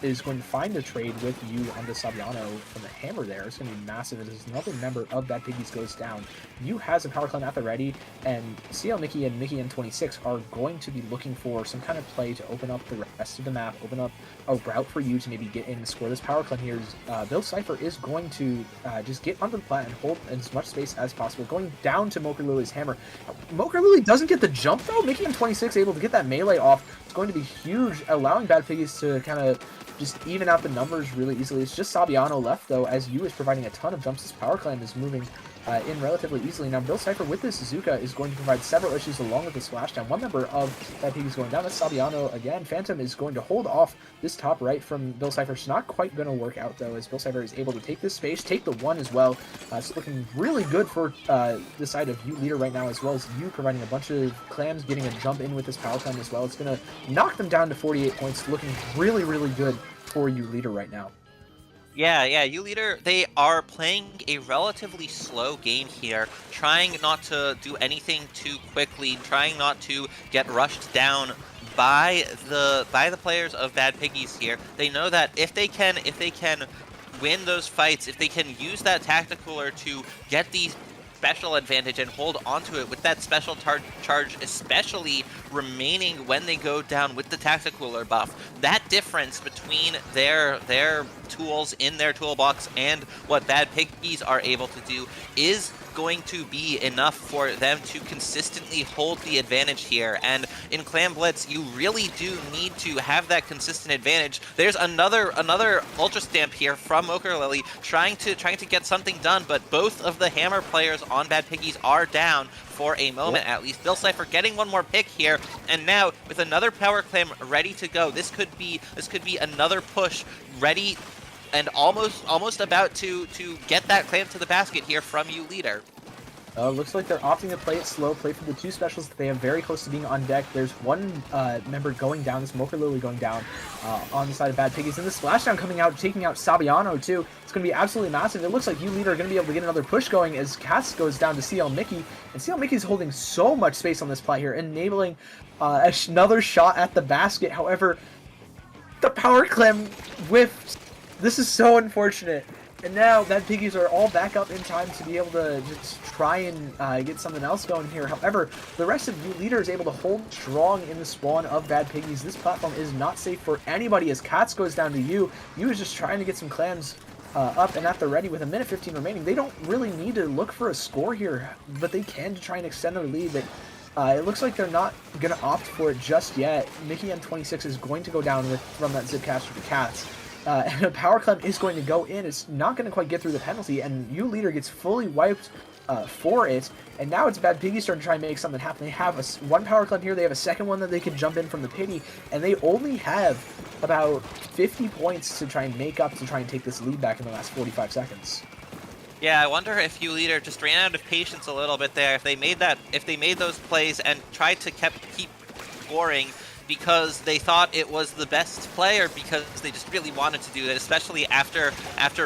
is going to find a trade with you on the Sabiano from the hammer there. It's going to be massive. It is another member of Bad Piggies goes down. You has a power clan at the ready, and CL Mickey and Mickey N26 are going to be looking for some kind of play to open up the rest of the map, open up a route for you to maybe get in and score this power clan here. Bill Cypher is going to just get under the plat and hold as much space as possible, going down to Mocha Lily's hammer. Mocha Lily doesn't get the jump though. Mickey N26 able to get that melee off. It's going to be huge, allowing Bad Piggies to kind of just even out the numbers really easily. It's just Sabiano left, though, as Yu is providing a ton of jumps. This power clan is moving in relatively easily. Now, Bill Cypher with this Suzuka is going to provide several issues along with the splashdown. One member of Bad Piggies going down. That's Sabiano again. Phantom is going to hold off this top right from Bill Cypher. It's not quite going to work out, though, as Bill Cypher is able to take this space, take the 1 as well. It's looking really good for the side of U Leader right now, as well as U providing a bunch of clams, getting a jump in with this power clan as well. It's going to knock them down to 48 points, looking really, really good for U Leader right now. Yeah, U Leader, they are playing a relatively slow game here, trying not to do anything too quickly, trying not to get rushed down by the players of Bad Piggies here. They know that if they can win those fights, if they can use that tacticooler to get these special advantage and hold onto it with that special charge, especially remaining when they go down with the tacticooler buff. That difference between their tools in their toolbox and what Bad Piggies are able to do is going to be enough for them to consistently hold the advantage here. And in Clan Blitz, you really do need to have that consistent advantage. There's another Ultra Stamp here from Mocha Lily trying to get something done, but both of the hammer players on Bad Piggies are down for a moment at least. Bill Cypher getting one more pick here, and now with another power clam ready to go, this could be another push ready and almost about to get that clam to the basket here from U Leader. Looks like they're opting to play it slow, play for the 2 specials that they have very close to being on deck. There's one member going down, this Mocha Lily going down on the side of Bad Piggies, and the splashdown coming out, taking out Sabiano too. It's going to be absolutely massive. It looks like U Leader are going to be able to get another push going as Cass goes down to CL Mickey, and CL Mickey's holding so much space on this plat here, enabling another shot at the basket. However, the power clam whiffed. This is so unfortunate. And now Bad Piggies are all back up in time to be able to just try and get something else going here. However, the rest of U Leader is able to hold strong in the spawn of Bad Piggies. This platform is not safe for anybody as Katz goes down to U. U is just trying to get some clams up and at the ready with 1:15 remaining. They don't really need to look for a score here, but they can to try and extend their lead. But it looks like they're not going to opt for it just yet. Mickey M26 is going to go down from that Zipcaster to Katz. And a power clam is going to go in. It's not going to quite get through the penalty, and U Leader gets fully wiped for it. And now it's Bad Piggies starting to try and make something happen. They have one power clam here. They have a second one that they can jump in from the pity, and they only have about 50 points to try and make up to try and take this lead back in the last 45 seconds. Yeah, I wonder if U Leader just ran out of patience a little bit there. If they made those plays and tried to keep scoring, because they thought it was the best player, because they just really wanted to do that, especially after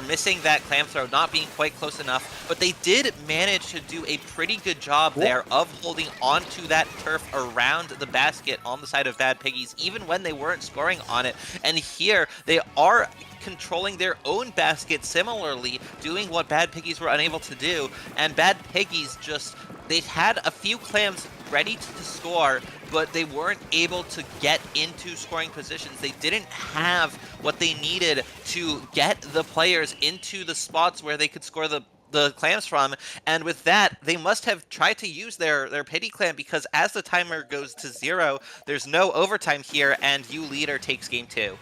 missing that clam throw, not being quite close enough. But they did manage to do a pretty good job there of holding onto that turf around the basket on the side of Bad Piggies, even when they weren't scoring on it. And here they are controlling their own basket similarly, doing what Bad Piggies were unable to do. And Bad Piggies just, they had a few clams ready to score, but they weren't able to get into scoring positions. They didn't have what they needed to get the players into the spots where they could score the clams from, and with that, they must have tried to use their pity clam, because as the timer goes to 0, there's no overtime here, and U Leader takes game 2.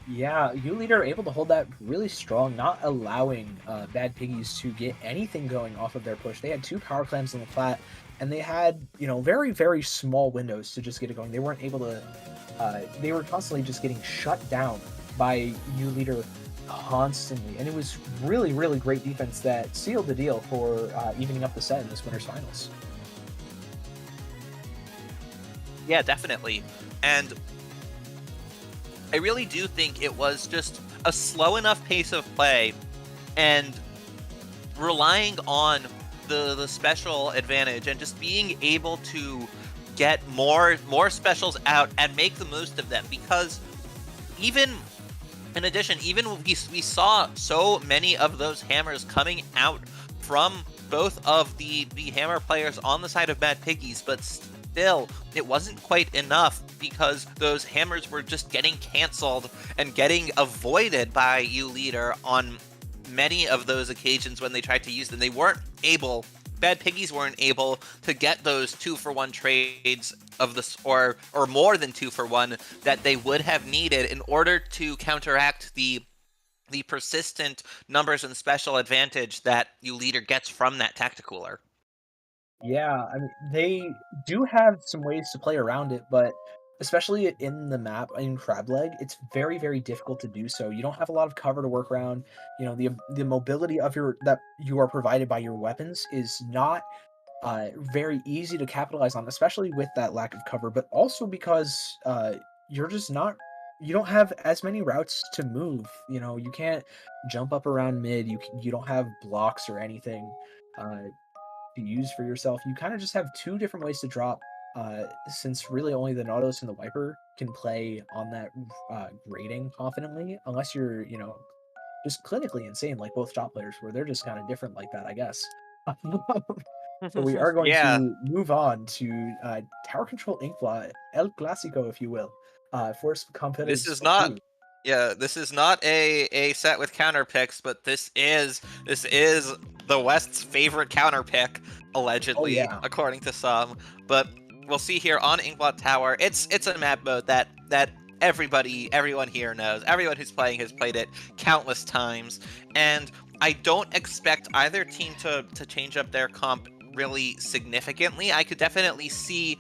Yeah, U Leader able to hold that really strong, not allowing Bad Piggies to get anything going off of their push. They had 2 power clams in the flat, and they had, you know, very, very small windows to just get it going. They weren't able to, they were constantly just getting shut down by U Leader constantly, and it was really, really great defense that sealed the deal for evening up the set in this winner's finals. Yeah, definitely. And I really do think it was just a slow enough pace of play, and relying on the special advantage and just being able to get more specials out and make the most of them, because even in addition, even we saw so many of those hammers coming out from both of the hammer players on the side of Bad Piggies, but still, it wasn't quite enough, because those hammers were just getting canceled and getting avoided by U Leader on many of those occasions when they tried to use them. They weren't able, Bad Piggies weren't able to get those 2-for-1 trades of the, or more than 2-for-1 that they would have needed in order to counteract the persistent numbers and special advantage that U Leader gets from that Tacticooler. Yeah, I mean, they do have some ways to play around it, but especially in the map in Crab Leg, it's very, very difficult to do so. You don't have a lot of cover to work around. You know, the mobility of that you are provided by your weapons is not very easy to capitalize on, especially with that lack of cover, but also because you're just not, you don't have as many routes to move. You know, you can't jump up around mid. You don't have blocks or anything to use for yourself. You kind of just have 2 different ways to drop, since really only the Nautilus and the Viper can play on that grading confidently, unless you're, you know, just clinically insane like both top players, where they're just kind of different like that, I guess. So we are going Yeah. to move on to Tower Control Inkblot, El Clásico, if you will, for some competitive. This is not, yeah, this is not a set with counter picks, but this is the West's favorite counter pick, allegedly, according to some. But we'll see here on Inkblot Tower. It's a map mode that everyone here knows. Everyone who's playing has played it countless times, and I don't expect either team to change up their comp really significantly. I could definitely see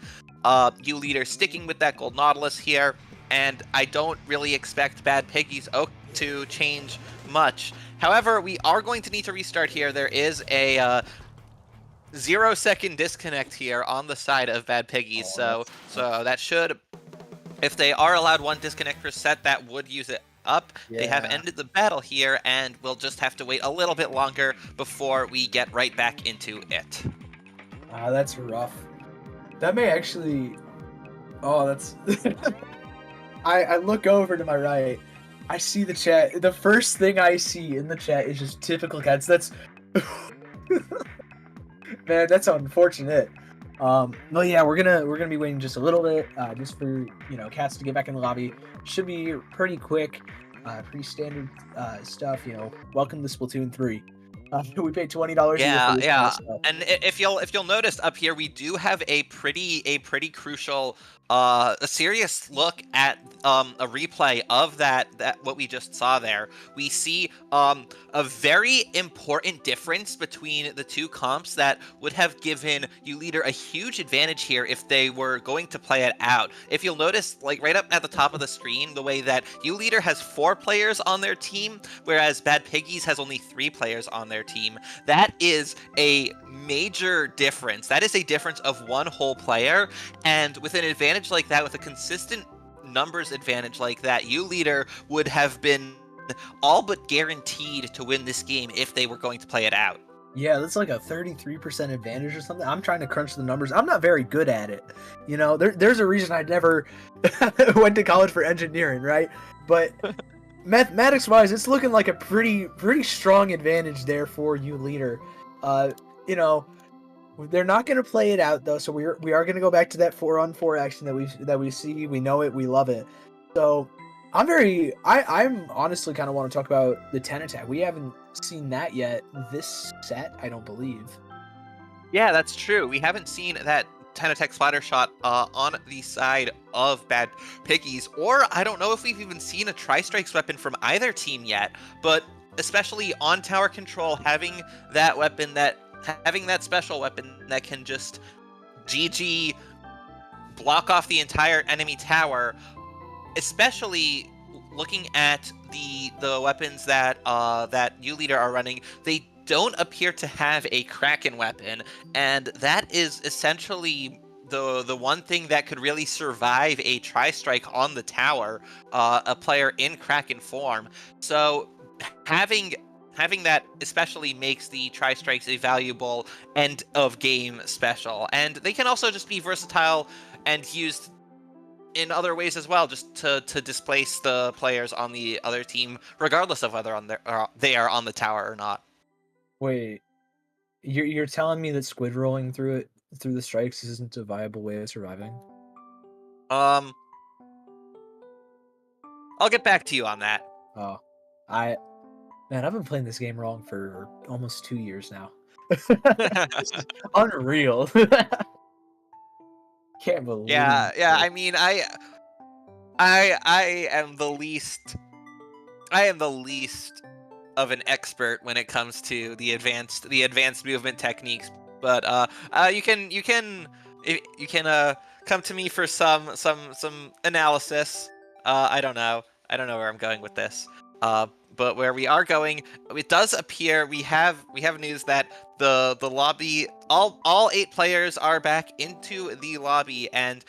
U Leader sticking with that Gold Nautilus here, and I don't really expect Bad Piggies Oak to change much. However, we are going to need to restart here. There is a 0-second disconnect here on the side of Bad Piggies, so that should, if they are allowed 1 disconnect per set, that would use it up. Yeah. They have ended the battle here, and we'll just have to wait a little bit longer before we get right back into it. That's rough. That may actually... Oh, that's... I look over to my right. I see the chat. The first thing I see in the chat is just typical cats. That's... Man, that's unfortunate. No, yeah, we're gonna be waiting just a little bit, just for, you know, cats to get back in the lobby. Should be pretty quick, pretty standard stuff. You know, welcome to Splatoon 3. We paid $20. Yeah. And if you'll notice up here, we do have a pretty crucial, a serious look at a replay of that what we just saw there. We see a very important difference between the 2 comps that would have given U Leader a huge advantage here if they were going to play it out. If you'll notice, like right up at the top of the screen, the way that U Leader has 4 players on their team, whereas Bad Piggies has only 3 players on their team. That is a major difference. That is a difference of 1 whole player, and with an advantage advantage like that, with a consistent numbers advantage like that, U-Leader would have been all but guaranteed to win this game if they were going to play it out. Yeah, that's like a 33% advantage or something. I'm trying to crunch the numbers. I'm not very good at it. You know, there's a reason I never went to college for engineering, right? But mathematics-wise, it's looking like a pretty strong advantage there for U-Leader. You know, they're not going to play it out though, so we are going to go back to that 4-on-4 action that we see. We know it, we love it. So I'm honestly kind of want to talk about the 10 attack. We haven't seen that yet this set, I don't believe. Yeah, that's true. We haven't seen that 10 attack splatter shot on the side of Bad Piggies, or I don't know if we've even seen a Tri-Strikes weapon from either team yet, but especially on tower control, having that special weapon that can just GG block off the entire enemy tower, especially looking at the weapons that U-Leader are running, they don't appear to have a Kraken weapon, and that is essentially the one thing that could really survive a Tri-Strike on the tower, a player in Kraken form. So having that especially makes the Tri-Strikes a valuable end of game special, and they can also just be versatile and used in other ways as well, just to displace the players on the other team, regardless of whether they are on the tower or not. Wait, you're telling me that squid rolling through the strikes isn't a viable way of surviving? I'll get back to you on that. Oh, I've been playing this game wrong for almost 2 years now. This is unreal. Can't believe. Yeah. I mean, I am the least of an expert when it comes to the advanced movement techniques, but you can come to me for some analysis. I don't know where I'm going with this. But where we are going, it does appear we have news that the lobby, all 8 players are back into the lobby, and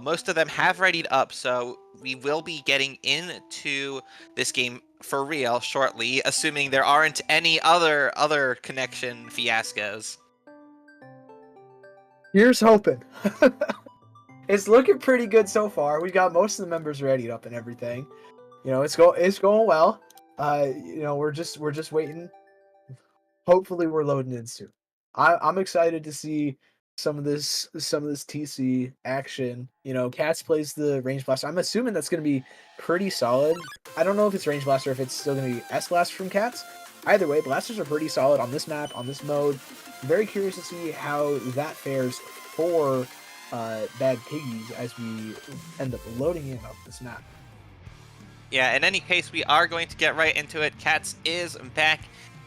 most of them have readied up. So we will be getting into this game for real shortly, assuming there aren't any other connection fiascos. Here's hoping. It's looking pretty good so far. We got most of the members readied up and everything. You know, it's going well. You know, we're just waiting. Hopefully we're loading in soon. I'm excited to see some of this TC action. You know, Cats plays the range blaster. I'm assuming that's going to be pretty solid. I don't know if it's range blaster, if it's still going to be S blast from Cats. Either way, blasters are pretty solid on this map, on this mode. I'm very curious to see how that fares for Bad Piggies as we end up loading in on this map. Yeah, in any case, we are going to get right into it. Cats is back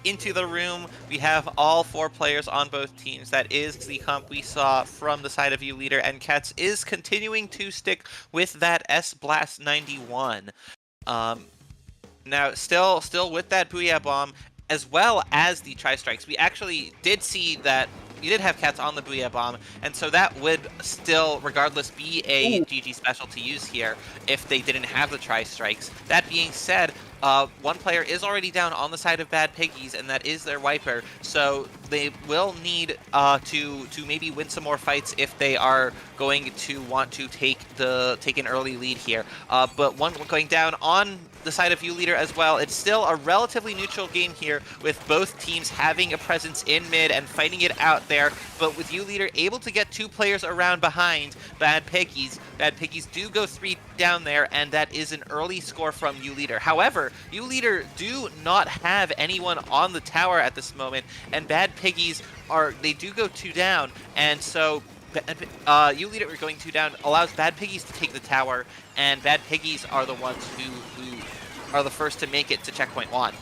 into the room. We have all 4 players on both teams. That is the comp we saw from the side of U-Leader, and Cats is continuing to stick with that S-Blast 91. Now, still with that Booyah Bomb, as well as the Tri-Strikes. We actually did see that you did have Cats on the Booyah Bomb, and so that would still, regardless, be a GG special to use here if they didn't have the Tri-Strikes. That being said, one player is already down on the side of Bad Piggies, and that is their Wiper, so they will need to maybe win some more fights if they are going to want to take an early lead here. But one going down on the side of U-Leader as well. It's still a relatively neutral game here, with both teams having a presence in mid and fighting it out there, but with U-Leader able to get 2 players around behind Bad Piggies. Bad Piggies do go 3 down there, and that is an early score from U-Leader. However, U-Leader do not have anyone on the tower at this moment, and Bad Piggies they do go 2 down, and so U-Leader going 2 down allows Bad Piggies to take the tower, and Bad Piggies are the ones who are the first to make it to checkpoint 1.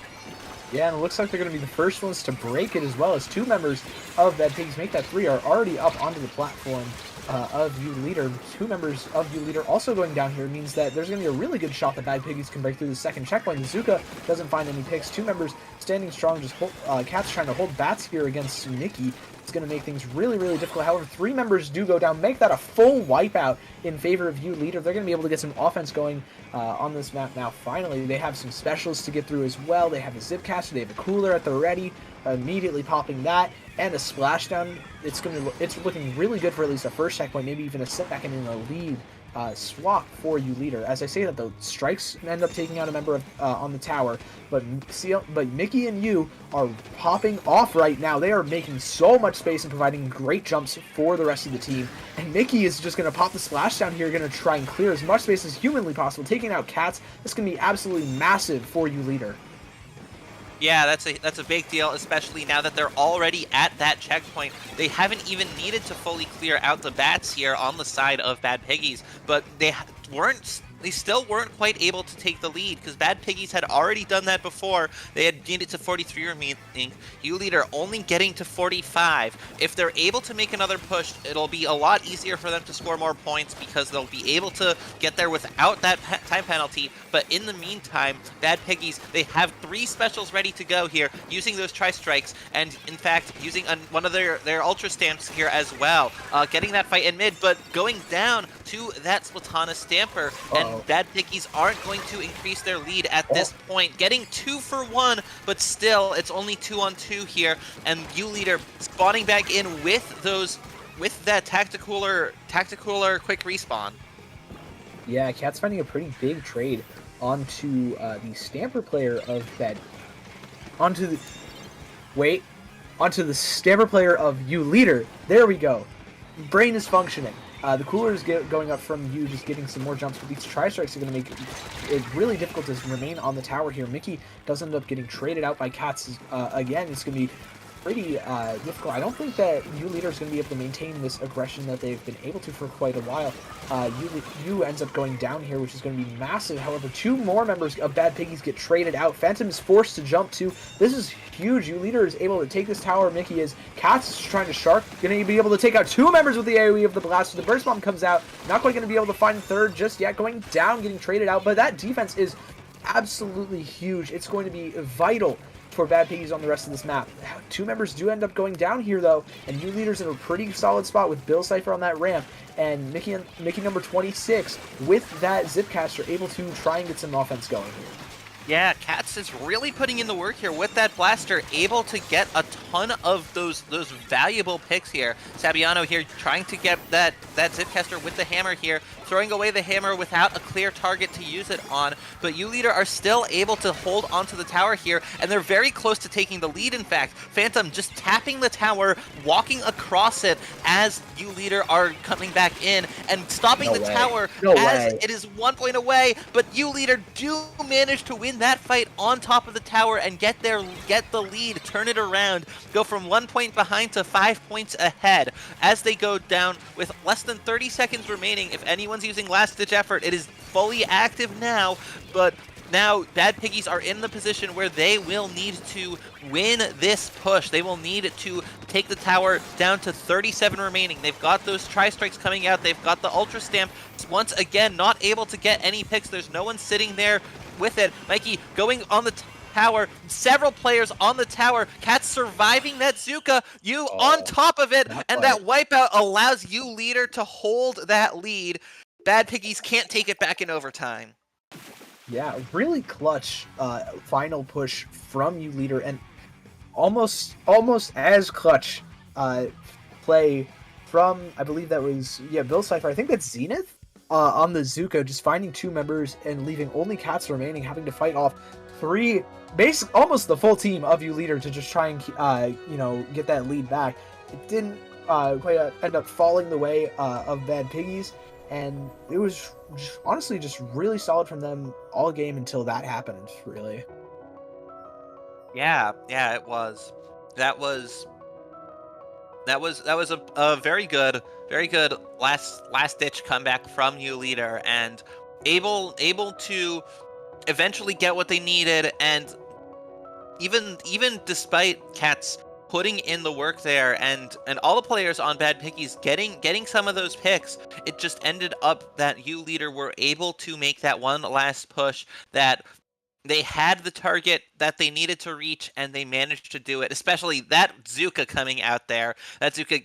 Yeah, and it looks like they're going to be the first ones to break it, as well as 2 members of Bad Piggies Make That 3 are already up onto the platform of U-Leader. 2 members of U-Leader also going down here means that there's going to be a really good shot that Bad Piggies can break through the second checkpoint. Zuka doesn't find any picks. 2 members standing strong, just Cats trying to hold bats here against Nikki. It's going to make things really, really difficult. However, 3 members do go down, make that a full wipeout in favor of U Leader. They're going to be able to get some offense going on this map now. Finally, they have some specials to get through as well. They have a Zipcaster, they have a Cooler at the ready, immediately popping that, and a Splashdown. It's looking really good for at least a first checkpoint, maybe even a second in the lead swap for U Leader. As I say that, the strikes end up taking out a member of, on the tower, but Mickey and Yu are popping off right now. They are making so much space and providing great jumps for the rest of the team. And Mickey is just going to pop the splashdown here, going to try and clear as much space as humanly possible, taking out Cats. This is going to be absolutely massive for U Leader. Yeah, that's a big deal, especially now that they're already at that checkpoint. They haven't even needed to fully clear out the bats here on the side of Bad Piggies, but they still weren't quite able to take the lead because Bad Piggies had already done that before. They had gained it to 43 remaining. U Leader only getting to 45. If they're able to make another push, it'll be a lot easier for them to score more points because they'll be able to get there without that time penalty. But in the meantime, Bad Piggies, they have 3 specials ready to go here, using those tri-strikes, and in fact, using one of their ultra stamps here as well. Getting that fight in mid, but going down to that Splatana Stamper, and Bad Piggies aren't going to increase their lead at this point. Getting 2 for 1, but still, it's only 2 on 2 here, and U Leader spawning back in with that tacticaler quick respawn. Yeah, Cat's finding a pretty big trade onto the Stamper player of Bad. Onto the Stamper player of U Leader. There we go. Brain is functioning. The Cooler is going up from you, just getting some more jumps, but these tri-strikes are going to make it really difficult to remain on the tower here. Mickey does end up getting traded out by Cats again. It's going to be pretty difficult. I don't think that U Leader is going to be able to maintain this aggression that they've been able to for quite a while. U ends up going down here, which is going to be massive. However, 2 more members of Bad Piggies get traded out. Phantom is forced to jump too. This is huge. U Leader is able to take this tower. Mickey is. Cats is trying to shark. Going to be able to take out 2 members with the AoE of the blast. So the burst bomb comes out. Not quite going to be able to find third just yet. Going down, getting traded out. But that defense is absolutely huge. It's going to be vital for Bad Piggies on the rest of this map. 2 members do end up going down here though, and U Leader's in a pretty solid spot with Bill Cipher on that ramp, and Mickey number 26 with that Zipcaster able to try and get some offense going here. Yeah, Cats is really putting in the work here with that blaster, able to get a ton of those valuable picks here. Sabiano here trying to get that Zipcaster with the hammer here, throwing away the hammer without a clear target to use it on, but U Leader are still able to hold onto the tower here, and they're very close to taking the lead, in fact. Phantom just tapping the tower, walking across it as U Leader are coming back in, and stopping the tower as it is 1 point away, but U Leader do manage to win that fight on top of the tower and get the lead, turn it around, go from 1 point behind to 5 points ahead. As they go down with less than 30 seconds remaining, if anyone's using last-ditch effort, it is fully active now, but now Bad Piggies are in the position where they will need to win this push. They will need to take the tower down to 37 remaining. They've got those tri-strikes coming out. They've got the Ultra Stamp. Once again, not able to get any picks. There's no one sitting there with it. Mikey going on the tower, several players on the tower. Cats surviving that Zuka, you on top of it, and that wipeout allows U Leader to hold that lead. Bad Piggies can't take it back in overtime. Yeah, really clutch final push from U Leader, and almost as clutch play from, I believe that was, Bill Cipher. I think that's Zenith on the Zuko, just finding 2 members and leaving only Cats remaining, having to fight off 3, almost the full team of U Leader to just try and get that lead back. It didn't quite end up falling the way of Bad Piggies, and it was honestly just really solid from them all game until that happened, really. Yeah, it was. That was a very good last ditch comeback from U Leader, and able to eventually get what they needed, and even despite Cats putting in the work there and all the players on Bad Piggies getting some of those picks, it just ended up that U Leader were able to make that one last push that they had the target that they needed to reach, and they managed to do it. Especially that Zuka coming out there. That Zuka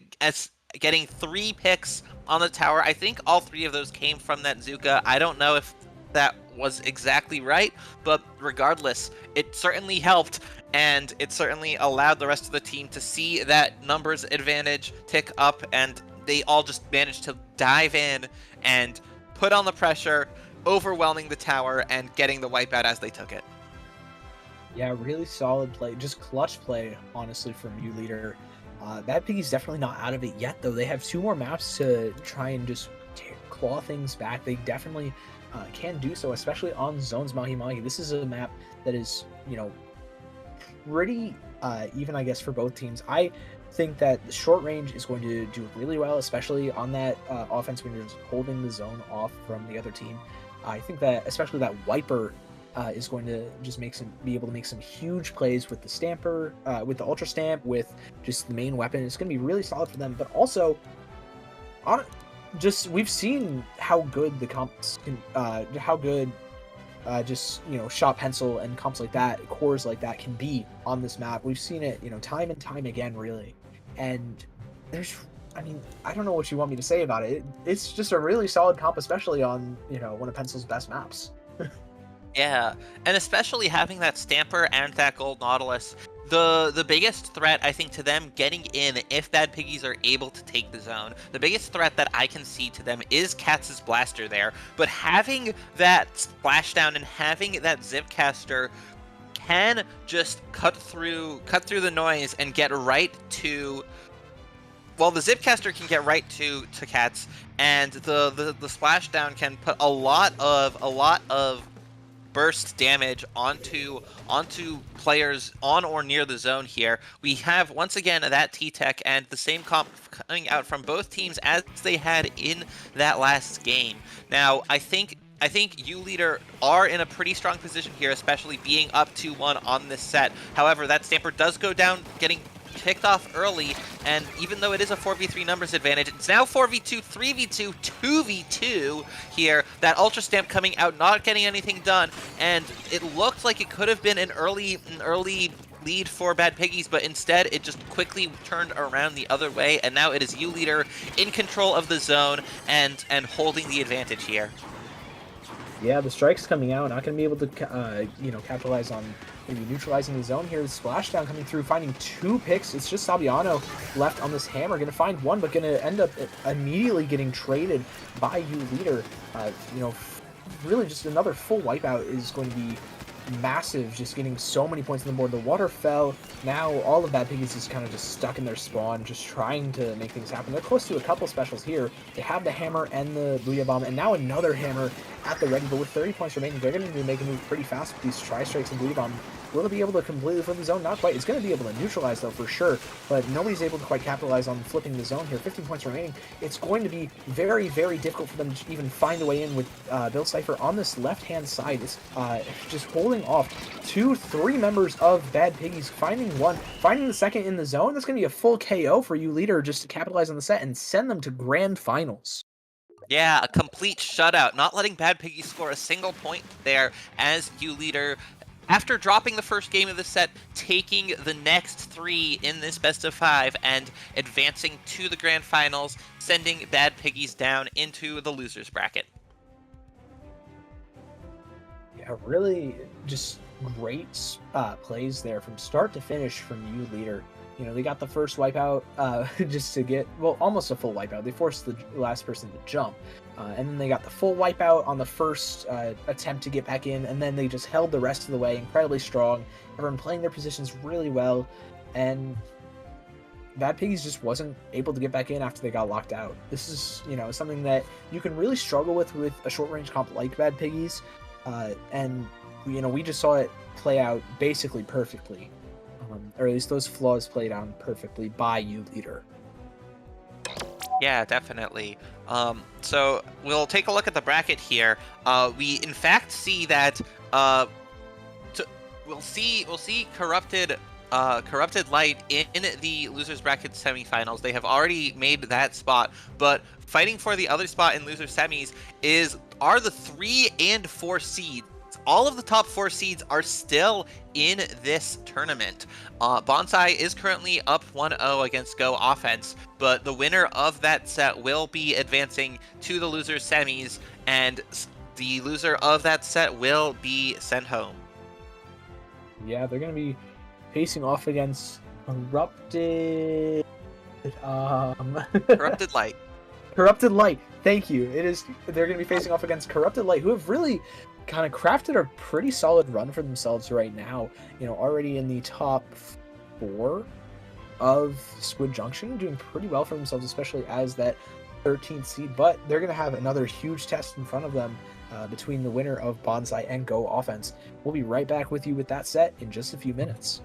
getting 3 picks on the tower. I think all 3 of those came from that Zuka. I don't know if that was exactly right, but regardless, it certainly helped, and it certainly allowed the rest of the team to see that numbers advantage tick up, and they all just managed to dive in and put on the pressure, overwhelming the tower and getting the wipeout as they took it. Yeah, really solid play, just clutch play, honestly, from you, leader. Bad Piggy's definitely not out of it yet, though. They have 2 more maps to try and just claw things back. They definitely can do so, especially on Zones Mahi Mahi. This is a map that is, you know, pretty even, I guess, for both teams. I think that the short range is going to do really well, especially on that offense when you're just holding the zone off from the other team. I think that especially that Wiper is going to just be able to make some huge plays with the Stamper, with the Ultra Stamp, with just the main weapon. It's going to be really solid for them. But also, we've seen how good the comps can, how good just, you know, shot pencil and comps like that, cores like that can be on this map. We've seen it, you know, time and time again, really. And I mean, I don't know what you want me to say about it. It's just a really solid comp, especially on, you know, one of Pencil's best maps. Yeah, and especially having that Stamper and that Gold Nautilus, the biggest threat, I think, to them getting in, if Bad Piggies are able to take the zone, the biggest threat that I can see to them is Katz's Blaster there. But having that Splashdown and having that Zipcaster can just cut through the noise and get right to... Well, the Zipcaster can get right to Katz, and the Splashdown can put a lot of burst damage onto players on or near the zone here. We have once again that T-Tech and the same comp coming out from both teams as they had in that last game. Now, I think you, leader, are in a pretty strong position here, especially being up 2-1 on this set. However, that Stamper does go down, getting picked off early, and even though it is a 4v3 numbers advantage, it's now 4v2, 3v2, 2v2 here. That Ultra Stamp coming out, not getting anything done, and it looked like it could have been an early lead for Bad Piggies, but instead it just quickly turned around the other way, and now it is you, leader, in control of the zone and holding the advantage here. Yeah, the strike's coming out, not going to be able to, you know, capitalize on maybe neutralizing the zone here. The Splashdown coming through, finding 2 picks. It's just Sabiano left on this hammer. Going to find 1, but going to end up immediately getting traded by you, leader. You know, really just another full wipeout is going to be massive, just getting so many points on the board. The water fell. Now all of Bad Piggies is kind of just stuck in their spawn, just trying to make things happen. They're close to a couple specials here. They have the hammer and the Booyah Bomb, and now another hammer at the ready, but with 30 points remaining, they're going to be making a move pretty fast with these Tri-Strikes and Booyah Bomb. Will it be able to completely flip the zone? Not quite. It's going to be able to neutralize, though, for sure, but nobody's able to quite capitalize on flipping the zone here. 15 points remaining. It's going to be very, very difficult for them to even find a way in with Bill Cipher on this left-hand side. It's just holding off 3 members of Bad Piggies, finding the second in the zone. That's going to be a full KO for you, leader, just to capitalize on the set and send them to grand finals. Yeah, a complete shutout, not letting Bad Piggies score a single point there as you, leader, after dropping the first game of the set, taking the next 3 in this best of 5 and advancing to the grand finals, sending Bad Piggies down into the losers bracket. Yeah, really just great plays there from start to finish from you, leader. You know, they got the first wipeout just to get, well, almost a full wipeout. They forced the last person to jump. And then they got the full wipeout on the first attempt to get back in, and then they just held the rest of the way, incredibly strong. Everyone playing their positions really well, and Bad Piggies just wasn't able to get back in after they got locked out. This is, you know, something that you can really struggle with a short-range comp like Bad Piggies, and, you know, we just saw it play out basically perfectly. Or at least those flaws played out perfectly by you, leader. Yeah, definitely. So we'll take a look at the bracket here. We in fact see that we'll see corrupted Light in the losers bracket semifinals. They have already made that spot, but fighting for the other spot in loser semis are the 3 and 4 seeds all of the top 4 seeds are still in this tournament. Bonsai is currently up 1-0 against Go Offense, but the winner of that set will be advancing to the loser's semis, and the loser of that set will be sent home. Yeah, they're going to be facing off against Corrupted... Corrupted Light. Corrupted Light. Thank you. They're going to be facing off against Corrupted Light, who have really kind of crafted a pretty solid run for themselves right now. You know, already in the top 4 of Squid Junction, doing pretty well for themselves, especially as that 13th seed. But they're going to have another huge test in front of them between the winner of Bonsai and Go Offense. We'll be right back with you with that set in just a few minutes.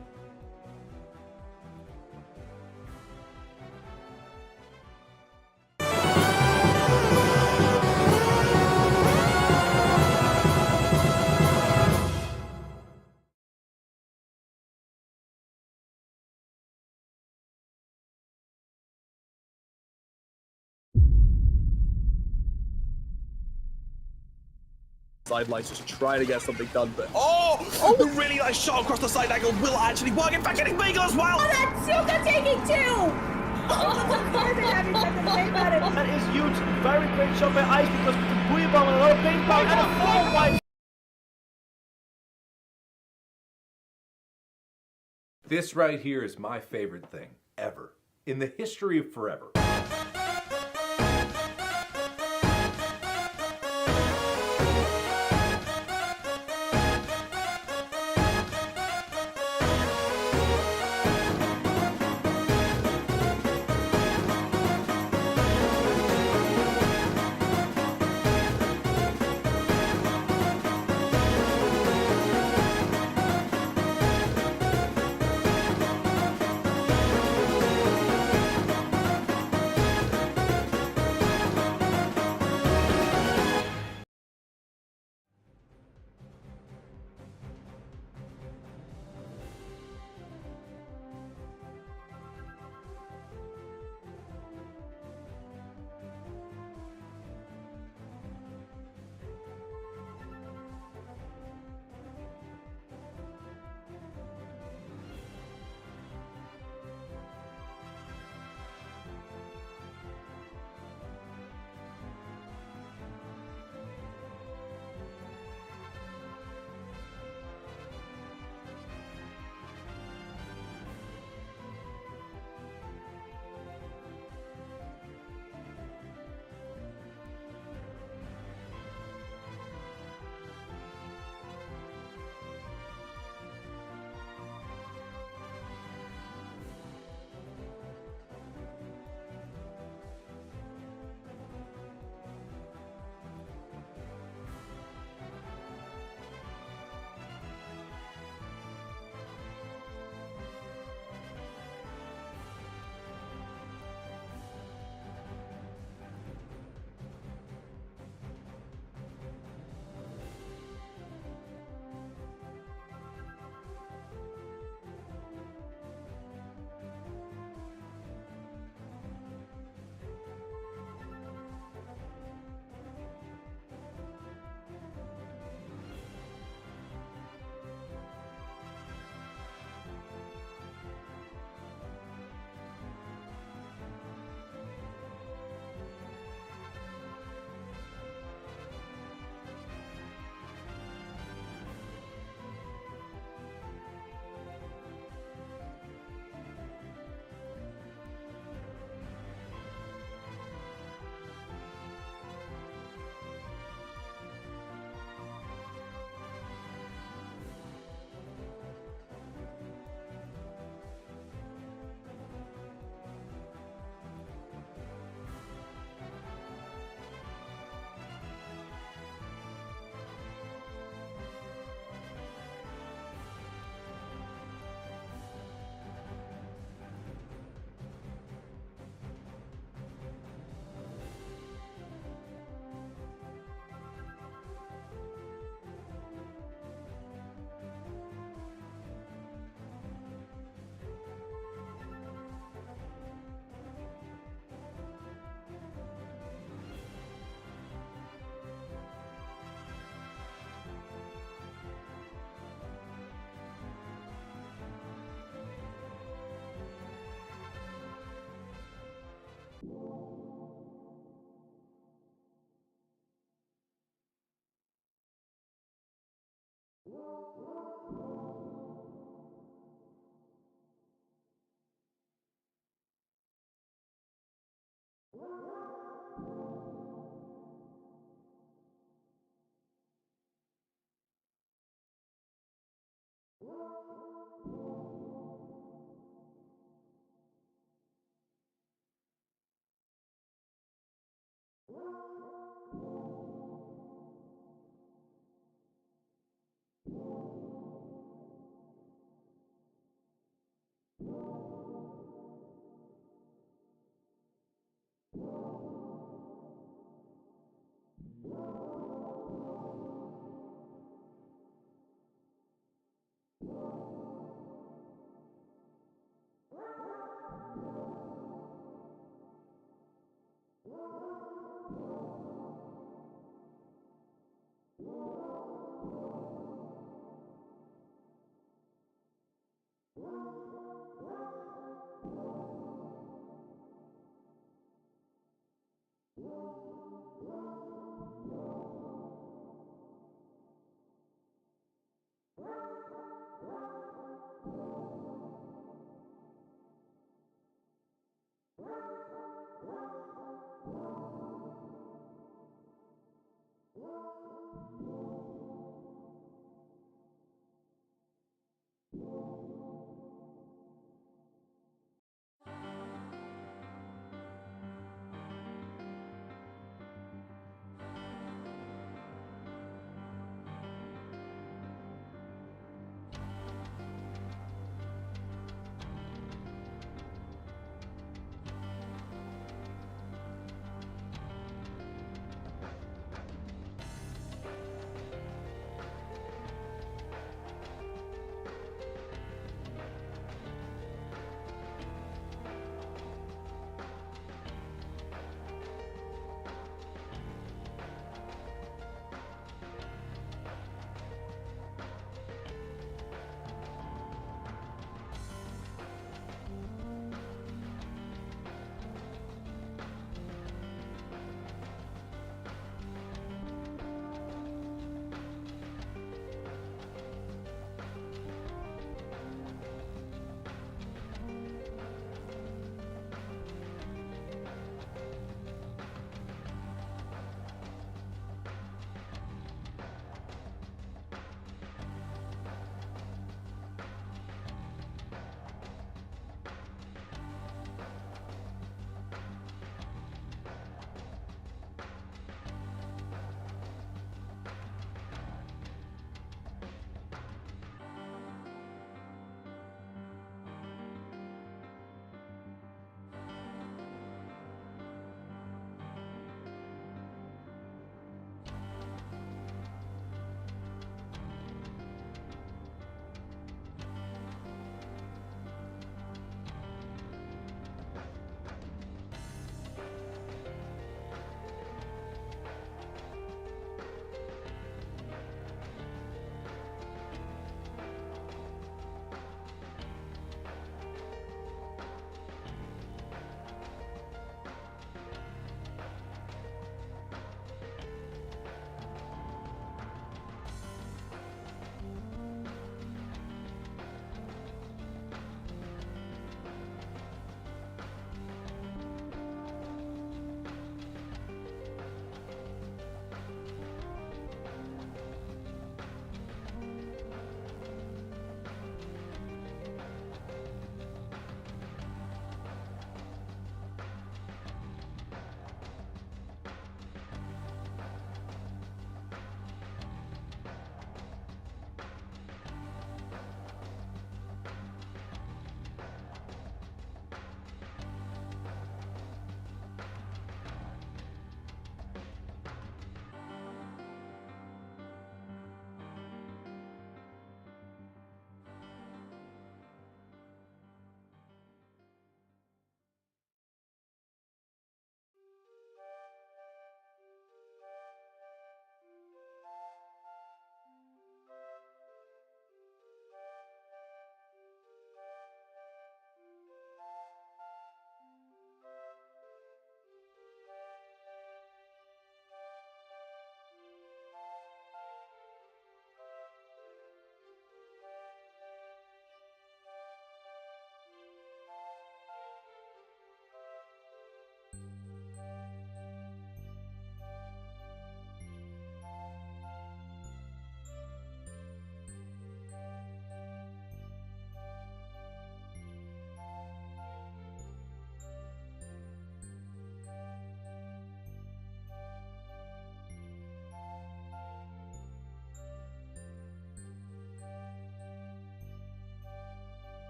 Side lights, just trying to get something done, but oh, the really nice shot across the side angle will actually work. In fact, getting Beagle as well. Oh, that's Suka taking 2! Oh, the carbon having something to say about it. That is huge. Very great shot by Ice because with the Booyah Bomb and a lot of ping pong and a 4-wide. This right here is my favorite thing ever in the history of forever.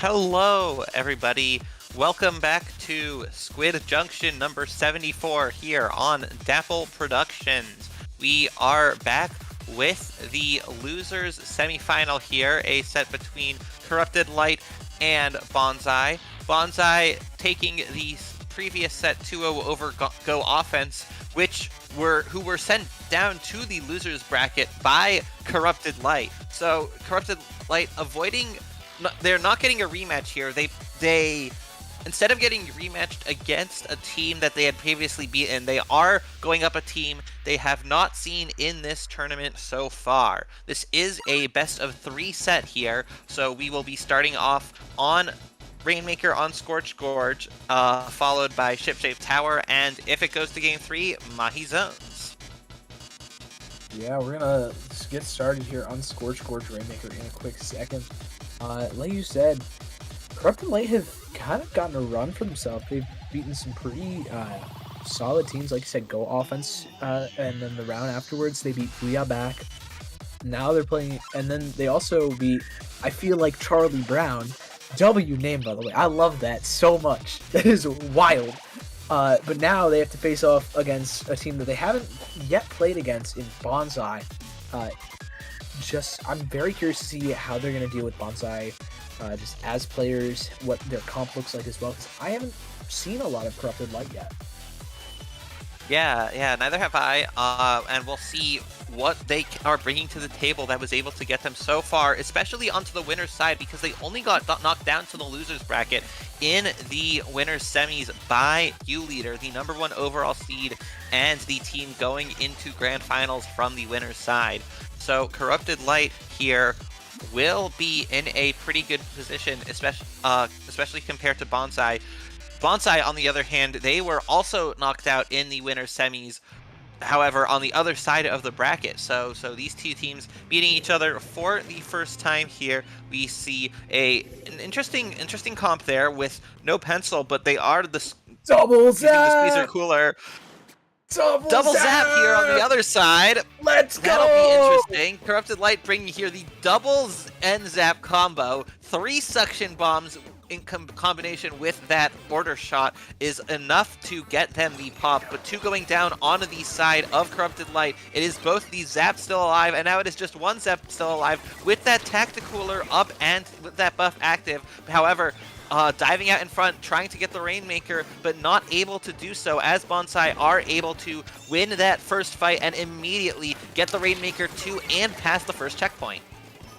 Hello, everybody. Welcome back to Squid Junction number 74 here on Dapple Productions. We are back with the losers semifinal here, a set between Corrupted Light and Bonsai. Bonsai taking the previous set 2-0 over Go Offense, who were sent down to the losers bracket by Corrupted Light. So Corrupted Light avoiding, they're not getting a rematch here. They instead of getting rematched against a team that they had previously beaten, they are going up a team they have not seen in this tournament so far. This is a best of 3 set here, so we will be starting off on Rainmaker on Scorched Gorge, followed by Ship-Shaped Tower, and if it goes to game 3, Mahi Zones. Yeah, we're gonna get started here on Scorched Gorge Rainmaker in a quick second. Like you said, Corrupted Light have kind of gotten a run for themselves. They've beaten some pretty solid teams, like you said, Go Offense, and then the round afterwards, they beat Booyah back. Now they're playing, and then they also beat, I feel like, Charlie Brown. W name, by the way. I love that so much. That is wild. But now they have to face off against a team that they haven't yet played against in Bonsai. I'm very curious to see how they're going to deal with Bonsai, just as players, what their comp looks like as well, because I haven't seen a lot of Corrupted Light yet. Yeah, neither have I, and we'll see what they are bringing to the table that was able to get them so far, especially onto the winner's side, because they only got knocked down to the loser's bracket in the winner's semis by U-Leader, the #1 overall seed, and the team going into grand finals from the winner's side. So Corrupted Light here will be in a pretty good position, especially compared to Bonsai. Bonsai, on the other hand, they were also knocked out in the winner's semis, however, on the other side of the bracket. So these two teams beating each other for the first time here. We see an interesting comp there with no pencil, but they are the Double zap! Using the squeezer cooler. Double zap here on the other side. Let's go! That'll be interesting. Corrupted Light bringing here the double end zap combo. 3 suction bombs in combination with that order shot is enough to get them the pop, but 2 going down onto the side of Corrupted Light. It is both the zap still alive, and now it is just 1 zap still alive with that Tacticooler up and with that buff active. However, diving out in front, trying to get the Rainmaker, but not able to do so, as Bonsai are able to win that first fight and immediately get the Rainmaker to and past the first checkpoint.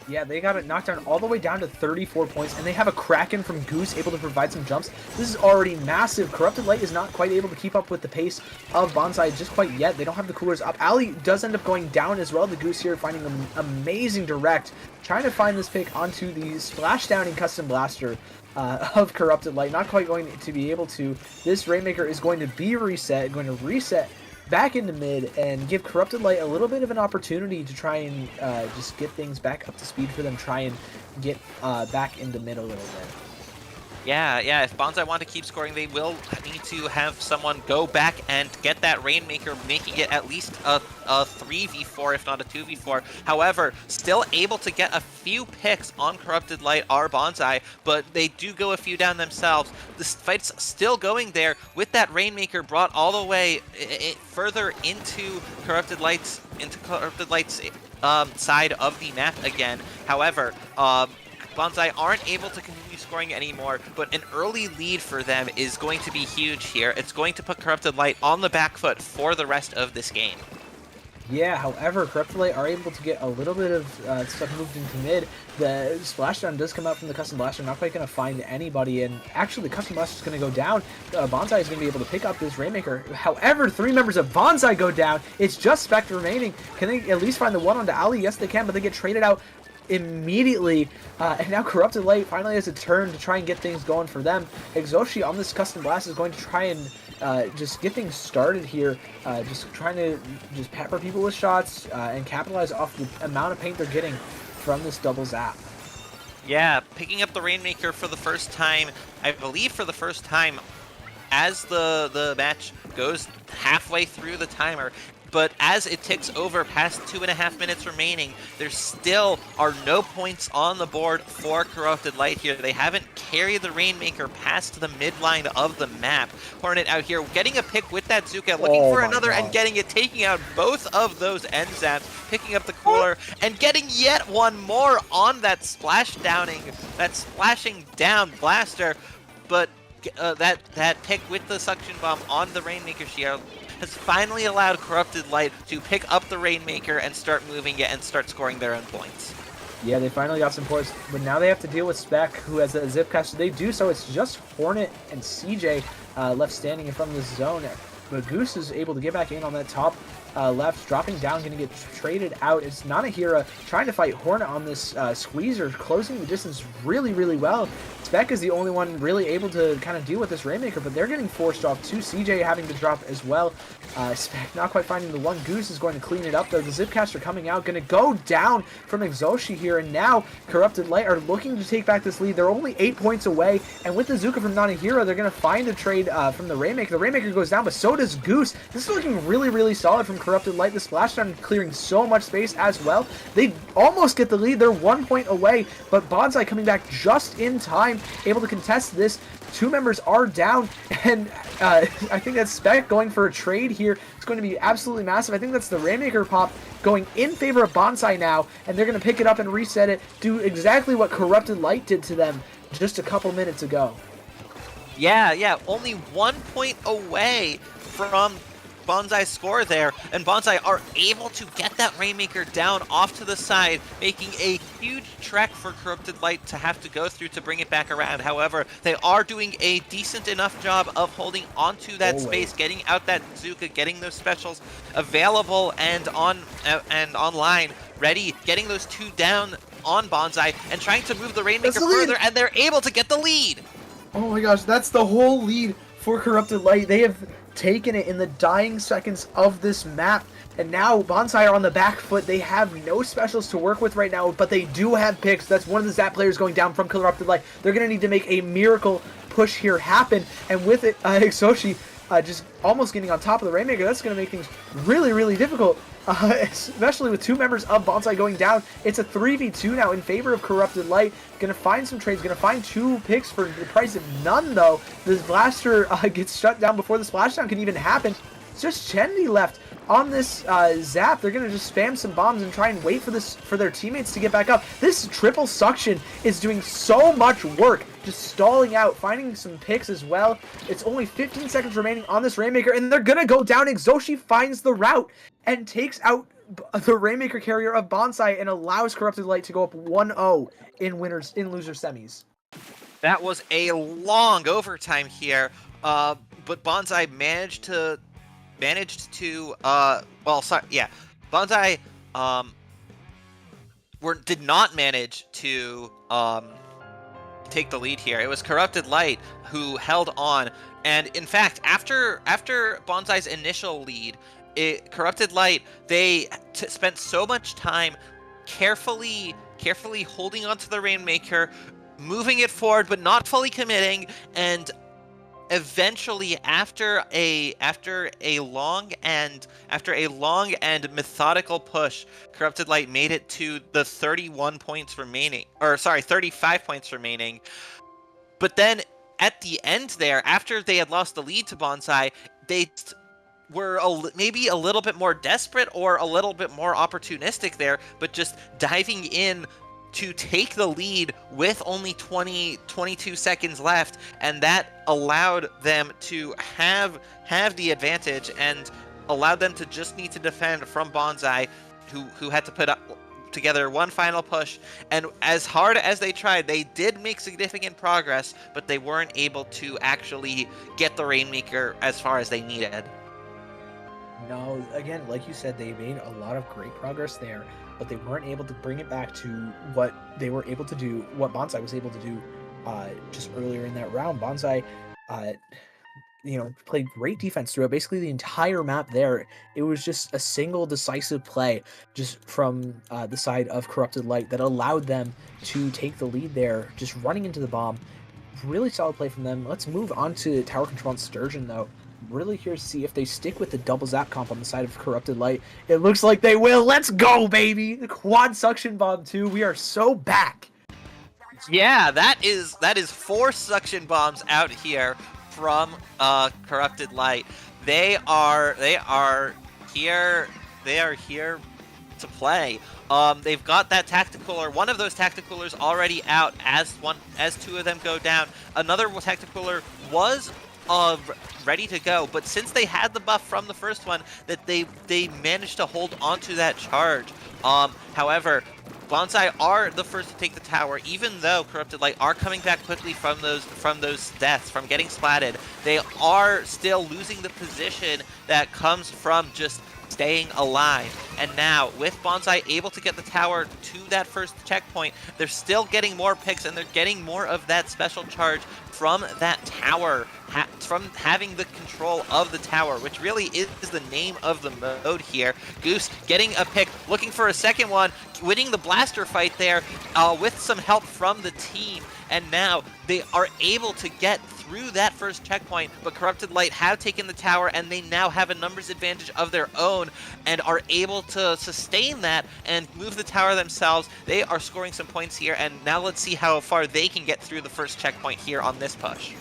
Yeah, they got it knocked down all the way down to 34 points, and they have a Kraken from Goose able to provide some jumps. This is already massive. Corrupted Light is not quite able to keep up with the pace of Bonsai just quite yet. They don't have the coolers up. Ali does end up going down as well. The Goose here finding an amazing direct, trying to find this pick onto the Splashdowning Custom Blaster of Corrupted Light. Not quite going to be able to. This Rainmaker is going to be reset, going to reset back into mid and give Corrupted Light a little bit of an opportunity to try and just get things back up to speed for them, try and get back into mid a little bit. Yeah, if Bonsai want to keep scoring, they will need to have someone go back and get that Rainmaker, making it at least a 3v4, if not a 2v4. However, still able to get a few picks on Corrupted Light are Bonsai, but they do go a few down themselves. This fight's still going there with that Rainmaker brought all the way further into Corrupted Light's side of the map again. However, Bonsai aren't able to continue scoring anymore, but an early lead for them is going to be huge here. It's going to put Corrupted Light on the back foot for the rest of this game. Yeah, however, Corrupted Light are able to get a little bit of stuff moved into mid. The Splashdown does come out from the Custom Blaster, not quite going to find anybody, and actually the Custom Blaster is going to go down. Bonsai is going to be able to pick up this Rainmaker. However, 3 members of Bonsai go down. It's just Spectre remaining. Can they at least find the one onto Ali? Yes, they can, but they get traded out immediately, and now Corrupted Light finally has a turn to try and get things going for them. Exoshi on this Custom Blast is going to try and just get things started here, just trying to just pepper people with shots and capitalize off the amount of paint they're getting from this double zap. Yeah, picking up the Rainmaker for the first time, I believe for the first time, as the match goes halfway through the timer. But as it ticks over past 2.5 minutes remaining, there still are no points on the board for Corrupted Light here. They haven't carried the Rainmaker past the midline of the map. Hornet out here getting a pick with that Zuka, looking for another and getting it, taking out both of those end zaps, picking up the cooler, and getting yet one more on that splashing down blaster. But that pick with the suction bomb on the Rainmaker shield has finally allowed Corrupted Light to pick up the Rainmaker and start moving it and start scoring their own points. Yeah, they finally got some points, but now they have to deal with Spec, who has a zip caster. They do so. It's just Hornet and CJ left standing in front of this zone. But Goose is able to get back in on that top left, dropping down, going to get traded out. It's Nanahira trying to fight Hornet on this squeezer, closing the distance really, really well. Spec is the only one really able to kind of deal with this Rainmaker, but they're getting forced off too. CJ having to drop as well. Spec not quite finding the one. Goose is going to clean it up though. The Zipcaster coming out, going to go down from Exoshi here, and now Corrupted Light are looking to take back this lead. They're only 8 points away, and with the Zuka from Nanahira, they're going to find a trade from the Rainmaker. The Rainmaker goes down, but so does Goose. This is looking really, really solid from Corrupted Light. The splashdown clearing so much space as well. They almost get the lead. They're 1 point away, but Bonsai coming back just in time, able to contest this. Two members are down, and I think that's Spec going for a trade here. It's going to be absolutely massive. I think that's the Rainmaker pop going in favor of Bonsai now, and they're going to pick it up and reset it, do exactly what Corrupted Light did to them just a couple minutes ago. Yeah, only 1 point away from Bonsai's score there, and Bonsai are able to get that Rainmaker down off to the side, making a huge trek for Corrupted Light to have to go through to bring it back around. However, they are doing a decent enough job of holding onto that space, getting out that Zuka, getting those specials available and online, ready, getting those two down on Bonsai, and trying to move the Rainmaker further, and they're able to get the lead. Oh my gosh, that's the whole lead for Corrupted Light. They have taken it in the dying seconds of this map, and now Bonsai are on the back foot. They have no specials to work with right now, but they do have picks. That's one of the Zap players going down from Corrupted Light. They're going to need to make a miracle push here happen, and with it, Exoshi just almost getting on top of the Rainmaker. That's going to make things really, really difficult, especially with two members of Bonsai going down. It's a 3v2 now in favor of Corrupted Light. Going to find some trades, going to find two picks for the price of none, though. This blaster gets shut down before the splashdown can even happen. It's just Chendi left on this Zap. They're going to just spam some bombs and try and wait for their teammates to get back up. This triple suction is doing so much work, just stalling out, finding some picks as well. It's only 15 seconds remaining on this Rainmaker, and they're going to go down. Exoshi finds the route and takes out the Rainmaker carrier of Bonsai and allows Corrupted Light to go up 1-0 in loser semis. That was a long overtime here, but Bonsai managed to Bonsai did not manage to take the lead here. It was Corrupted Light who held on, and in fact, after Bonsai's initial lead, Corrupted Light, they spent so much time carefully holding onto the Rainmaker, moving it forward but not fully committing, and eventually, after a long and methodical push, Corrupted Light made it to the 35 points remaining. But then at the end there, after they had lost the lead to Bonsai, they were maybe a little bit more desperate or a little bit more opportunistic there, but just diving in to take the lead with only 22 seconds left, and that allowed them to have the advantage and allowed them to just need to defend from Bonsai, who had to put up together one final push. And as hard as they tried, they did make significant progress, but they weren't able to actually get the Rainmaker as far as they needed. No, again, like you said, they made a lot of great progress there, but they weren't able to bring it back to what they were able to do, what Bonsai was able to do just earlier in that round. Bonsai, played great defense throughout basically the entire map there. It was just a single decisive play just from the side of Corrupted Light that allowed them to take the lead there, just running into the bomb. Really solid play from them. Let's move on to tower control on Sturgeon, though. really curious to see if they stick with the double zap comp on the side of Corrupted Light. It looks like they will. Let's go, baby! The quad suction bomb too. We are so back. Yeah, that is 4 suction bombs out here from Corrupted Light. They are here to play. They've got that tacticooler. One of those tacticoolers already out as 2 of them go down. Another tacticooler was ready to go, but since they had the buff from the first one, that they managed to hold onto that charge. However, Bonsai are the first to take the tower, even though Corrupted Light are coming back quickly from those deaths, from getting splatted. They are still losing the position that comes from just staying alive. And now, with Bonsai able to get the tower to that first checkpoint, they're still getting more picks, and they're getting more of that special charge from that tower, from having the control of the tower, which really is the name of the mode here. Goose getting a pick, looking for a second one, winning the blaster fight there with some help from the team, and now they are able to get through that first checkpoint, but Corrupted Light have taken the tower, and they now have a numbers advantage of their own and are able to sustain that and move the tower themselves. They are scoring some points here, and now let's see how far they can get through the first checkpoint here on this push.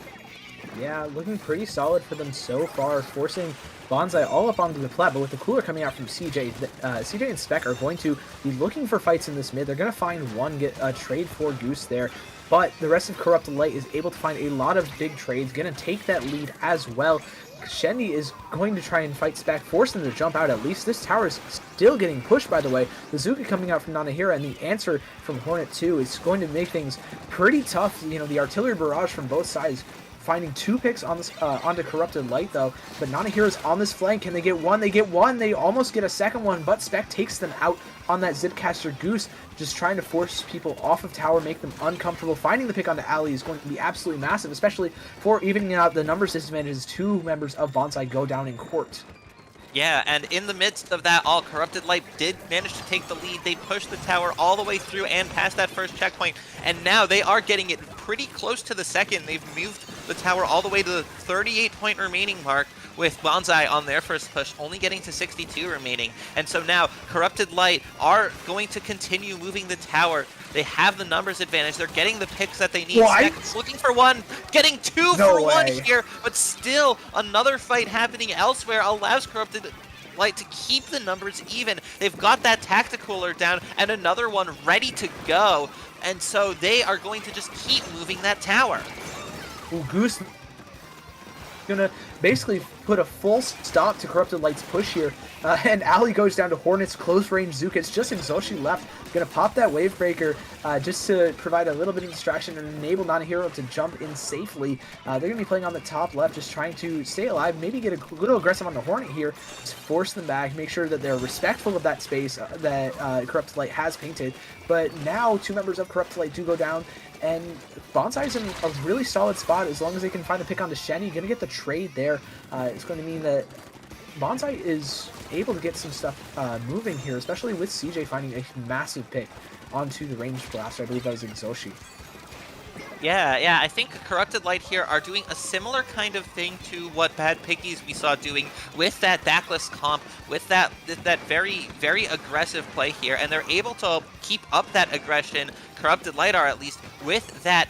Yeah, looking pretty solid for them so far, forcing Bonsai all up onto the plat, but with the cooler coming out from CJ, CJ and Spec are going to be looking for fights in this mid. They're going to find one, get a trade for Goose there, but the rest of Corrupted Light is able to find a lot of big trades, going to take that lead as well. Shendy is going to try and fight Spec, force them to jump out at least. This tower is still getting pushed, by the way. Bazooka coming out from Nanahira, and the answer from Hornet 2 is going to make things pretty tough. You know, the artillery barrage from both sides finding 2 picks on this onto Corrupted Light, though. But Nanahira's on this flank. Can they get one? They get one. They almost get a second one, but Spec takes them out on that Zipcaster Goose, just trying to force people off of tower, make them uncomfortable. Finding the pick onto Ali is going to be absolutely massive, especially for evening out the numbers disadvantages. 2 members of Bonsai go down in court. Yeah, and in the midst of that all, Corrupted Light did manage to take the lead. They pushed the tower all the way through and past that first checkpoint, and now they are getting it pretty close to the second. They've moved the tower all the way to the 38-point remaining mark, with Bonsai on their first push only getting to 62 remaining. And so now Corrupted Light are going to continue moving the tower. They have the numbers advantage. They're getting the picks that they need. Spec looking for one, getting 2 for 1 here, but still another fight happening elsewhere allows Corrupted Light to keep the numbers even. They've got that tacticooler down and another one ready to go. And so they are going to just keep moving that tower. Well, Goose gonna basically put a full stop to Corrupted Light's push here, and Ali goes down to Hornet's close range Zuka. It's just Exoshi left. Gonna pop that wave breaker just to provide a little bit of distraction and enable Nanahiro to jump in safely. They're gonna be playing on the top left, just trying to stay alive, maybe get a little aggressive on the Hornet here, just force them back, make sure that they're respectful of that space that Corrupted Light has painted. But now 2 members of Corrupted Light do go down, and Bonsai's in a really solid spot as long as they can find the pick onto Shenny. Gonna get the trade there. It's going to mean that Bonsai is able to get some stuff moving here, especially with CJ finding a massive pick onto the ranged blaster. I believe that was Exoshi. Yeah, I think Corrupted Light here are doing a similar kind of thing to what Bad Piggies we saw doing with that backless comp, with that very, very aggressive play here, and they're able to keep up that aggression, Corrupted Light are at least, with that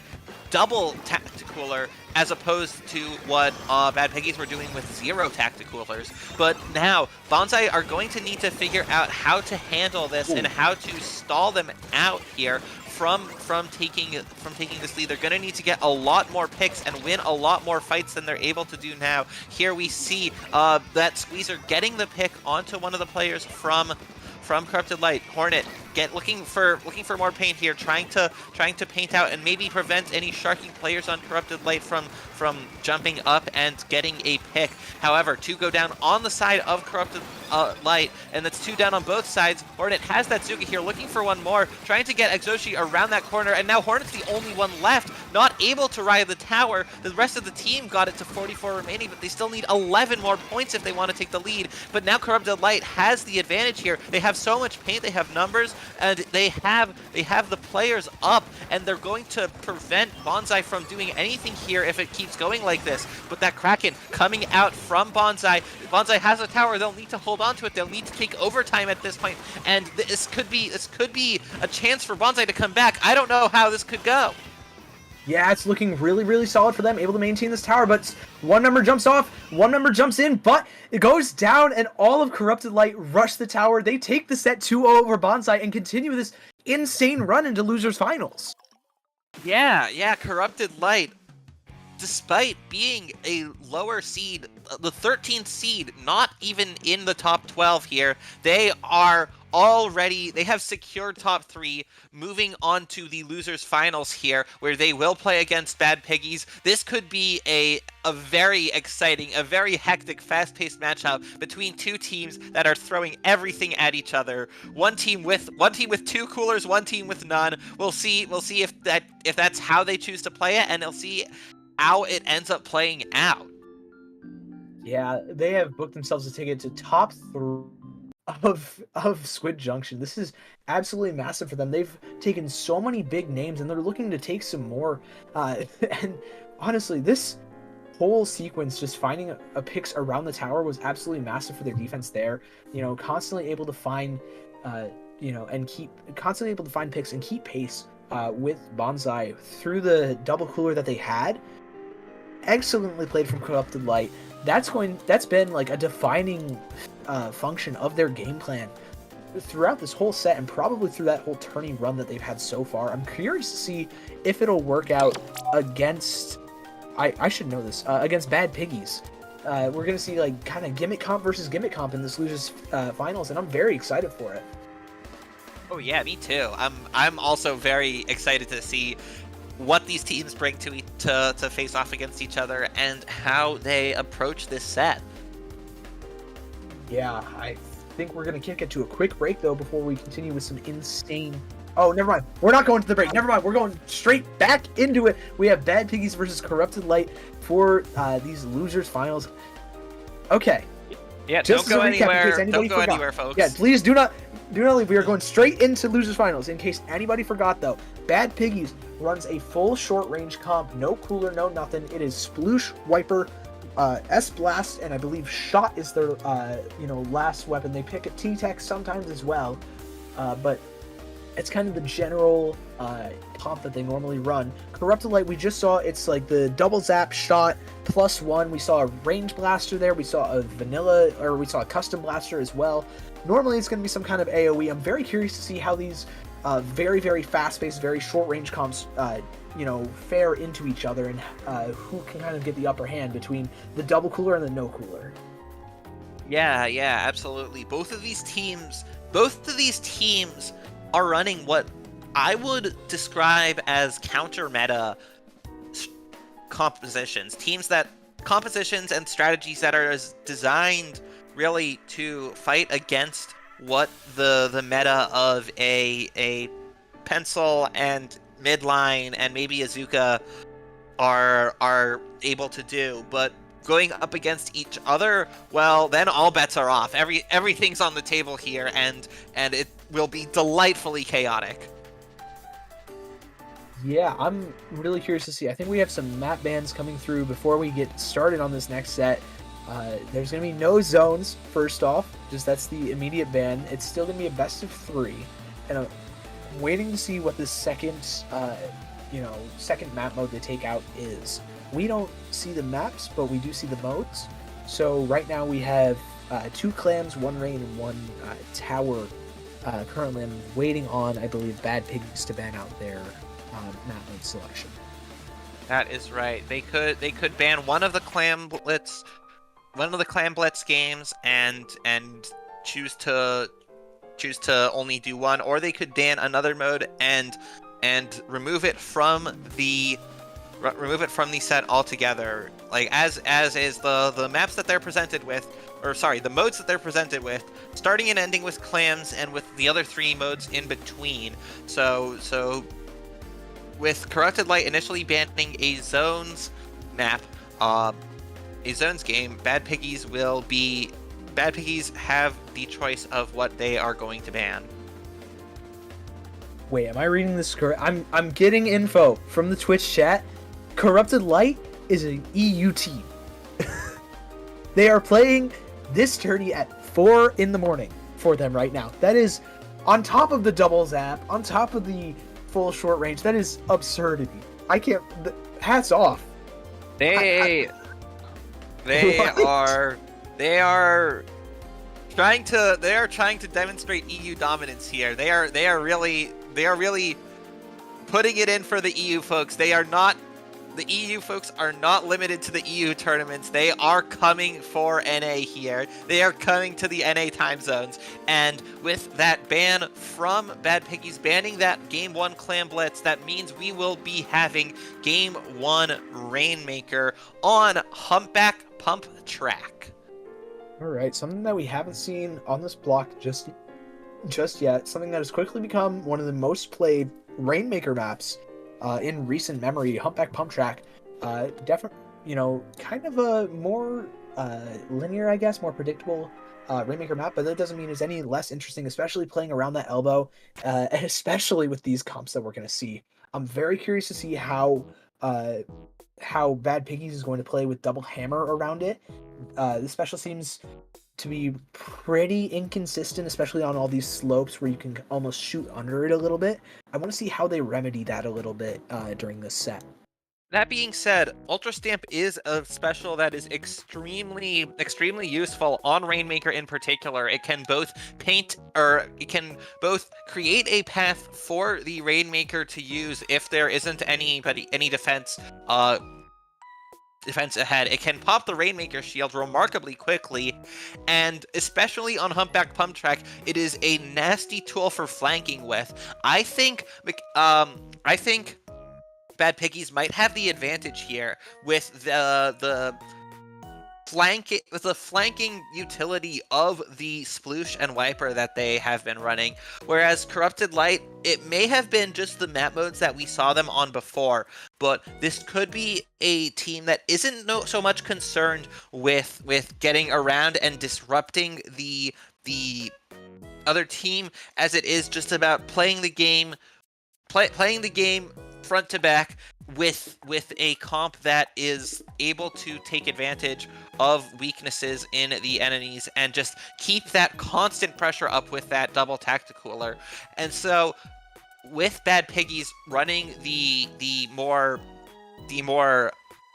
double tacticooler, as opposed to what Bad Piggies were doing with 0 tacticoolers. But now, Bonsai are going to need to figure out how to handle this and how to stall them out here from taking this lead. They're going to need to get a lot more picks and win a lot more fights than they're able to do now. Here we see that Squeezer getting the pick onto one of the players from Corrupted Light. Hornet looking for more paint here, trying to paint out and maybe prevent any sharking players on Corrupted Light from jumping up and getting a pick. However, 2 go down on the side of Corrupted Light, and that's 2 down on both sides. Hornet has that Zuka here, looking for one more, trying to get Exoshi around that corner, and now Hornet's the only one left, not able to ride the tower. The rest of the team got it to 44 remaining, but they still need 11 more points if they want to take the lead. But now Corrupted Light has the advantage here. They have so much paint, they have numbers, and they have the players up, and they're going to prevent Bonsai from doing anything here if it keeps going like this. But that Kraken coming out from Bonsai has a tower. They'll need to hold on to it. They'll need to take overtime at this point, and this could be a chance for Bonsai to come back. I don't know how this could go. Yeah, it's looking really, really solid for them, able to maintain this tower, but one member jumps off, one member jumps in, but it goes down, and all of Corrupted Light rush the tower. They take the set 2-0 over Bonsai and continue this insane run into losers finals. Yeah, Corrupted Light, despite being a lower seed, the 13th seed, not even in the top 12 here, they have secured top 3, moving on to the losers finals here, where they will play against Bad Piggies. This could be a very exciting, a very hectic, fast-paced matchup between two teams that are throwing everything at each other. One team with 2 coolers, one team with none. We'll see if that's how they choose to play it, and they'll see how it ends up playing out. Yeah, they have booked themselves a ticket to top 3 of Squid Junction. This is absolutely massive for them. They've taken so many big names, and they're looking to take some more. And honestly, this whole sequence, just finding a picks around the tower, was absolutely massive for their defense there. Constantly able to find, constantly able to find picks and keep pace with Bonsai through the double cooler that they had. Excellently played from Corrupted Light. That's been like a defining function of their game plan throughout this whole set, and probably through that whole tourney run that they've had so far. I'm curious to see if it'll work out against, I should know this, against Bad Piggies. We're gonna see like kind of gimmick comp versus gimmick comp in this losers finals, and I'm very excited for it. Oh yeah, me too. I'm also very excited to see what these teams bring to face off against each other and how they approach this set. Yeah, I think we're going to kick it to a quick break, though, before we continue with some insane... Oh, never mind. We're not going to the break. Never mind. We're going straight back into it. We have Bad Piggies versus Corrupted Light for these losers finals. Okay. Yeah, Just don't go as a recap, anywhere. in case anybody Don't go forgot. anywhere, folks. Yeah, please do not leave. We are going straight into losers finals. In case anybody forgot, though, Bad Piggies runs a full short-range comp. No cooler, no nothing. It is Sploosh, Wiper, S-Blast, and I believe Shot is their, last weapon. They pick a T-Tech sometimes as well, but it's kind of the general comp that they normally run. Corrupted Light, we just saw, it's like the double zap Shot +1. We saw a range blaster there. We saw we saw a custom blaster as well. Normally it's going to be some kind of AoE. I'm very curious to see how these very, very fast-paced, very short-range comps fare into each other, and who can kind of get the upper hand between the double cooler and the no cooler. Yeah, absolutely. Both of these teams are running what I would describe as counter meta compositions. Compositions and strategies that are designed really to fight against what the meta of a Pencil and Midline and maybe Azuka are able to do, but going up against each other, well, then all bets are off. Everything's on the table here, and it will be delightfully chaotic. Yeah, I'm really curious to see. I think we have some map bans coming through before we get started on this next set. There's going to be no zones, first off. That's the immediate ban. It's still going to be a best of 3. And I'm waiting to see what the second map mode they take out is. We don't see the maps, but we do see the modes. So right now we have 2 clams, 1 rain, and 1 tower. Currently I'm waiting on, I believe, Bad Piggies to ban out their map mode selection. That is right. They could ban one of the Clam Blitz games and choose to only do one, or they could ban another mode and remove it from the set altogether. Like as is the maps that they're presented with, the modes that they're presented with, starting and ending with clams, and with the other 3 modes in between. So with Corrupted Light initially banning a zones map, a zones game, Bad Piggies have the choice of what they are going to ban. Wait, am I reading this correct? I'm getting info from the Twitch chat. Corrupted Light is an EU team. They are playing this tourney at 4 in the morning for them right now. That is on top of the double zap, on top of the full short range. That is absurdity. I can't. Hats off. They are trying to demonstrate EU dominance here. They are really putting it in for the EU folks. The EU folks are not limited to the EU tournaments. They are coming for NA here. They are coming to the NA time zones. And with that ban from Bad Piggies banning that Game 1 Clan Blitz, that means we will be having Game 1 Rainmaker on Humpback Pump Track. Alright, something that we haven't seen on this block just yet. Something that has quickly become one of the most played Rainmaker maps in recent memory. Humpback Pump Track, definitely, kind of a more linear, I guess, more predictable Rainmaker map, but that doesn't mean it's any less interesting, especially playing around that elbow, and especially with these comps that we're going to see. I'm very curious to see how Bad Piggies is going to play with double hammer around it. The special seems to be pretty inconsistent, especially on all these slopes where you can almost shoot under it a little bit. I want to see how they remedy that a little bit during this set. That being said, Ultra Stamp is a special that is extremely useful on Rainmaker in particular. It can both create a path for the Rainmaker to use if there isn't any defense ahead. It can pop the Rainmaker shield remarkably quickly, and especially on Humpback Pump Track, it is a nasty tool for flanking with. I think Bad Piggies might have the advantage here with the flanking utility of the Sploosh and Wiper that they have been running, whereas Corrupted Light, it may have been just the map modes that we saw them on before, but this could be a team that isn't so much concerned with getting around and disrupting the other team as it is just about playing the game front to back with a comp that is able to take advantage of weaknesses in the enemies and just keep that constant pressure up with that double tacticooler. And so with Bad Piggies running the more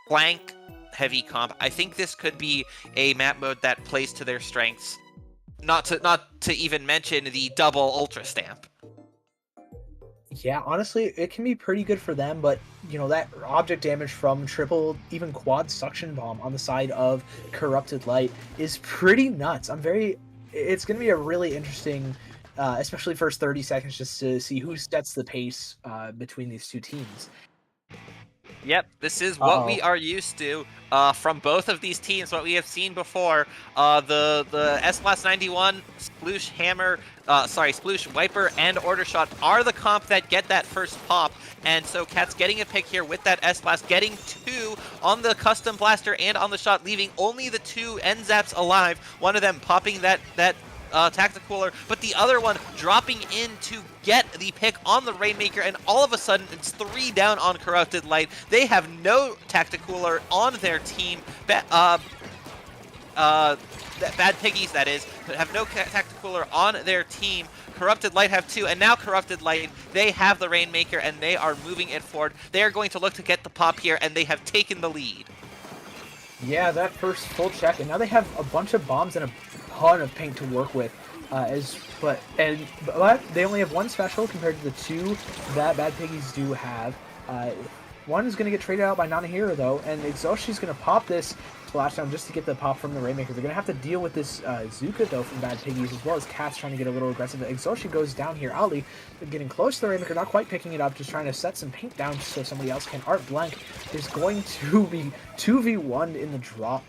flank heavy comp, I think this could be a map mode that plays to their strengths. Not to even mention the double Ultra Stamp. Yeah, honestly, it can be pretty good for them, but, that object damage from triple, even quad suction bomb on the side of Corrupted Light is pretty nuts. It's going to be a really interesting, especially first 30 seconds, just to see who sets the pace between these two teams. Yep, this is what we are used to from both of these teams, what we have seen before. The S-Blast 91, Sploosh Hammer, Sploosh Wiper, and Order Shot are the comp that get that first pop. And so Cat's getting a pick here with that S-Blast, getting 2 on the Custom Blaster and on the shot, leaving only the 2 N-Zaps alive. One of them popping that Tacticooler, but the other one dropping in to get the pick on the Rainmaker, and all of a sudden it's 3 down on Corrupted Light. They have no Tacticooler on their team. Bad Piggies, that is, have no Tacticooler on their team. Corrupted Light have 2, and now Corrupted Light, they have the Rainmaker, and they are moving it forward. They are going to look to get the pop here, and they have taken the lead. Yeah, that first full check, and now they have a bunch of bombs and a ton of paint to work with. But they only have 1 special compared to the 2 that Bad Piggies do have. One is going to get traded out by Nanahiro, though, and Exoshi's going to pop this splashdown just to get the pop from the Rainmaker. They're going to have to deal with this Zuka, though, from Bad Piggies, as well as Cat's trying to get a little aggressive. Exoshi goes down here. Ali getting close to the Rainmaker, not quite picking it up, just trying to set some paint down so somebody else can. Art Blank is going to be 2v1 in the drop,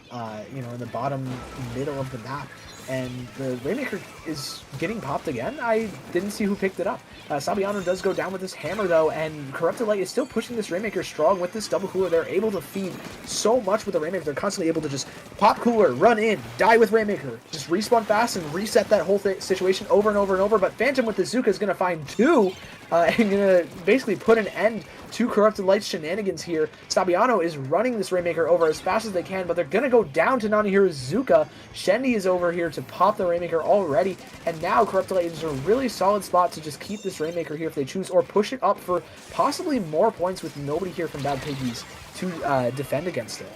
in the bottom middle of the map. And the Rainmaker is getting popped again. I didn't see who picked it up. Sabiano does go down with this hammer, though, and Corrupted Light is still pushing this Rainmaker strong with this double cooler. They're able to feed so much with the Rainmaker. They're constantly able to just pop cooler, run in, die with Rainmaker, just respawn fast and reset that whole situation over and over and over. But Phantom with the Zuka is going to find 2 and gonna basically put an end to Corrupted Light's shenanigans here. Sabiano is running this Rainmaker over as fast as they can, but they're gonna go down to Nanahiru's Zuka. Shendy is over here to pop the Rainmaker already, and now Corrupted Light is a really solid spot to just keep this Rainmaker here if they choose, or push it up for possibly more points with nobody here from Bad Piggies to defend against it.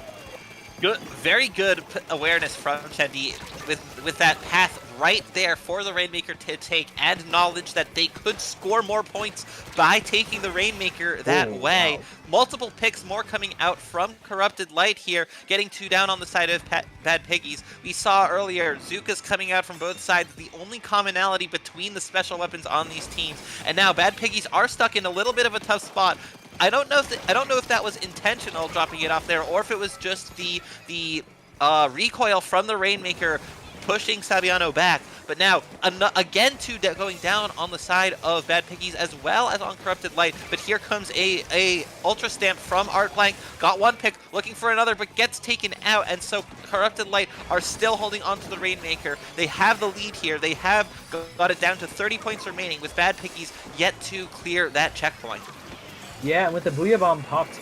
Good, very good awareness from Shendy with that path right there for the Rainmaker to take, and knowledge that they could score more points by taking the Rainmaker that way. Wow. Multiple picks more coming out from Corrupted Light here, getting 2 down on the side of Bad Piggies. We saw earlier Zuka's coming out from both sides, the only commonality between the special weapons on these teams. And now Bad Piggies are stuck in a little bit of a tough spot. I don't know if that was intentional, dropping it off there, or if it was just the recoil from the Rainmaker pushing Sabiano back. But now, again, 2 going down on the side of Bad Piggies as well as on Corrupted Light. But here comes a Ultra Stamp from Artblank. Got 1 pick, looking for another, but gets taken out. And so Corrupted Light are still holding on to the Rainmaker. They have the lead here. They have got it down to 30 points remaining, with Bad Piggies yet to clear that checkpoint. Yeah, and with the Booyah Bomb popped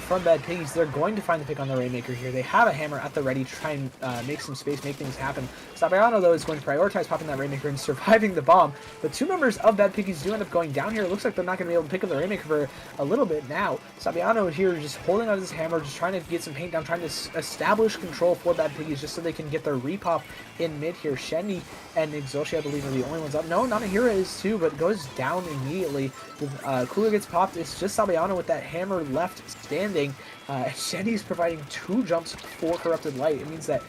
from Bad Piggies, they're going to find the pick on the Rainmaker here. They have a hammer at the ready to try and make some space, make things happen. Sabiano, though, is going to prioritize popping that Rainmaker and surviving the bomb. But 2 members of Bad Piggies do end up going down here. It looks like they're not going to be able to pick up the Rainmaker for a little bit now. Sabiano here just holding on his hammer, just trying to get some paint down, trying to establish control for Bad Piggies just so they can get their repop in mid here. Shendy and Exoshi, I believe, are the only ones up. No, Nanahira is too, but goes down immediately. Cooler gets popped. It's just Sabiano with that hammer left standing. Shendy's providing 2 jumps for Corrupted Light. It means that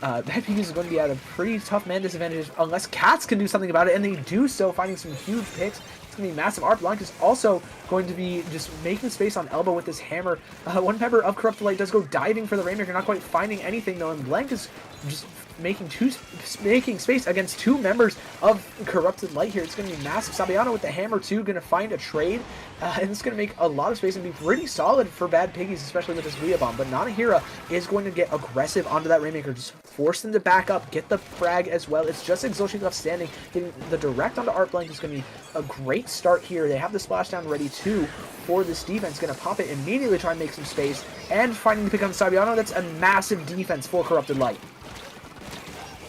Bad Piggies is going to be at a pretty tough man disadvantage unless Cats can do something about it, and they do so, finding some huge picks. It's going to be massive. Art Blanc is also going to be just making space on elbow with this hammer. 1 member of Corrupted Light does go diving for the Rainmaker, not quite finding anything though, and Blanc is just making space against 2 members of Corrupted Light here. It's going to be massive. Sabiano with the hammer too, going to find a trade, and it's going to make a lot of space and be pretty solid for Bad Piggies, especially with this Booyah Bomb. But Nanahira is going to get aggressive onto that Rainmaker, just force them to back up, get the frag as well. It's just Exoshi left standing. Getting the direct onto Art Blanc is going to be a great start here. They have the splashdown ready too for this defense. Going to pop it immediately, try and make some space, and finding the pick on Sabiano. That's a massive defense for Corrupted Light.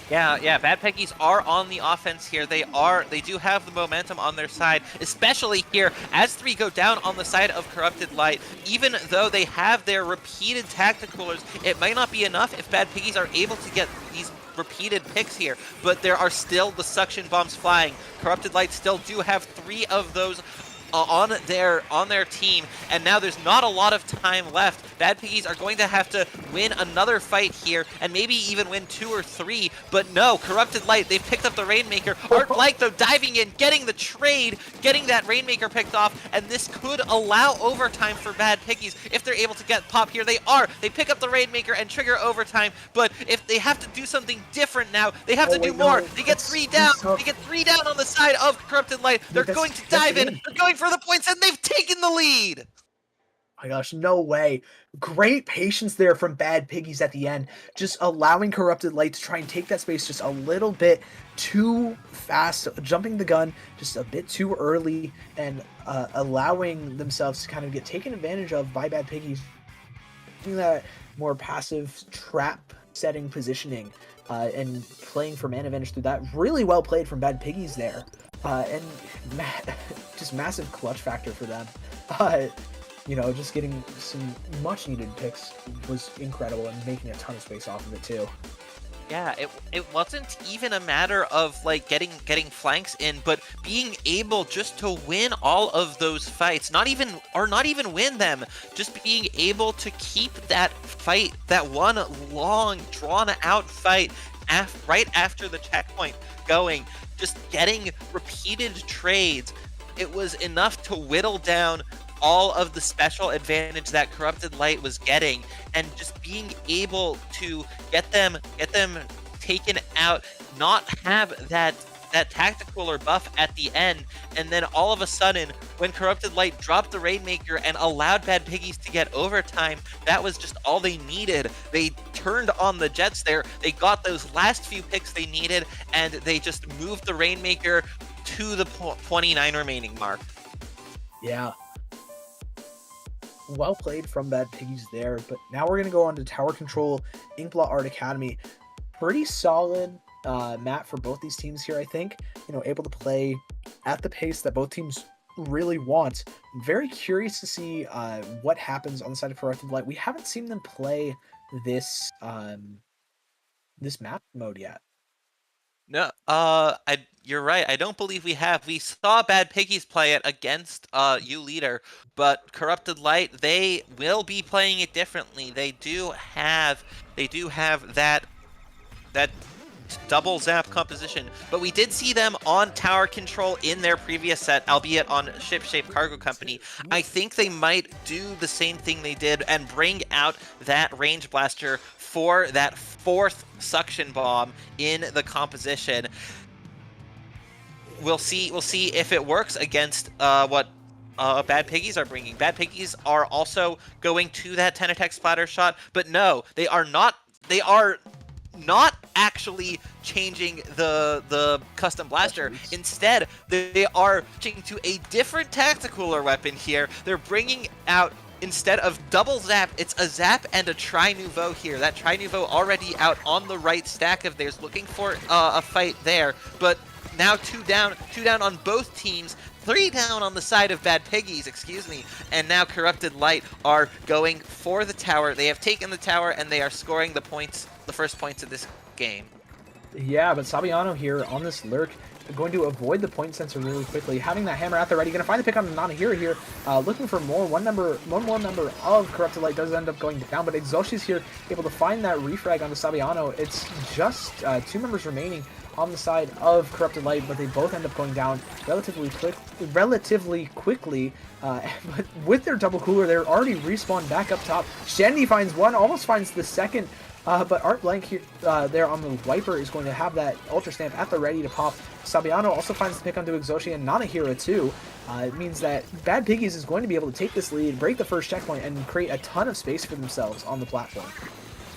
Yeah, Bad Piggies are on the offense here. They do have the momentum on their side, especially here as 3 go down on the side of Corrupted Light. Even though they have their repeated tacticalers, it might not be enough if Bad Piggies are able to get these repeated picks here, but there are still the suction bombs flying. Corrupted Light still do have 3 of those on their team, and now there's not a lot of time left. Bad Piggies are going to have to win another fight here, and maybe even win 2 or 3, but no, Corrupted Light, they've picked up the Rainmaker. Art Blanc, though, diving in, getting the trade, getting that Rainmaker picked off, and this could allow overtime for Bad Piggies if they're able to get pop here. They pick up the Rainmaker and trigger overtime, but if they have to do something different now, they have to do more. They get 3 down. They get 3 down on the side of Corrupted Light. They're going to dive in. They're going for the points, and they've taken the lead. Oh my gosh, no way. Great patience there from Bad Piggies at the end, just allowing Corrupted Light to try and take that space just a little bit too fast, jumping the gun just a bit too early, and allowing themselves to kind of get taken advantage of by Bad Piggies, doing that more passive trap setting positioning, and playing for man advantage through that. Really well played from Bad Piggies there, and just massive clutch factor for them. You know, just getting some much needed picks was incredible, and making a ton of space off of it too. Yeah, it wasn't even a matter of like getting flanks in, but being able just to win all of those fights, not even win them, just being able to keep that fight, that one long drawn out fight right after the checkpoint going, just getting repeated trades. It was enough to whittle down all of the special advantage that Corrupted Light was getting, and just being able to get them taken out, not have that tactical or buff at the end, and then all of a sudden, when Corrupted Light dropped the Rainmaker and allowed Bad Piggies to get overtime, that was just all they needed. They turned on the Jets there, they got those last few picks they needed, and they just moved the Rainmaker to the 29 remaining mark. Yeah. Well played from Bad Piggies there, but now we're going to go on to Tower Control, Inkblot Art Academy. Pretty solid map for both these teams here, I think. You know, able to play at the pace that both teams really want. I'm very curious to see what happens on the side of Corrupted Light. We haven't seen them play this this map mode yet. No, you're right. I don't believe we have. We saw Bad Piggies play it against U Leader, but Corrupted Light, they will be playing it differently. They do have that double zap composition, but we did see them on tower control in their previous set, albeit on Ship-Shape Cargo Company. I think they might do the same thing they did and bring out that range blaster for that 4th suction bomb in the composition. We'll see if it works against what Bad Piggies are bringing. Bad Piggies are also going to that 10 attack splatter shot, but no, they are not actually changing the custom blaster. Instead, they are changing to a different tactical weapon here. They're bringing out, instead of double zap, it's a zap and a tri-nouveau here. That tri-nouveau already out on the right stack of theirs, looking for a fight there. But now 2 down on both teams. 3 down on the side of Bad Piggies, excuse me, and now Corrupted Light are going for the tower. They have taken the tower, and they are scoring the points, the first points of this game. Yeah, but Sabiano here on this lurk, going to avoid the point sensor really quickly, having that hammer out there ready, going to find the pick on Nanahira here, looking for more. One more member of Corrupted Light does end up going down, but Exoshi's here, able to find that refrag onto Sabiano. It's just 2 members remaining on the side of Corrupted Light, but they both end up going down relatively quickly. But with their double cooler, they're already respawned back up top. Shandy finds one, almost finds the second. But Art Blank here, there on the Wiper is going to have that Ultra Stamp at the ready to pop. Sabiano also finds the pick onto Exoshi and Nanahira too. It means that Bad Piggies is going to be able to take this lead, break the first checkpoint, and create a ton of space for themselves on the platform.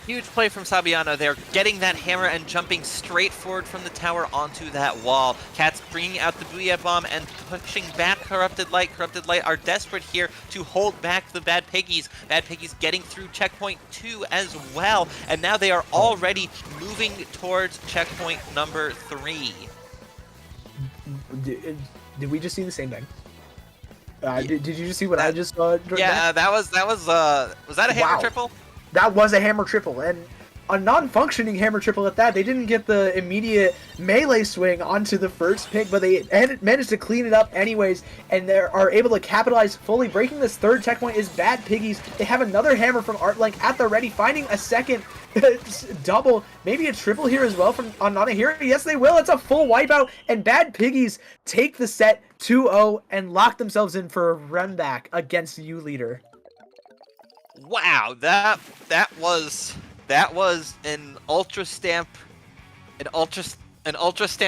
Huge play from Sabiano. They're getting that hammer and jumping straight forward from the tower onto that wall. Cat's bringing out the Booyah Bomb and pushing back Corrupted Light. Corrupted Light are desperate here to hold back the Bad Piggies. Bad Piggies getting through checkpoint 2 as well. And now they are already moving towards checkpoint number 3. Did we just see the same thing? Did you just see what I just saw? Yeah, was that a hammer triple? That was a hammer triple, and a non-functioning hammer triple at that. They didn't get the immediate melee swing onto the first pick, but they managed to clean it up anyways, and they are able to capitalize fully. Breaking this 3rd checkpoint is Bad Piggies. They have another hammer from Art Blank at the ready, finding a second double, maybe a triple here as well from Nanahira. Yes, they will. It's a full wipeout, and Bad Piggies take the set 2-0 and lock themselves in for a run back against U Leader. Wow, that was an ultra stamp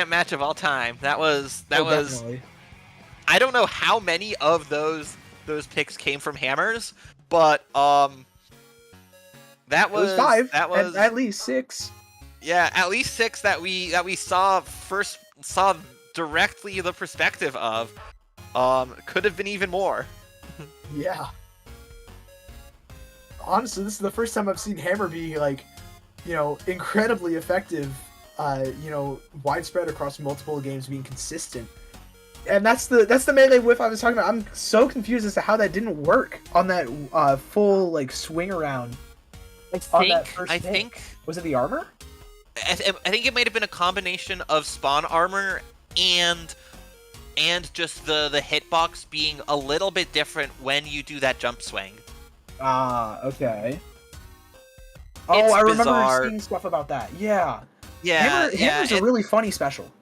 match of all time. That was Definitely. I don't know how many of those picks came from hammers, but that was 5. That was at least 6. Yeah, at least 6 that we saw directly the perspective of. Could have been even more. Yeah. Honestly, this is the first time I've seen Hammer be, like, you know, incredibly effective, you know, widespread across multiple games, being consistent. And that's the melee whiff I was talking about. I'm so confused as to how that didn't work on that full, like, swing around. I think was it the armor? I think it might have been a combination of spawn armor and just the hitbox being a little bit different when you do that jump swing. Ah, okay. It's I remember bizarre. seeing stuff about that. Yeah. Yeah, Hammer's a really funny special.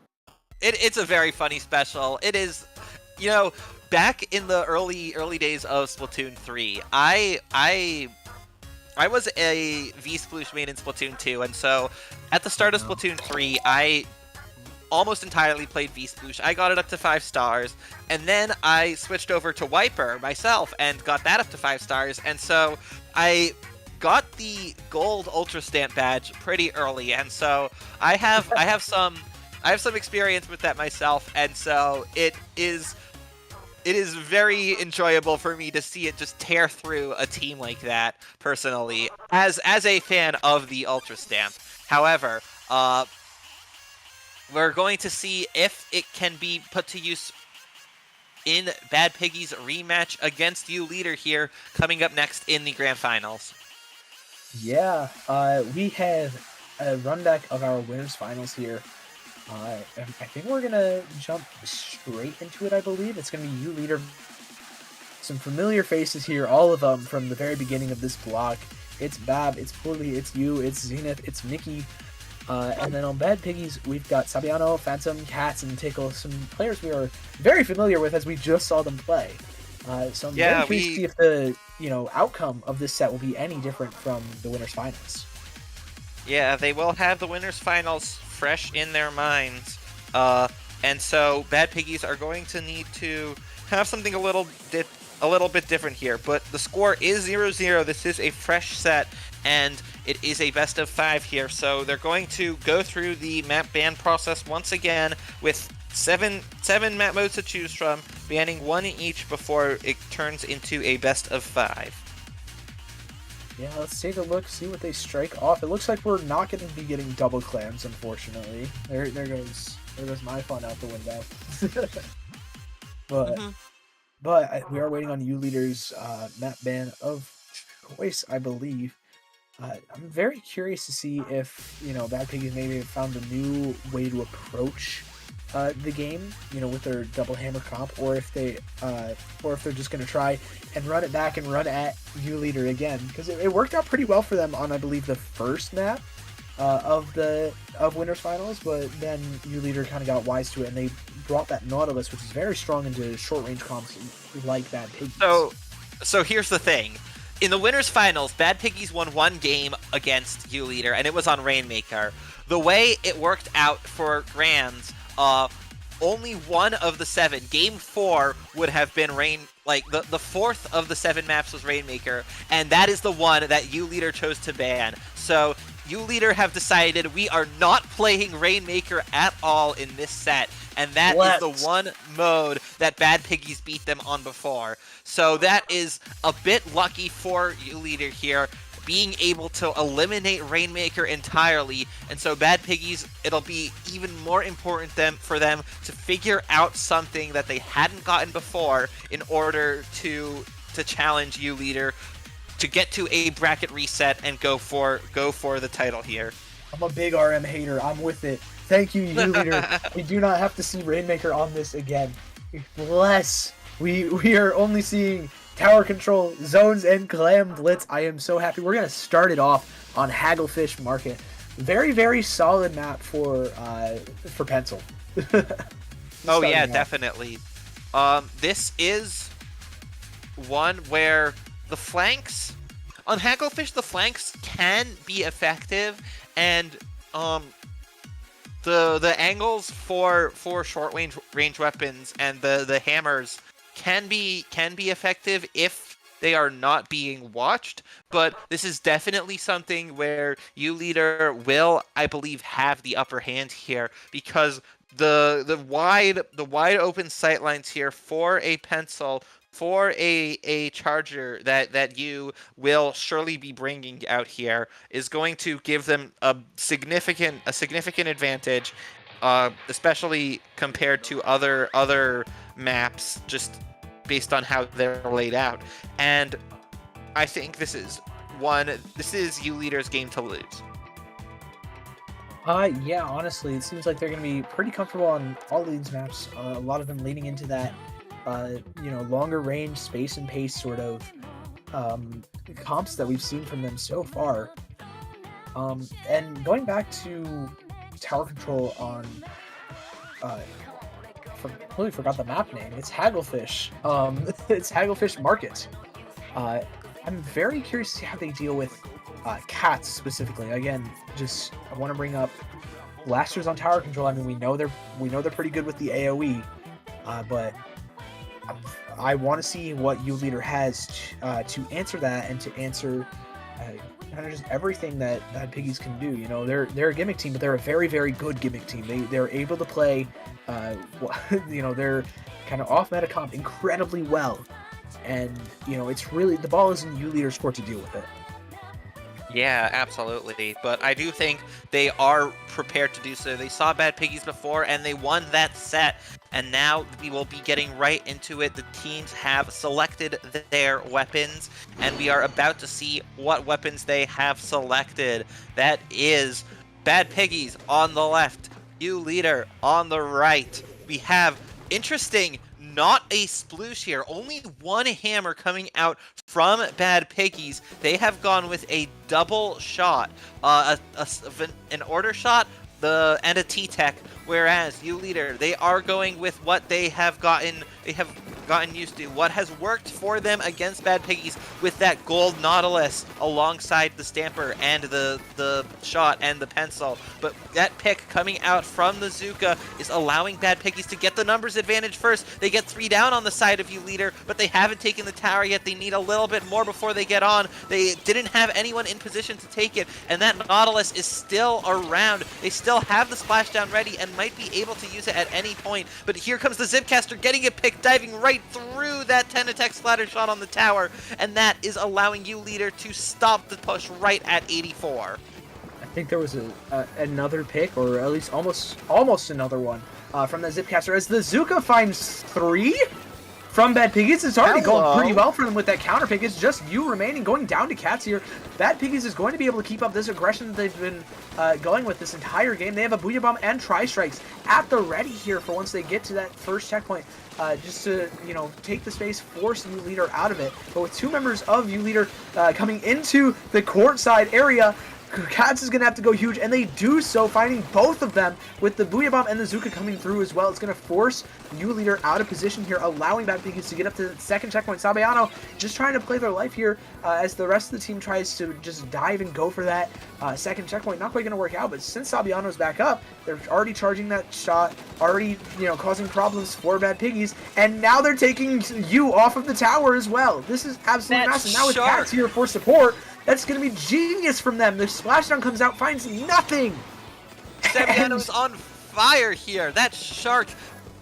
It's a very funny special. It is, you know, back in the early days of Splatoon 3, I was a V-Sploosh main in Splatoon 2, and so at the start of Splatoon 3, I almost entirely played V-Sploosh. I got it up to 5 stars, and then I switched over to Wiper myself and got that up to 5 stars, and so I got the gold Ultra Stamp badge pretty early, and so I have some experience with that myself, and so it is it is very enjoyable for me to see it just tear through a team like that, personally, as a fan of the Ultra Stamp. However, we're going to see if it can be put to use in Bad Piggy's rematch against U Leader here, coming up next in the Grand Finals. Yeah, we have a runback of our winners finals here. And I think we're gonna jump straight into it. I believe it's gonna be U Leader. Some familiar faces here, all of them from the very beginning of this block. It's Bab, it's Puli, it's you, it's Zenith, it's Mickey. And then on Bad Piggies, we've got Sabiano, Phantom, Cats, and Tickle, some players we are very familiar with as we just saw them play. So I'm very curious to see if the outcome of this set will be any different from the winners finals. Yeah, they will have the winners finals fresh in their minds, and so Bad Piggies are going to need to have something a little bit different here. But the score is 0-0. This is a fresh set, and it is a best of 5 here. So they're going to go through the map ban process once again with seven map modes to choose from, banning one each before it turns into a best of 5. Yeah, let's take a look, see what they strike off. It looks like we're not going to be getting double clams, unfortunately. There goes my fun out the window. But we are waiting on U Leader's map ban of choice, I believe. I'm very curious to see if Bad Piggies maybe have found a new way to approach the game, with their double hammer comp, or if they're just going to try and run it back and run at U Leader again, because it worked out pretty well for them on, I believe, the first map of winners finals, but then U Leader kind of got wise to it and they brought that Nautilus, which is very strong into short range comps like Bad Piggies. So here's the thing. In the winners finals, Bad Piggies won one game against U Leader, and it was on Rainmaker. The way it worked out for Grands, only one of the 7, game 4 would have been the fourth of the 7 maps was Rainmaker, and that is the one that U Leader chose to ban. So U Leader have decided we are not playing Rainmaker at all in this set, and that is the one mode that Bad Piggies beat them on before. So that is a bit lucky for U Leader here, being able to eliminate Rainmaker entirely, and so Bad Piggies, it'll be even more important for them to figure out something that they hadn't gotten before in order to challenge U Leader to get to a bracket reset and go for the title here. I'm a big RM hater. I'm with it. Thank you, U Leader. We do not have to see Rainmaker on this again. Bless. We are only seeing tower control, zones, and clam blitz. I am so happy. We're going to start it off on Hagglefish Market. Very, very solid map for Pencil. Oh yeah, definitely. This is one where the flanks on Hagglefish, the flanks can be effective, and the angles for short range weapons and the hammers can be effective if they are not being watched, but this is definitely something where U Leader will, I believe, have the upper hand here, because the wide open sightlines here for a Pencil, for a charger that you will surely be bringing out here, is going to give them a significant advantage, especially compared to other maps, just based on how they're laid out. And I think this is U Leader's game to lose. Yeah, honestly, it seems like they're going to be pretty comfortable on all these maps. A lot of them leaning into that, longer range, space and pace sort of comps that we've seen from them so far. And going back to tower control on, completely forgot the map name. It's Hagglefish. It's Hagglefish Market. I'm very curious to see how they deal with Cats specifically. Again, I want to bring up Blasters on tower control. I mean, we know they're pretty good with the AOE, but I want to see what U Leader has to answer that, and to answer kind of just everything that Bad Piggies can do. You know, they're a gimmick team, but they're a very, very good gimmick team. They're able to play, you know, they're kind of off meta comp incredibly well, and you know, it's really the ball is in U Leader's court to deal with it. Yeah, absolutely. But I do think they are prepared to do so. They saw Bad Piggies before, and they won that set. And now we will be getting right into it. The teams have selected their weapons, and we are about to see what weapons they have selected. That is Bad Piggies on the left, U Leader on the right. We have interesting, not a sploosh here. Only one hammer coming out from Bad Piggies. They have gone with a double shot, an order shot, and a T-Tech. Whereas U Leader, they are going with what they have gotten. They have gotten used to, what has worked for them against Bad Piggies with that gold Nautilus alongside the Stamper and the shot and the pencil. But that pick coming out from the Zuka is allowing Bad Piggies to get the numbers advantage first. They get 3 down on the side of U Leader, but they haven't taken the tower yet. They need a little bit more before they get on. They didn't have anyone in position to take it, and that Nautilus is still around. They still have the splashdown ready and might be able to use it at any point. But here comes the Zipcaster getting a pick, diving right through that 10 attack splatter shot on the tower, and that is allowing U Leader to stop the push right at 84. I think there was another pick, or at least almost another one from the Zipcaster, as the Zuka finds 3 from Bad Piggies. It's already going pretty well for them with that counter pick. It's just you remaining, going down to Cats here. Bad Piggies is going to be able to keep up this aggression that they've been going with this entire game. They have a Booyah Bomb and Tri-Strikes at the ready here for once they get to that first checkpoint. Just to, you know, take the space, force U Leader out of it. But with 2 members of U Leader coming into the courtside area, Cats is going to have to go huge, and they do so, finding both of them with the Booyah Bomb and the Zuka coming through as well. It's going to force U Leader out of position here, allowing Bad Piggies to get up to the second checkpoint. Sabayano just trying to play their life here as the rest of the team tries to just dive and go for that second checkpoint. Not quite going to work out, but since Sabayano's back up, they're already charging that shot, already, you know, causing problems for Bad Piggies, and now they're taking U off of the tower as well. This is absolutely massive. Now with Cats here for support, that's going to be genius from them. The splashdown comes out, finds nothing. Sabiano's on fire here. That shark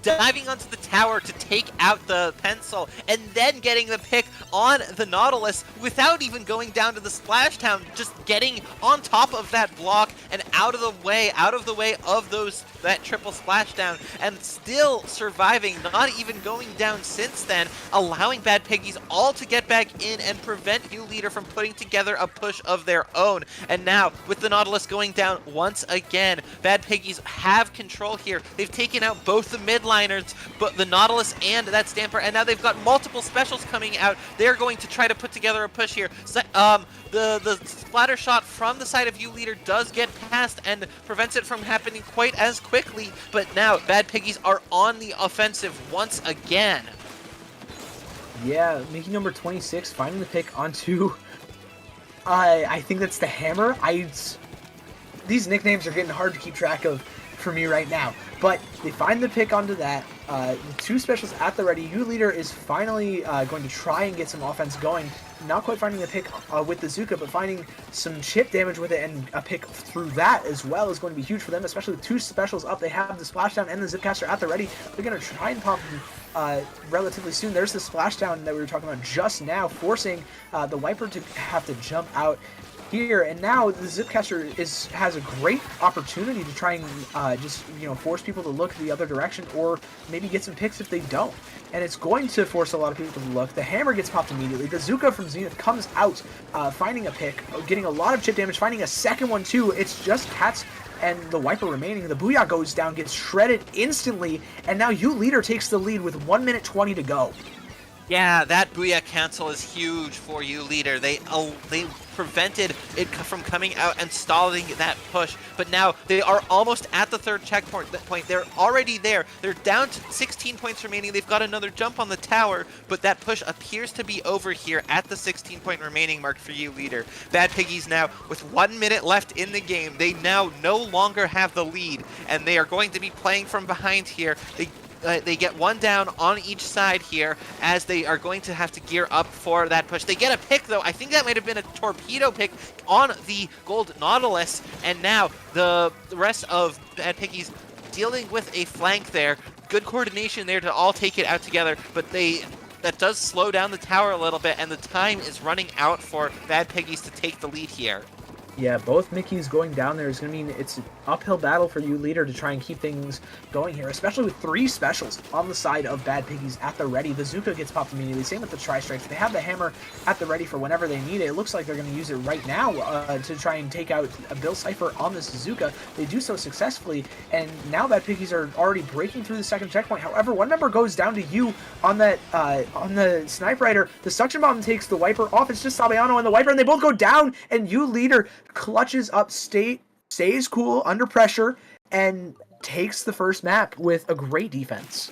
diving onto the tower to take out the pencil, and then getting the pick on the Nautilus without even going down to the splashdown, just getting on top of that block and out of the way of that triple splashdown, and still surviving, not even going down since then, allowing Bad Piggies all to get back in and prevent U Leader from putting together a push of their own. And now, with the Nautilus going down once again, Bad Piggies have control here. They've taken out both the midliners, but the Nautilus and that Stamper, and now they've got multiple specials coming out. They're going to try to put together a push here. So, the splatter shot from the side of U Leader does get past and prevents it from happening quite as quickly, but now Bad Piggies are on the offensive once again. Yeah, making number 26, finding the pick onto, I think that's the Hammer. These nicknames are getting hard to keep track of for me right now, but they find the pick onto that. The 2 specials at the ready. U Leader is finally going to try and get some offense going. Not quite finding the pick with the Zuka, but finding some chip damage with it, and a pick through that as well is going to be huge for them, especially with 2 specials up. They have the Splashdown and the Zipcaster at the ready. They're going to try and pop them relatively soon. There's the Splashdown that we were talking about just now, forcing the Wiper to have to jump out here, and now the Zipcaster has a great opportunity to try and just, you know, force people to look the other direction, or maybe get some picks if they don't. And it's going to force a lot of people to look. The Hammer gets popped immediately. The Zuka from Zenith comes out, finding a pick, getting a lot of chip damage, finding a second one too. It's just Cats and the Wiper remaining. The Booyah goes down, gets shredded instantly, and now U Leader takes the lead with 1 minute 20 to go. Yeah, that Booyah cancel is huge for U Leader. They prevented it from coming out and stalling that push, but now they are almost at the 3rd checkpoint. They're already there. They're down to 16 points remaining. They've got another jump on the tower, but that push appears to be over here at the 16-point remaining mark for U Leader. Bad Piggies now, with 1 minute left in the game, they now no longer have the lead, and they are going to be playing from behind here. They they get one down on each side here as they are going to have to gear up for that push. They get a pick though. I think that might have been a torpedo pick on the Gold Nautilus, and now the rest of Bad Piggies dealing with a flank there. Good coordination there to all take it out together, but that does slow down the tower a little bit, and the time is running out for Bad Piggies to take the lead here. Yeah, both Mickeys going down there is going to mean it's an uphill battle for you, leader, to try and keep things going here, especially with 3 specials on the side of Bad Piggies at the ready. The Zuka gets popped immediately. Same with the Tri-Strikes. They have the hammer at the ready for whenever they need it. It looks like they're going to use it right now to try and take out a Bill Cipher on this Zuka. They do so successfully, and now Bad Piggies are already breaking through the second checkpoint. However, one member goes down to you on that on the Snipe Rider. The Suction Bomb takes the Wiper off. It's just Sabayano and the Wiper, and they both go down, and you, leader, clutches up, stays cool under pressure, and takes the first map with a great defense.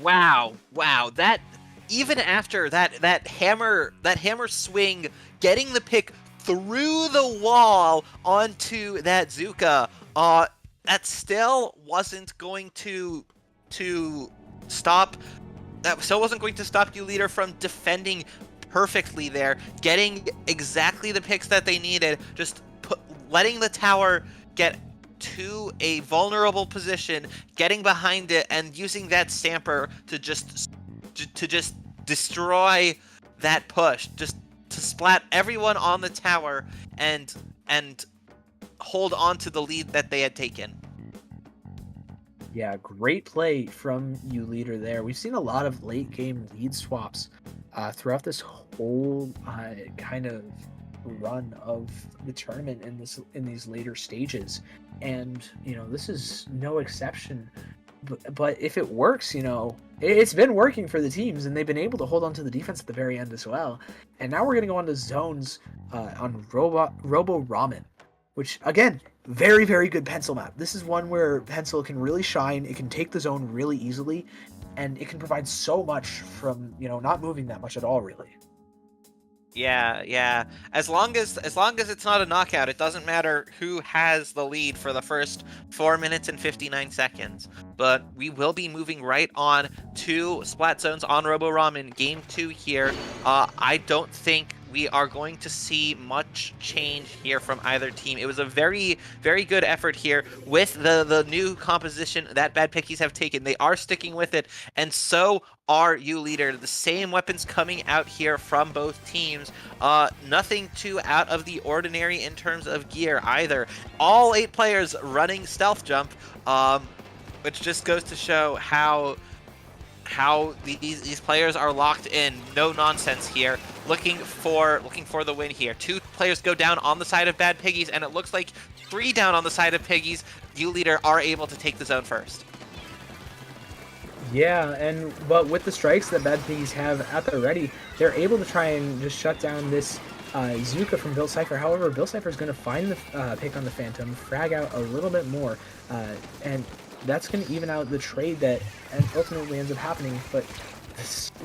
Wow, that even after that hammer swing, getting the pick through the wall onto that Zuka, that still wasn't going to stop. That still wasn't going to stop you, leader, from defending perfectly there, getting exactly the picks that they needed, just letting the tower get to a vulnerable position, getting behind it, and using that Stamper to just destroy that push, just to splat everyone on the tower and hold on to the lead that they had taken. Yeah, great play from you, leader, there. We've seen a lot of late game lead swaps throughout this whole kind of run of the tournament in these later stages, and this is no exception. But if it works, it's been working for the teams, and they've been able to hold on to the defense at the very end as well. And now we're going to go on to zones on Robo Ramen, which again, very, very good pencil map. This is one where pencil can really shine. It can take the zone really easily, and it can provide so much from not moving that much at all, really. Yeah. As long as it's not a knockout, it doesn't matter who has the lead for the first 4 minutes and 59 seconds. But we will be moving right on to Splat Zones on Robo Ramen Game 2 here. I don't think we are going to see much change here from either team. It was a very, very good effort here with the new composition that Bad Piggies have taken. They are sticking with it, and so are you, leader. The same weapons coming out here from both teams. Nothing too out of the ordinary in terms of gear either. All 8 players running Stealth Jump, which just goes to show how these players are locked in. No nonsense here. Looking for the win here. 2 players go down on the side of Bad Piggies, and it looks like 3 down on the side of Piggies. You, leader, are able to take the zone first. Yeah, but with the strikes that Bad Piggies have at the ready, they're able to try and just shut down this Zuka from Bill Cipher. However, Bill Cipher is going to find the pick on the Phantom, frag out a little bit more, and that's going to even out the trade that ultimately ends up happening. But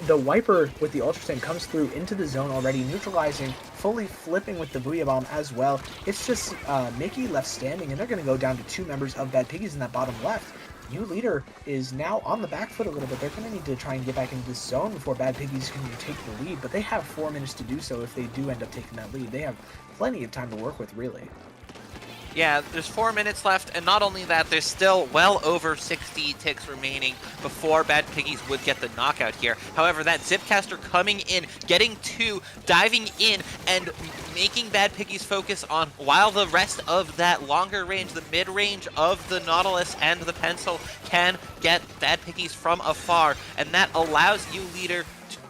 the Wiper with the Ultra Stamp comes through into the zone already, neutralizing, fully flipping with the Booyah Bomb as well. It's just Mickey left standing, and they're going to go down to 2 members of Bad Piggies in that bottom left. You, leader, is now on the back foot a little bit. They're going to need to try and get back into this zone before Bad Piggies can take the lead, but they have 4 minutes to do so if they do end up taking that lead. They have plenty of time to work with, really. Yeah, there's 4 minutes left, and not only that, there's still well over 60 ticks remaining before Bad Piggies would get the knockout here. However, that Zipcaster coming in, getting 2, diving in, and making Bad Piggies focus on, while the rest of that longer range, the mid-range of the Nautilus and the Pencil can get Bad Piggies from afar, and that allows you, leader,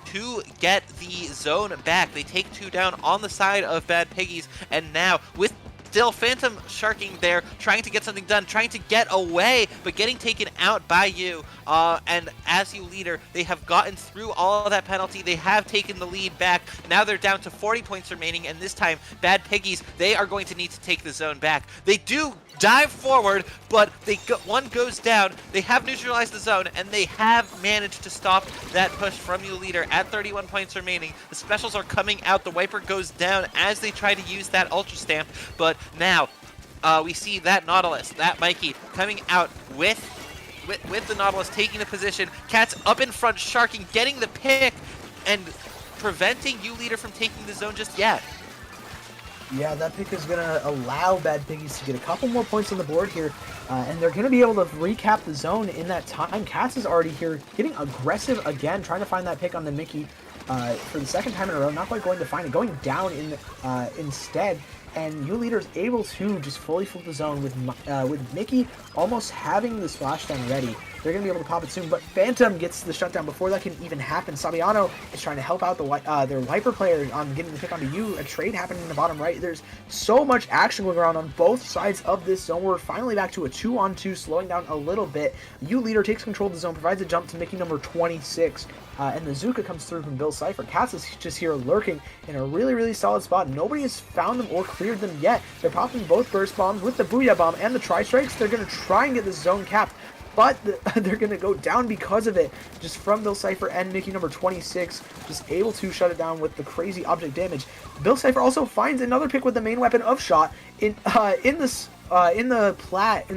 to get the zone back. They take 2 down on the side of Bad Piggies, and now with still Phantom sharking there, trying to get something done, trying to get away, but getting taken out by you. And as you, leader, they have gotten through all of that penalty. They have taken the lead back. Now they're down to 40 points remaining, and this time, Bad Piggies, they are going to need to take the zone back. They do dive forward, but one goes down. They have neutralized the zone, and they have managed to stop that push from you, leader, at 31 points remaining. The specials are coming out. The Wiper goes down as they try to use that Ultra Stamp, but now we see that Nautilus, that Mikey, coming out with with the Nautilus taking the position. Cats up in front, sharking, getting the pick, and preventing U-Leader from taking the zone just yet. Yeah, that pick is going to allow Bad Piggies to get a couple more points on the board here, and they're going to be able to recap the zone in that time. Cats is already here, getting aggressive again, trying to find that pick on the Mickey for the second time in a row. Not quite going to find it, going down instead. And U-Leader is able to just fully flip the zone with Mickey almost having the splashdown ready. They're going to be able to pop it soon, but Phantom gets the shutdown before that can even happen. Sabiano is trying to help out their Wiper player on getting the pick onto you. A trade happening in the bottom right. There's so much action going on both sides of this zone. We're finally back to a 2-on-2, slowing down a little bit. U-Leader takes control of the zone, provides a jump to Mickey number 26. And the Zuka comes through from Bill Cipher. Cats is just here lurking in a really, really solid spot. Nobody has found them or cleared them yet. They're popping both burst bombs with the Booyah Bomb and the Tri-Strikes. They're going to try and get this zone capped, but they're going to go down because of it. Just from Bill Cipher and Mickey number 26, just able to shut it down with the crazy object damage. Bill Cipher also finds another pick with the main weapon of shot in the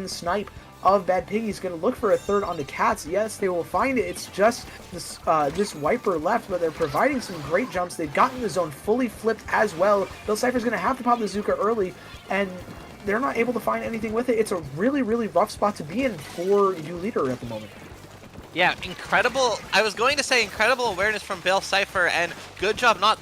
snipe of Bad Piggy's going to look for a third onto Cats. Yes, they will find it. It's just this Wiper left, but they're providing some great jumps. They've gotten the zone fully flipped as well. Bill Cipher's going to have to pop the Zuka early, and they're not able to find anything with it. It's a really, really rough spot to be in for U-Leader at the moment. Yeah, incredible. I was going to say incredible awareness from Bill Cipher, and good job not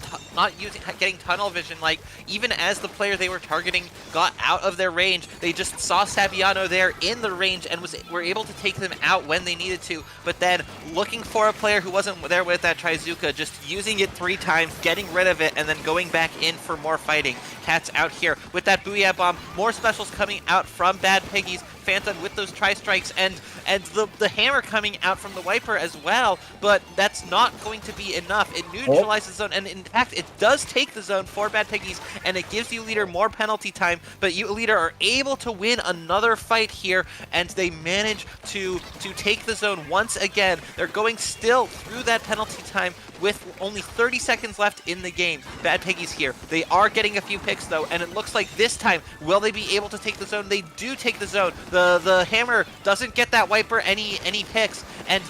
getting tunnel vision. Like, even as the player they were targeting got out of their range, they just saw Sabiano there in the range and were able to take them out when they needed to. But then looking for a player who wasn't there with that Trizuka, just using it 3 times, getting rid of it, and then going back in for more fighting. Cats out here with that Booyah Bomb. More specials coming out from Bad Piggies. Phantom with those Tri-Strikes and the hammer coming out from the Wiper as well, but that's not going to be enough. It neutralizes the zone, and in fact, it does take the zone for Bad Piggies, and it gives U-Leader more penalty time, but U-Leader are able to win another fight here, and they manage to take the zone once again. They're going still through that penalty time with only 30 seconds left in the game. Bad Piggies here. They are getting a few picks though, and it looks like this time, will they be able to take the zone? They do take the zone. The hammer doesn't get that Wiper any picks, and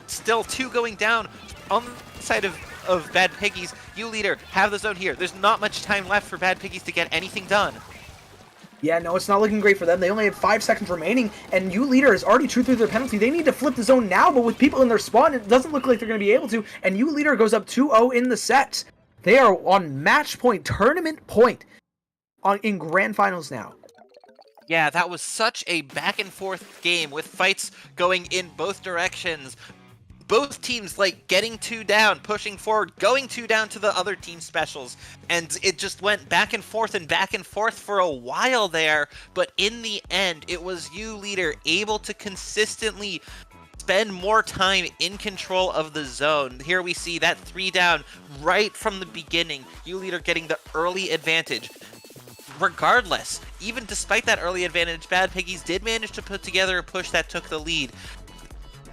still 2 going down on the side of Bad Piggies. U-Leader have the zone here. There's not much time left for Bad Piggies to get anything done. Yeah, no, it's not looking great for them. They only have 5 seconds remaining, and U-Leader is already chewed through their penalty. They need to flip the zone now, but with people in their spawn, it doesn't look like they're going to be able to, and U-Leader goes up 2-0 in the set. They are on match point, tournament point, in grand finals now. Yeah, that was such a back and forth game with fights going in both directions. Both teams like getting 2 down, pushing forward, going 2 down to the other team's specials. And it just went back and forth for a while there. But in the end, it was U-Leader able to consistently spend more time in control of the zone. Here we see that 3 down right from the beginning. U-Leader getting the early advantage. Regardless, even despite that early advantage, Bad Piggies did manage to put together a push that took the lead.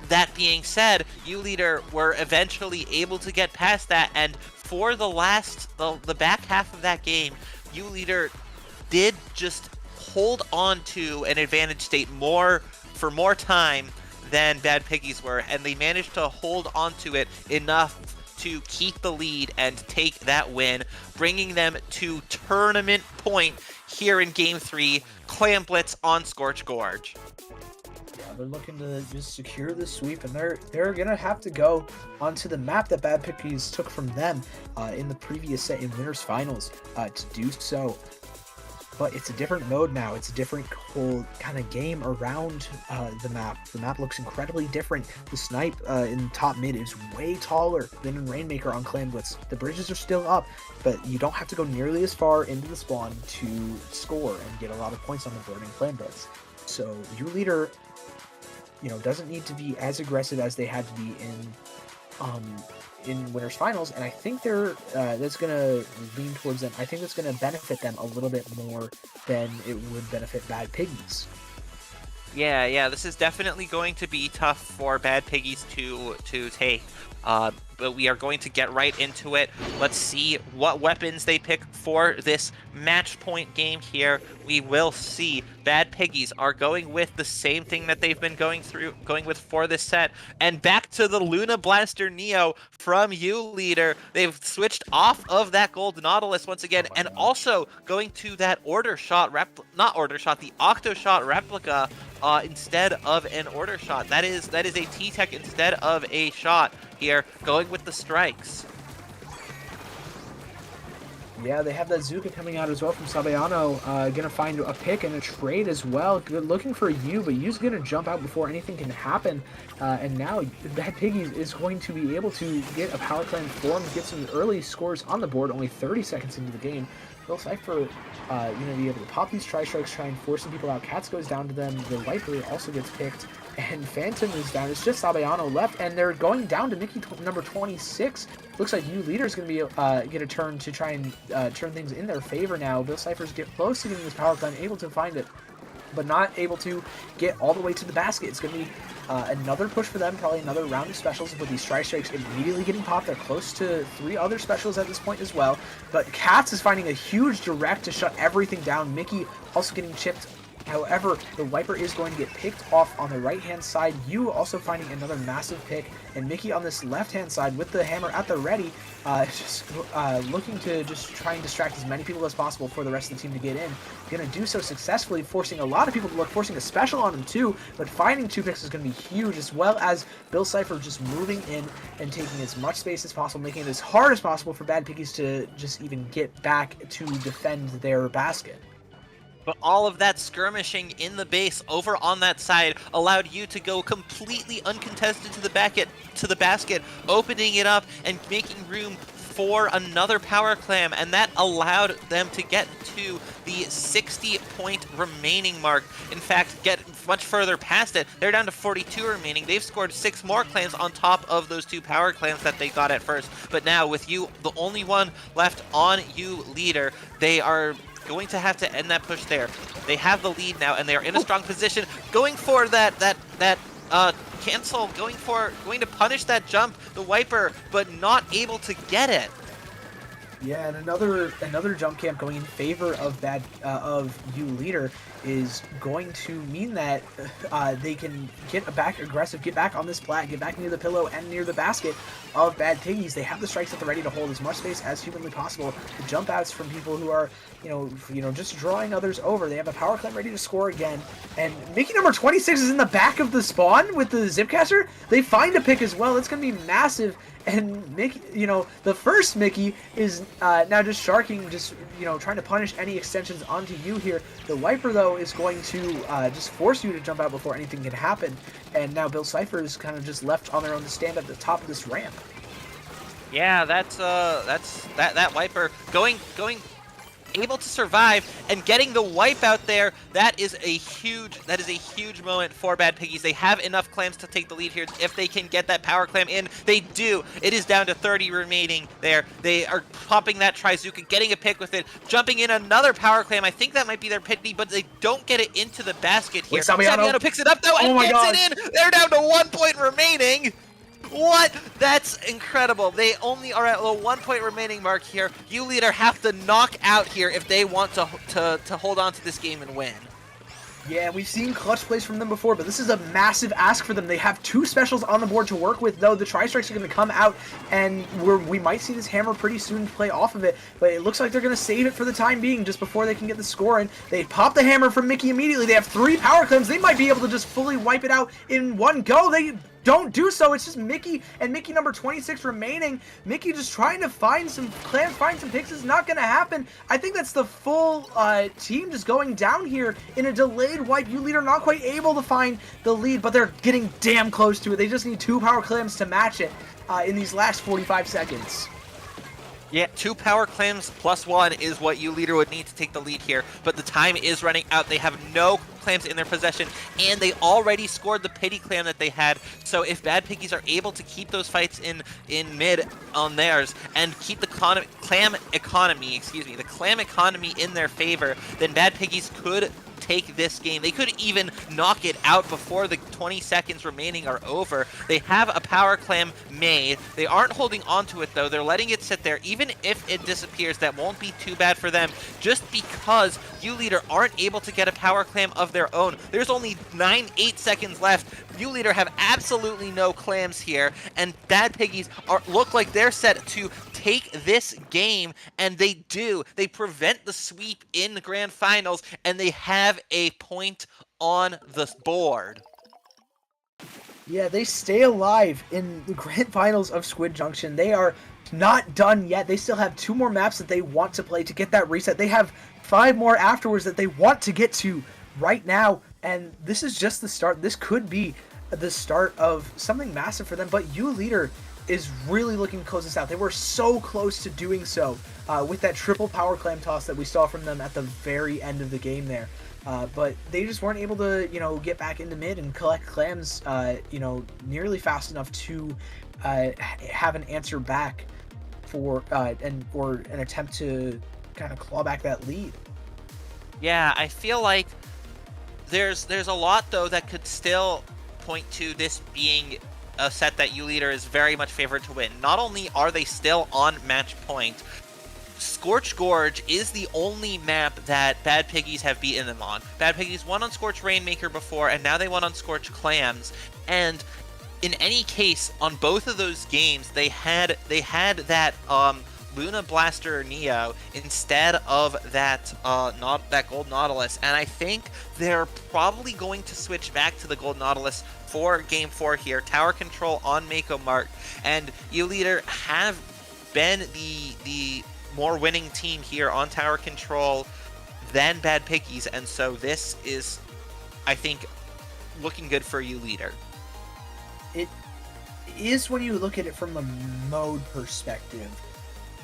That being said, U-Leader were eventually able to get past that, and for the back half of that game, U-Leader did just hold on to an advantage state for more time than Bad Piggies were, and they managed to hold on to it enough to keep the lead and take that win, bringing them to tournament point here in Game 3, Clam Blitz on Scorch Gorge. Yeah, they're looking to just secure the sweep, and they're gonna have to go onto the map that Bad Piggies took from them in the previous set in Winners Finals to do so. But it's a different mode now. It's a different whole kind of game around the map. The map looks incredibly different. The snipe in top mid is way taller than in Rainmaker on Clan Blitz. The bridges are still up, but you don't have to go nearly as far into the spawn to score and get a lot of points on the board in Clan Blitz. So U-Leader, doesn't need to be as aggressive as they had to be in Winners Finals, and I think that's going to lean towards them. I think that's going to benefit them a little bit more than it would benefit Bad Piggies. Yeah, this is definitely going to be tough for Bad Piggies to take. But we are going to get right into it. Let's see what weapons they pick for this match point game here. We will see Bad Piggies are going with the same thing that they've been going with for this set. And back to the Luna Blaster Neo from U-Leader. They've switched off of that Gold Nautilus once again, and also going to that the Octo Shot replica instead of an Order Shot. That is a T-Tech instead of a shot here, going with the strikes. Yeah, they have that Zuka coming out as well from Sabayano. Gonna find a pick and a trade as well. Good looking for Yu, but Yu's gonna jump out before anything can happen. And now Bad Piggies is going to be able to get a power clan formed, get some early scores on the board, only 30 seconds into the game. Bill Cypher, be able to pop these tri-strikes, try and force some people out. Cats goes down to them. The Viper also gets picked, and Phantom is down. It's just Sabayano left, and they're going down to Mickey number 26. Looks like U-Leader is going to be get a turn to try and turn things in their favor now. Bill Cypher's get close to getting this power plant, able to find it, but not able to get all the way to the basket. It's going to be another push for them, probably another round of specials, with these tri-strikes immediately getting popped. They're close to 3 other specials at this point as well, but Cats is finding a huge direct to shut everything down. Mickey also getting chipped. However, the Viper is going to get picked off on the right-hand side. You also finding another massive pick, and Mickey on this left-hand side with the hammer at the ready, looking to just try and distract as many people as possible for the rest of the team to get in. Going to do so successfully, forcing a lot of people to look, forcing a special on them too, but finding 2 picks is going to be huge, as well as Bill Cypher just moving in and taking as much space as possible, making it as hard as possible for Bad Piggies to just even get back to defend their basket. But all of that skirmishing in the base over on that side allowed you to go completely uncontested to the basket, opening it up and making room for another power clam, and that allowed them to get to the 60-point remaining mark. In fact, get much further past it. They're down to 42 remaining. They've scored 6 more clams on top of those 2 power clams that they got at first. But now with you, the only one left on U-Leader, they are going to have to end that push there. They have the lead now, and they are in a strong position, going for that cancel, going to punish that jump, the Viper, but not able to get it. Yeah, and another jump camp going in favor of U-Leader is going to mean that they can get back aggressive, get back on this plat, get back near the pillow and near the basket of Bad Piggies. They have the strikes at the ready to hold as much space as humanly possible. The jump outs from people who are, just drawing others over. They have a power clamp ready to score again. And Mickey number 26 is in the back of the spawn with the Zipcaster. They find a pick as well. It's going to be massive. And Mickey, the first Mickey is now just sharking, trying to punish any extensions onto you here. The Viper, though, is going to just force you to jump out before anything can happen. And now Bill Cypher is kind of just left on their own to stand at the top of this ramp. Yeah, that's that Viper going able to survive and getting the wipe out there. That is a huge moment for Bad Piggies. They have enough clams to take the lead here if they can get that power clam in. They do. It is down to 30 remaining there. They are popping that Trizuka, getting a pick with it, jumping in another power clam. I think that might be their pitney, but they don't get it into the basket here. Sabayano picks it up though and gets it in. They're down to 1 point remaining. What? That's incredible. They only are at the 1 point remaining mark here. U-Leader have to knock out here if they want to hold on to this game and win. Yeah, we've seen clutch plays from them before, but this is a massive ask for them. They have 2 specials on the board to work with, though. The tri-strikes are going to come out, and we might see this hammer pretty soon play off of it, but it looks like they're going to save it for the time being, just before they can get the score in. They pop the hammer from Mickey immediately. They have 3 power clams. They might be able to just fully wipe it out in one go. They don't do so. It's just Mickey and Mickey number 26 remaining. Mickey just trying to find some clams, find some picks. Is not going to happen. I think that's the full team just going down here in a delayed wipe. U-Leader not quite able to find the lead, but they're getting damn close to it. They just need 2 power clams to match it in these last 45 seconds. Yeah, 2 power clams plus 1 is what U-Leader would need to take the lead here, but the time is running out. They have no clams in their possession, and they already scored the pity clam that they had, so if Bad Piggies are able to keep those fights in mid on theirs and keep the clam economy in their favor, then Bad Piggies could take this game. They could even knock it out before the 20 seconds remaining are over. They have a power clam made. They aren't holding on to it though. They're letting it sit there. Even if it disappears, that won't be too bad for them, just because U-Leader aren't able to get a power clam of their own. There's only 8 seconds left. U-Leader have absolutely no clams here, and Bad Piggies look like they're set to take this game, and they do. They prevent the sweep in the grand finals, and they have a point on the board. Yeah, they stay alive in the grand finals of Squid Junction. They are not done yet. They still have 2 more maps that they want to play to get that reset. They have 5 more afterwards that they want to get to right now, and this is just the start. This could be the start of something massive for them, but U-Leader is really looking to close this out. They were so close to doing so with that triple power clam toss that we saw from them at the very end of the game there. But they just weren't able to, get back into mid and collect clams, nearly fast enough to have an answer back for or an attempt to kind of claw back that lead. Yeah, I feel like there's a lot though that could still point to this being a set that U-Leader is very much favored to win. Not only are they still on match point, Scorch Gorge is the only map that Bad Piggies have beaten them on. Bad Piggies won on Scorch Rainmaker before, and now they won on Scorch Clams. And in any case, on both of those games, they had that Luna Blaster Neo instead of that that Gold Nautilus, and I think they're probably going to switch back to the Gold Nautilus for Game 4 here. Tower control on Mako Mark, and U-Leader have been the more winning team here on tower control than Bad Piggies, and so this is, I think, looking good for U-Leader. It is when you look at it from a mode perspective.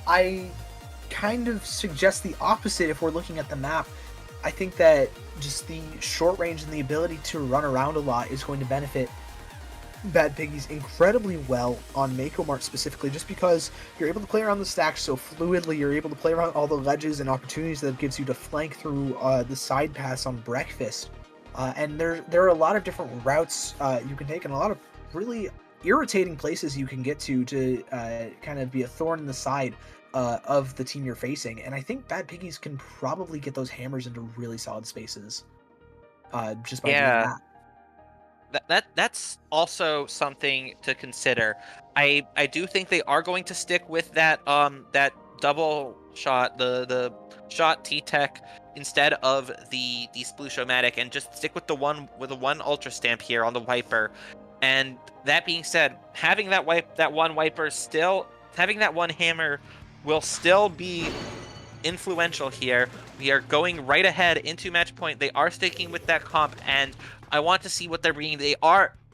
I kind of suggest the opposite if we're looking at the map. I think that just the short range and the ability to run around a lot is going to benefit Bad Piggies incredibly well on Mako Mart specifically, just because you're able to play around the stacks so fluidly, you're able to play around all the ledges and opportunities that it gives you to flank through the side pass on Breakfast. And there are a lot of different routes you can take, and a lot of really irritating places you can get to kind of be a thorn in the side of the team you're facing. And I think Bad Piggies can probably get those hammers into really solid spaces just by doing that. That's also something to consider. I do think they are going to stick with that that double shot, the shot T-Tech instead of the Sploosh-O-Matic, and just stick with the one Ultra Stamp here on the Wiper. And that being said, having that one Wiper still, having that one hammer will still be influential here. We are going right ahead into match point. They are sticking with that comp, and I want to see what they're bringing.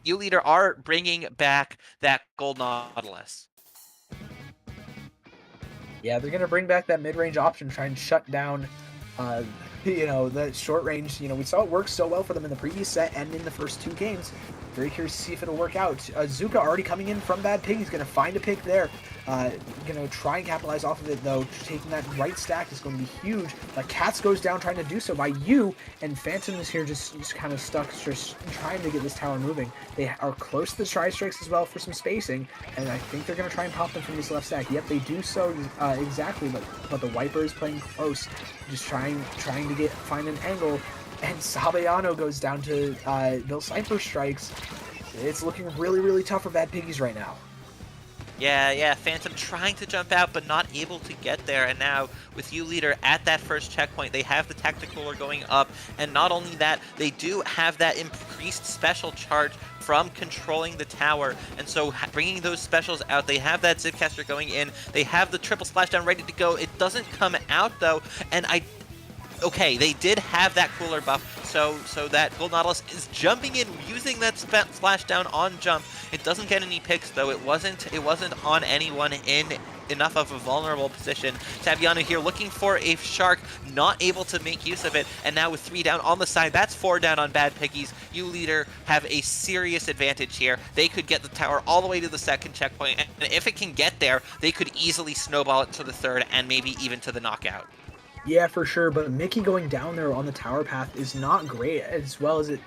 U-Leader are bringing back that Gold Nautilus. Yeah, they're going to bring back that mid-range option, try and shut down, the short range. We saw it work so well for them in the previous set and in the first 2 games. Very curious to see if it'll work out. Zuka already coming in from Bad Piggies, going to find a pick there. Going to try and capitalize off of it, though. Taking that right stack is going to be huge. Cats goes down trying to do so by you, and Phantom is here just kind of stuck, just trying to get this tower moving. They are close to the Tri-Strikes as well for some spacing, and I think they're going to try and pop them from this left stack. Yep, they do so exactly, but the Wiper is playing close, just trying to find an angle. And Sabayano goes down to Bill Cypher strikes. It's looking really, really tough for Bad Piggies right now. Yeah, Phantom trying to jump out, but not able to get there. And now, with U-Leader at that first checkpoint, they have the Tactical going up. And not only that, they do have that increased special charge from controlling the tower. And so, bringing those specials out, they have that Zipcaster going in. They have the triple splashdown ready to go. It doesn't come out, though. And okay, they did have that cooler buff, so that Gold Nautilus is jumping in, using that splashdown on jump. It doesn't get any picks, though. It wasn't on anyone in enough of a vulnerable position. Saviano here looking for a Shark, not able to make use of it, and now with 3 down on the side, that's 4 down on Bad Piggies. U-Leader have a serious advantage here. They could get the tower all the way to the second checkpoint, and if it can get there, they could easily snowball it to the third and maybe even to the knockout. Yeah, for sure. But Mickey going down there on the tower path is not great, as well as it,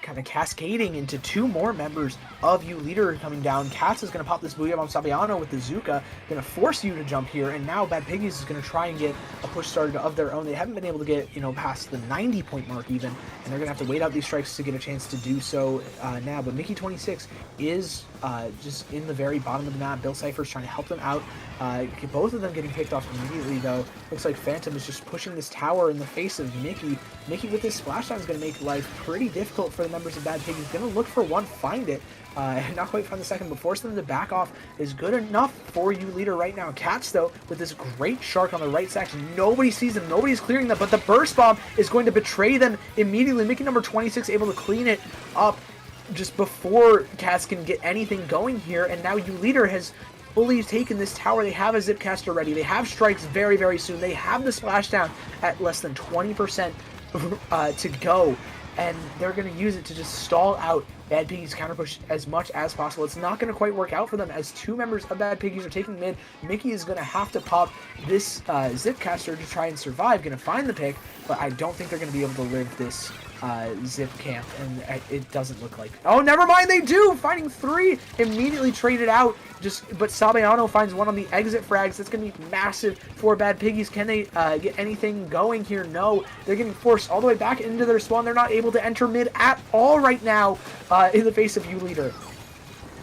kind of cascading into 2 more members of U Leader coming down. Katz is going to pop this Booyah Bomb Sabiano with the Zuka, going to force you to jump here, and now Bad Piggies is going to try and get a push started of their own. They haven't been able to get, past the 90-point mark even, and they're going to have to wait out these strikes to get a chance to do so now. But Mickey 26 is just in the very bottom of the map. Bill Cypher's trying to help them out. Both of them getting picked off immediately, though. Looks like Phantom is just pushing this tower in the face of Mickey. Mickey with this splashdown is going to make life pretty difficult for the members of Bad Pig. He's going to look for one, find it, and not quite find the second, but force them to back off is good enough for U Leader right now. Katz, though, with this great shark on the right section. Nobody sees them. Nobody's clearing them, but the burst bomb is going to betray them immediately. Mickey number 26 able to clean it up just before Katz can get anything going here, and now U Leader has fully taken this tower. They have a Zipcaster ready. They have strikes very, very soon. They have the splashdown at less than 20% to go, and they're going to use it to just stall out Bad Piggies counter push as much as possible. It's not going to quite work out for them as 2 members of Bad Piggies are taking mid. Mickey is going to have to pop this Zipcaster to try and survive. Going to find the pick, but I don't think they're going to be able to live this Zip camp, and it doesn't look like. Oh, never mind, they do! Finding 3, immediately traded out. But Sabiano finds one on the exit frags. That's going to be massive for Bad Piggies. Can they get anything going here? No. They're getting forced all the way back into their spawn. They're not able to enter mid at all right now in the face of U Leader.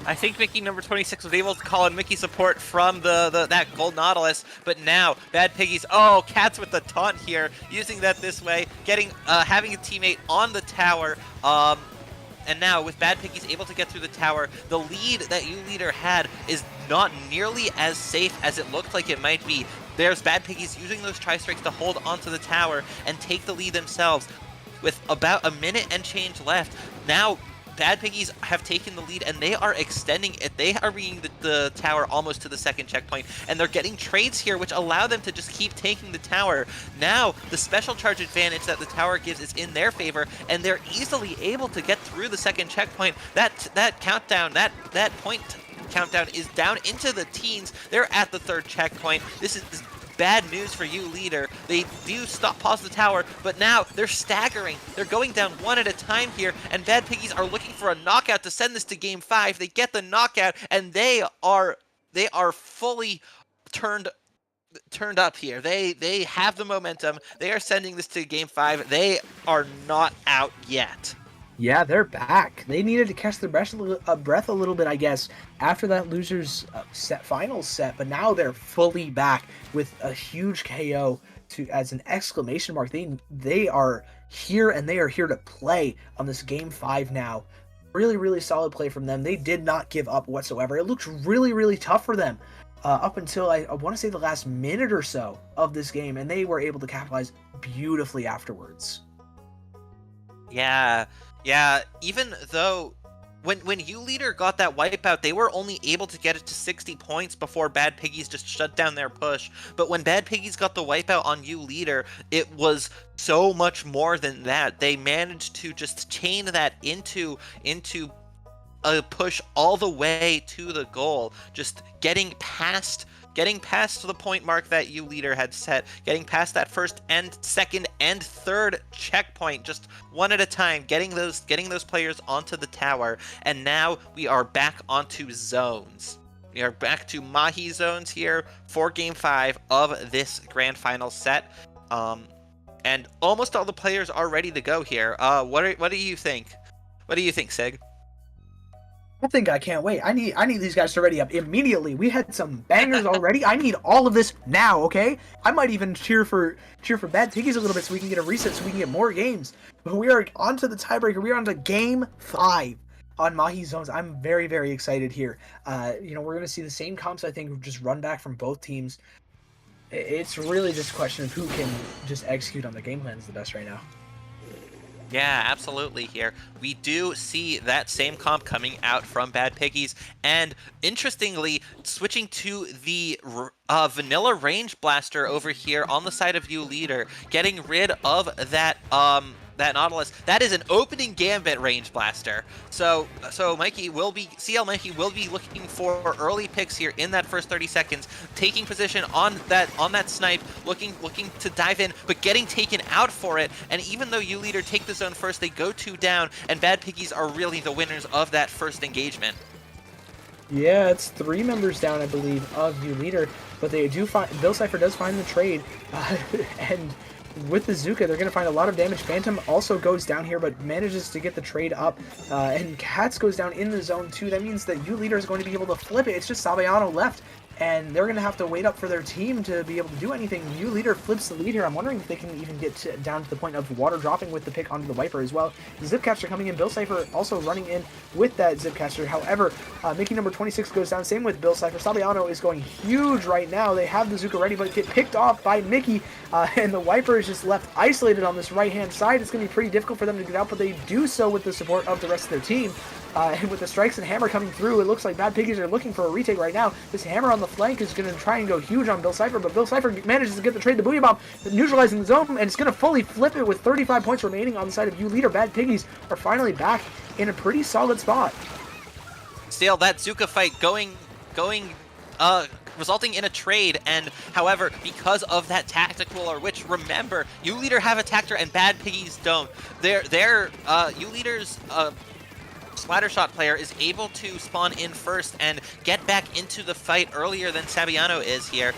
I think Mickey number 26 was able to call in Mickey support from that Gold Nautilus, but now Bad Piggies, Katz with the taunt here, using that this way, having a teammate on the tower, and now with Bad Piggies able to get through the tower, the lead that U Leader had is not nearly as safe as it looked like it might be. There's Bad Piggies using those tri-strikes to hold onto the tower and take the lead themselves with about a minute and change left. Now Bad Piggies have taken the lead, and they are extending it. They are bringing the tower almost to the second checkpoint, and they're getting trades here, which allow them to just keep taking the tower. Now, the special charge advantage that the tower gives is in their favor, and they're easily able to get through the second checkpoint. That countdown, that point countdown is down into the teens. They're at the 3rd checkpoint. This is bad news for U Leader. They do pause the tower, but now they're staggering. They're going down one at a time here, and Bad Piggies are looking for a knockout to send this to Game 5. They get the knockout, and they are fully turned up here. They have the momentum. They are sending this to Game 5. They are not out yet. Yeah, they're back. They needed to catch their breath a little bit, I guess, after that losers finals set, but now they're fully back with a huge KO as an exclamation mark. They are here, and they are here to play on this Game 5 now. Really, really solid play from them. They did not give up whatsoever. It looked really, really tough for them up until I want to say the last minute or so of this game, and they were able to capitalize beautifully afterwards. Yeah, even though when U Leader got that wipeout, they were only able to get it to 60 points before Bad Piggies just shut down their push. But when Bad Piggies got the wipeout on U Leader, it was so much more than that. They managed to just chain that into a push all the way to the goal, just getting past the point mark that U Leader had set, getting past that first and second and third checkpoint, just one at a time, getting those players onto the tower, and now we are back onto zones. We are back to Mahi zones here for Game 5 of this grand final set, and almost all the players are ready to go here. What do you think? What do you think, Sig? I think I can't wait. I need these guys to ready up immediately. We had some bangers already. I need all of this now, okay? I might even cheer for Bad Piggies a little bit so we can get a reset, so we can get more games. But we are on to the tiebreaker. We are on to Game 5 on Mahi Zones. I'm very, very excited here. We're going to see the same comps, I think, just run back from both teams. It's really just a question of who can just execute on the game plans the best right now. Yeah, absolutely here. We do see that same comp coming out from Bad Piggies, and interestingly, switching to the vanilla range blaster over here on the side of U Leader, getting rid of that that Nautilus, that is an opening gambit range blaster. So Mikey will be CL Mikey will be looking for early picks here in that first 30 seconds, taking position on that snipe, looking to dive in, but getting taken out for it. And even though U Leader take the zone first, they go 2 down, and Bad Piggies are really the winners of that first engagement. Yeah, it's 3 members down, I believe, of U Leader, but they do find Bill Cipher does find the trade, and with the Zuka, they're going to find a lot of damage. Phantom also goes down here, but manages to get the trade up, and Cats goes down in the zone too. That means that U Leader is going to be able to flip it. It's just Sabayano left, and they're going to have to wait up for their team to be able to do anything. U Leader flips the lead here. I'm wondering if they can even get down to the point of water dropping with the pick onto the Viper as well. Zipcaster coming in. Bill Cipher also running in with that Zipcaster. However, Mickey number 26 goes down. Same with Bill Cipher. Sabayano is going huge right now. They have the Zuka ready, but get picked off by Mickey, and the Viper is just left isolated on this right-hand side. It's going to be pretty difficult for them to get out, but they do so with the support of the rest of their team. And with the strikes and hammer coming through, it looks like Bad Piggies are looking for a retake right now. This hammer on the flank is going to try and go huge on Bill Cipher, but Bill Cipher manages to get the trade, the Booyah Bomb, neutralizing the zone, and it's going to fully flip it with 35 points remaining on the side of U Leader. Bad Piggies are finally back in a pretty solid spot. Still, that Zuka fight resulting in a trade, and however, because of that tactical, or which, remember, U Leader have a tactor and Bad Piggies don't. U Leader's Splattershot player is able to spawn in first and get back into the fight earlier than Sabayano is here.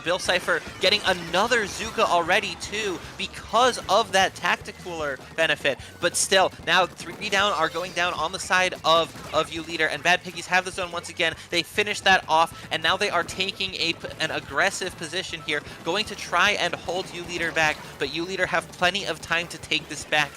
Bill Cipher getting another Zuka already too because of that tacticaler benefit, but still, now 3 down are going down on the side of U Leader, and Bad Piggies have the zone once again. They finish that off, and now they are taking an aggressive position here, going to try and hold U Leader back, but U Leader have plenty of time to take this back.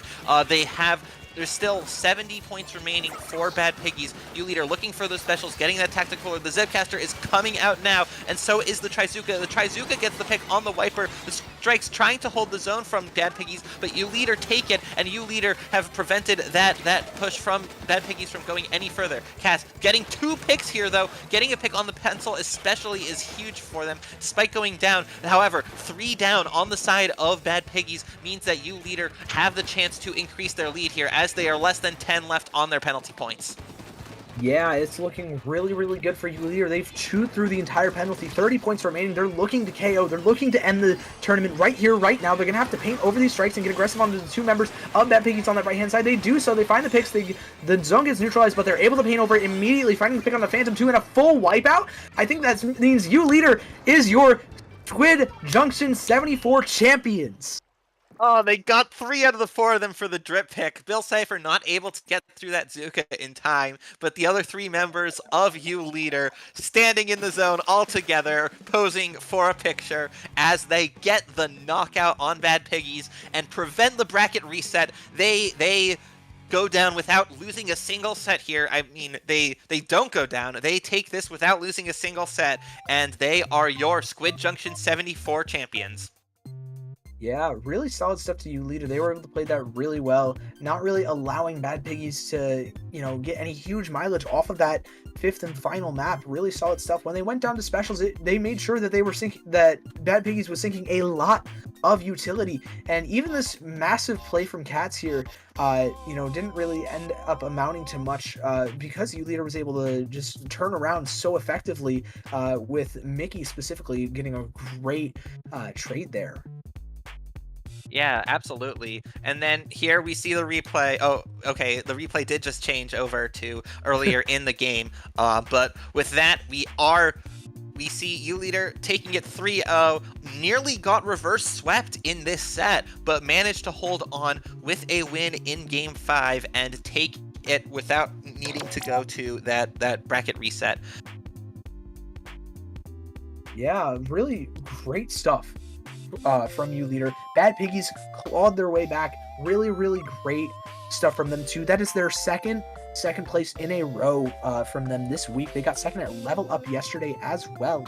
There's still 70 points remaining for Bad Piggies. U Leader looking for those specials, getting that tactical. The Zipcaster is coming out now, and so is the Trizuka. The Trizuka gets the pick on the Viper. The Strikes trying to hold the zone from Bad Piggies, but U Leader take it, and U Leader have prevented that push from Bad Piggies from going any further. Cass getting 2 picks here, though. Getting a pick on the pencil especially is huge for them, despite going down. However, 3 down on the side of Bad Piggies means that U Leader have the chance to increase their lead here, as they are less than 10 left on their penalty points. Yeah, it's looking really, really good for U Leader. They've chewed through the entire penalty. 30 points remaining. They're looking to KO. They're looking to end the tournament right here, right now. They're going to have to paint over these strikes and get aggressive onto the 2 members of Bad Piggies on that right-hand side. They do so. They find the picks. The zone gets neutralized, but they're able to paint over it immediately, finding the pick on the Phantom 2 and a full wipeout. I think that means U Leader is your Squid Junction 74 champions. Oh, they got 3 out of the 4 of them for the drip pick. Bill Cipher not able to get through that Zuka in time, but the other 3 members of U Leader standing in the zone all together, posing for a picture as they get the knockout on Bad Piggies and prevent the bracket reset. They go down without losing a single set here. I mean, they don't go down. They take this without losing a single set, and they are your Squid Junction 74 champions. Yeah, really solid stuff to U Leader. They were able to play that really well, not really allowing Bad Piggies to, get any huge mileage off of that 5th and final map. Really solid stuff. When they went down to specials, they made sure that they were that Bad Piggies was sinking a lot of utility, and even this massive play from Cats here, didn't really end up amounting to much because U Leader was able to just turn around so effectively with Mickey specifically getting a great trade there. Yeah, absolutely. And then here we see the replay. Oh, okay, the replay did just change over to earlier in the game. But with that, we see U Leader taking it 3-0, nearly got reverse swept in this set, but managed to hold on with a win in Game 5 and take it without needing to go to that bracket reset. Yeah, really great stuff from U Leader. Bad Piggies clawed their way back. Really, really great stuff from them too. That is their second place in a row from them this week. They got second at Level Up yesterday as well.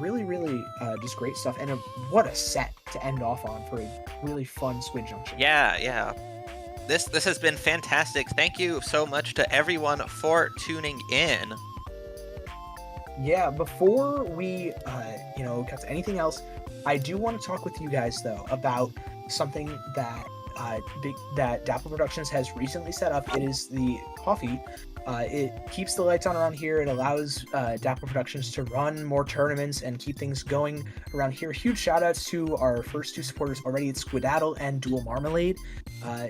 Really, really just great stuff. And what a set to end off on for a really fun Squid Junction. Yeah. This has been fantastic. Thank you so much to everyone for tuning in. Yeah, before we, cut to anything else, I do want to talk with you guys, though, about something that that Dapple Productions has recently set up. It is the coffee. It keeps the lights on around here. It allows Dapple Productions to run more tournaments and keep things going around here. Huge shout outs to our first 2 supporters already at Squidaddle and Dual Marmalade.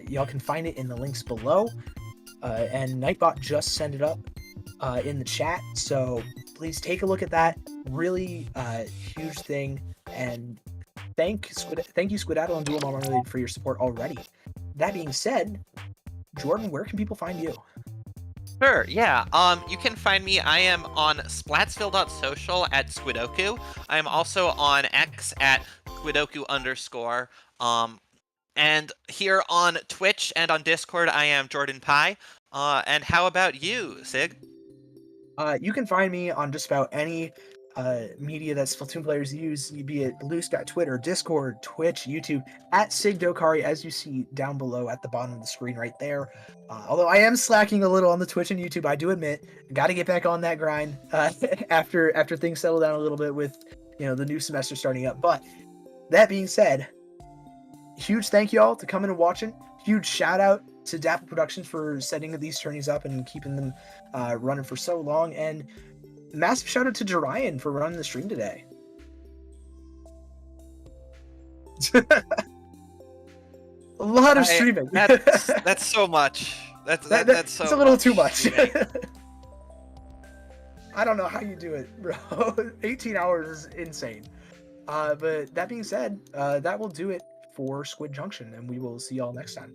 Y'all can find it in the links below. And Nightbot just sent it up in the chat, so please take a look at that. Really huge thing, and thank you Squidaddle and Dual Marmalade for your support already. That being said, Jordan, where can people find you? Sure, yeah. You can find me. I am on splatsville.social at Squidoku. I am also on X at Squidoku_. And here on Twitch and on Discord, I am Jordan Pie. And how about you, Sig? You can find me on just about any media that Splatoon players use, be it Blue Sky, Twitter, Discord, Twitch, YouTube, at Sig Dokari, as you see down below at the bottom of the screen right there. Although I am slacking a little on the Twitch and YouTube, I do admit, got to get back on that grind after things settle down a little bit with the new semester starting up. But that being said, huge thank you all to coming and watching. Huge shout out to Dapple Productions for setting these tourneys up and keeping them running for so long, and massive shout out to Jerian for running the stream today. A lot of streaming. That's so much. That's so. It's a little too much. I don't know how you do it, bro. 18 hours is insane. But that being said, that will do it for Squid Junction, and we will see y'all next time.